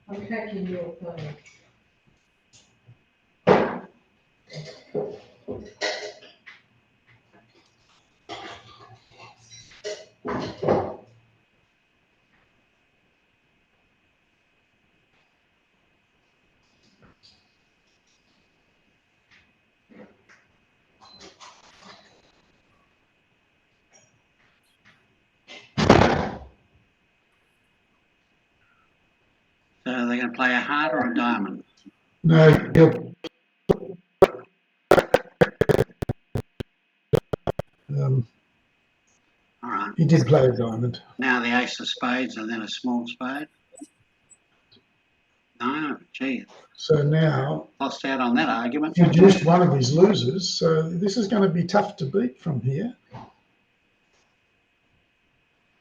I'm hacking your phone. So they're going to play a heart or a diamond? No, All right. he did play a diamond. Now the ace of spades and then a small spade. No, gee, So now lost out on that argument. introduced one of his losers. So this is going to be tough to beat from here.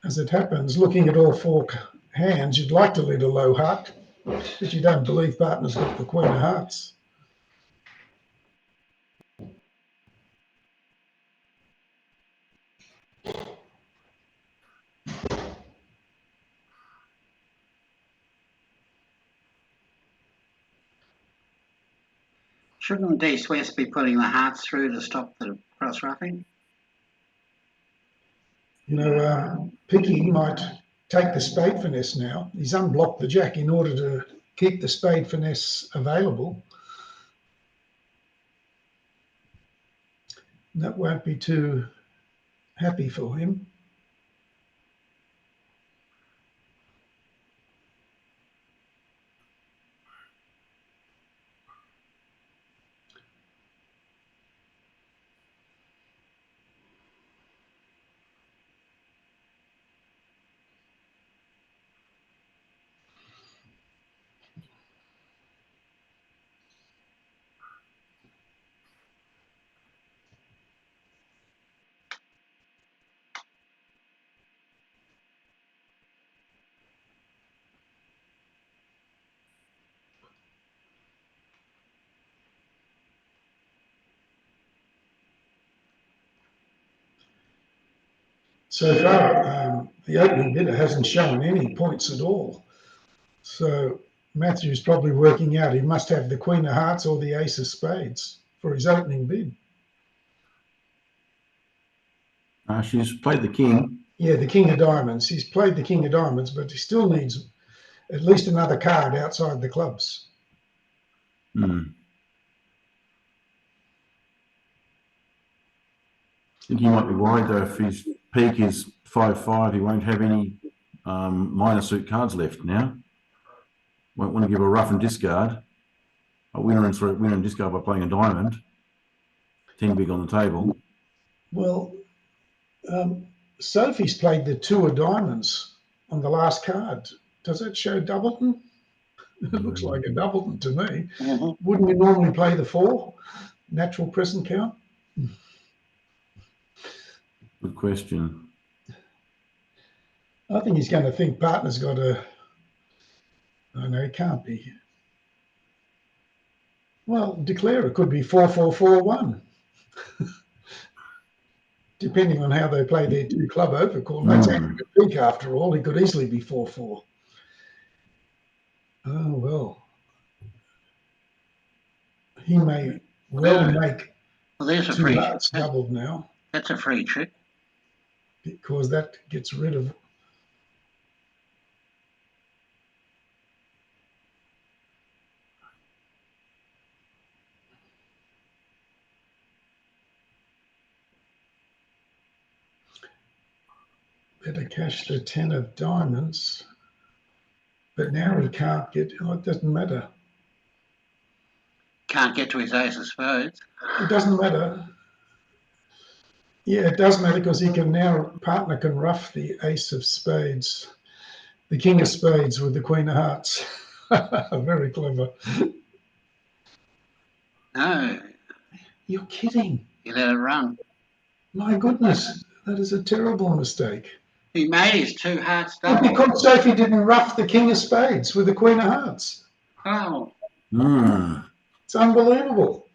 As it happens, looking at all 4 hands, you'd like to lead a low heart, but you don't believe partner's got the queen of hearts. Shouldn't East-West be putting the hearts through to stop the cross roughing? You know, Picky might take the spade finesse now. He's unblocked the jack in order to keep the spade finesse available. And that won't be too happy for him. So far, the opening bidder hasn't shown any points at all. So Matthew's probably working out he must have the queen of hearts or the ace of spades for his opening bid. She's played the king. Yeah, the king of diamonds. He's played the king of diamonds, but he still needs at least another card outside the clubs. I think he might be worried though if he's peak is 5-5. He won't have any minor suit cards left now. Won't want to give a rough and discard. A winner and discard by playing a diamond. 10 big on the table. Well, Sophie's played the 2 of diamonds on the last card. Does that show Doubleton? It looks like a Doubleton to me. Mm-hmm. Wouldn't you normally play the 4? Natural present count? Good question. I think he's going to think partner's got a... Oh, no, it can't be. Well, declare it could be 4-4-4-1. Depending on how they play their 2 club overcall. That's actually a peak after all. He could easily be 4-4. Oh, well. He may well make Well, there's a 2 free. hearts doubled now, That's a free trick. because that gets rid of... Better cash the 10 of diamonds. But now he can't get... Oh, it doesn't matter. Can't get to his ace of spades. It doesn't matter. Yeah, it does matter, because he can now... Partner can rough the ace of spades. The king of spades with the queen of hearts. Very clever. No, You're kidding. he let it run. My goodness, that is a terrible mistake. He made his 2 hearts Well, double. because Sophie didn't rough the king of spades with the queen of hearts. Oh, It's unbelievable.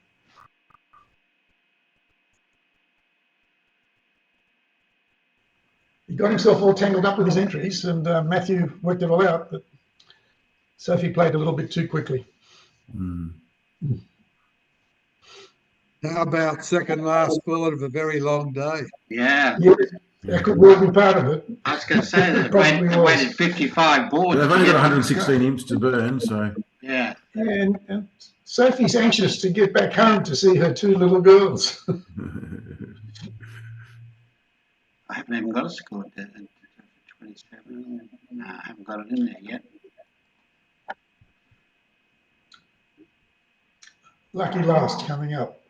He got himself all tangled up with his entries, and Matthew worked it all out, but Sophie played a little bit too quickly. How about second last bullet of a very long day? yeah. Yeah, that could well be part of it. I was going to say that Probably they was. waited 55 boards. They've to only got get- 116 imps to burn, so Yeah. And Sophie's anxious to get back home to see her 2 little girls. I haven't even got a score at 27. No, I haven't got it in there yet. Lucky last coming up.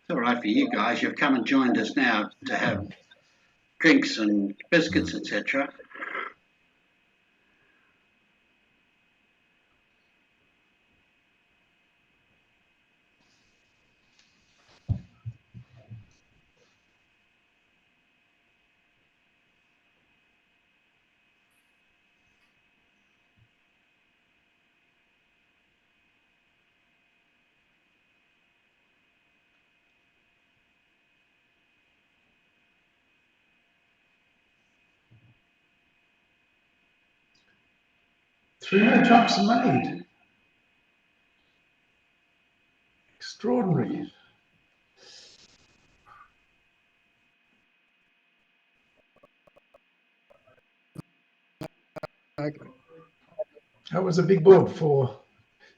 It's all right for you guys. You've come and joined us now to have drinks and biscuits, etc. Three no trumps made. Extraordinary. Okay. That was a big board for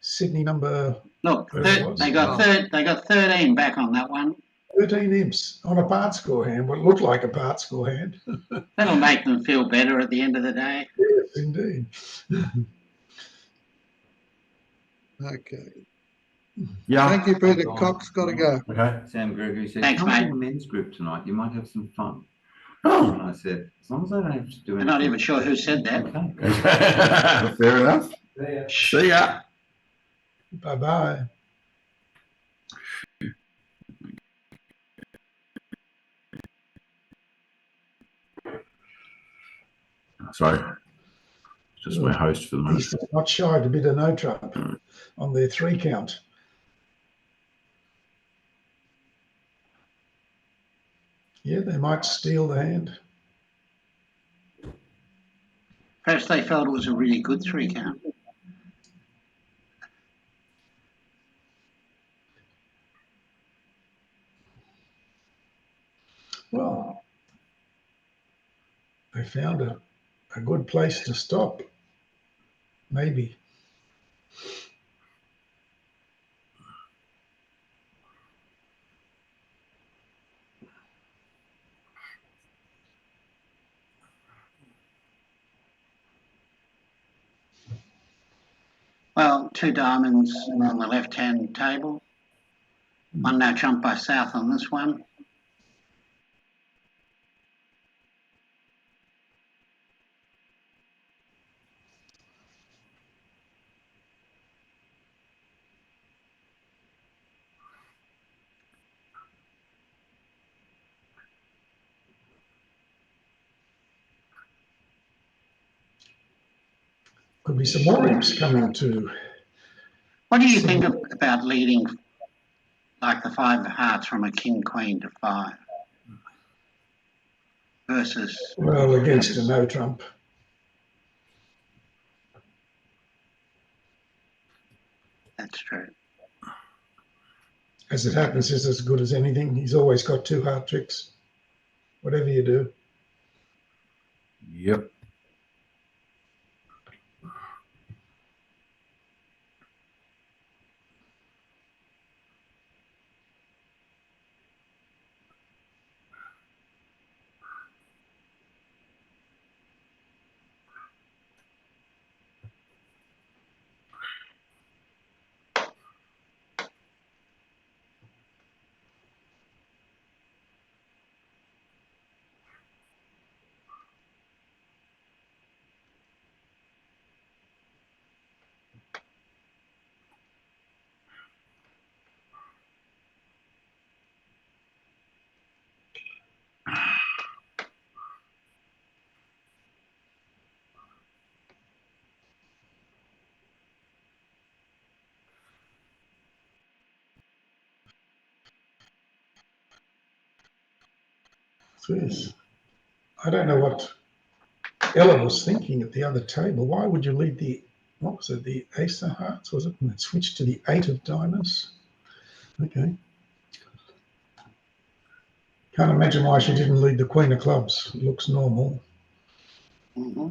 Sydney number Look, Whatever it was. they got 13 back on that one. 13 imps on a part score hand, what looked like a part score hand. That'll make them feel better at the end of the day. Yes, indeed. Okay. yeah. Thank you, Peter. Cox got to go. Okay. Sam Gregory said, Thanks, come to mate. the men's group tonight. You might have some fun. Oh, And I said, as long as I don't have to do I'm anything. not even sure who said that. Okay. fair enough. See ya. Bye-bye. Sorry. Just my host for the moment. He's not shy to bid a no trump on their 3 count. Yeah, they might steal the hand. Perhaps they felt it was a really good 3 count. Well, they found a good place to stop. Maybe. 2 diamonds on the left-hand table. 1 no trump by South on this one. Could be some more imps coming to. What do you think about leading like the 5 of hearts from a king, queen to 5 versus? Well, against a no trump. That's true. As it happens, is as good as anything. He's always got 2 heart tricks, whatever you do. Yep. Jeez. I don't know what Ella was thinking at the other table. Why would you lead the, what was it, the ace of hearts, was it? And then switch to the 8 of diamonds? Okay. Can't imagine why she didn't lead the queen of clubs. It looks normal. Mm-hmm.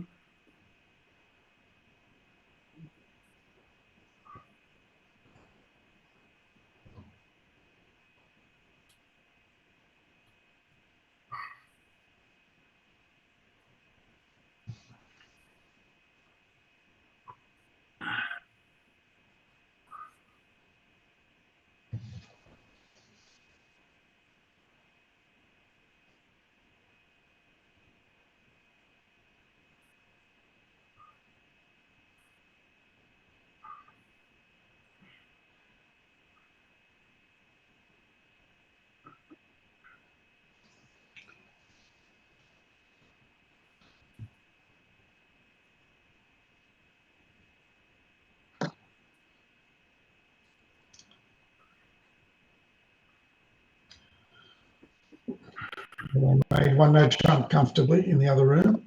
I made 1 no trump comfortably in the other room.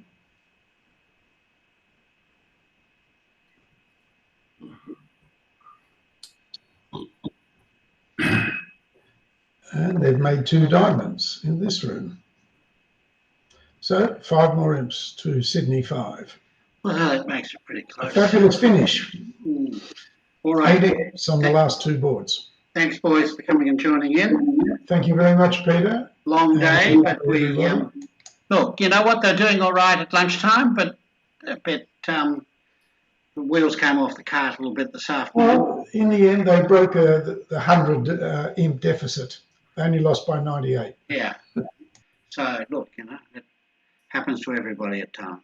And they've made 2 diamonds in this room. So 5 more imps to Sydney 5. Well, that makes it pretty A close. fabulous finish. Mm. All right. 8 imps on the last 2 boards. Thanks, boys, for coming and joining in. Thank you very much, Peter. Long day, And but we everybody. look. You know what? They're doing all right at lunchtime, but a bit. The wheels came off the cart a little bit this afternoon. Well, in the end, they broke the 100 imp deficit. They only lost by 98. Yeah. So look, it happens to everybody at times.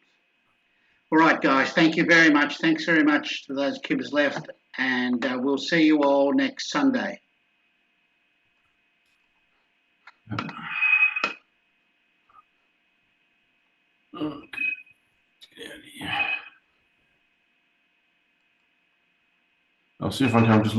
All right, guys. Thank you very much. Thanks very much to those kids left, and we'll see you all next Sunday. Okay. Let's get out of here. I'll see if I can just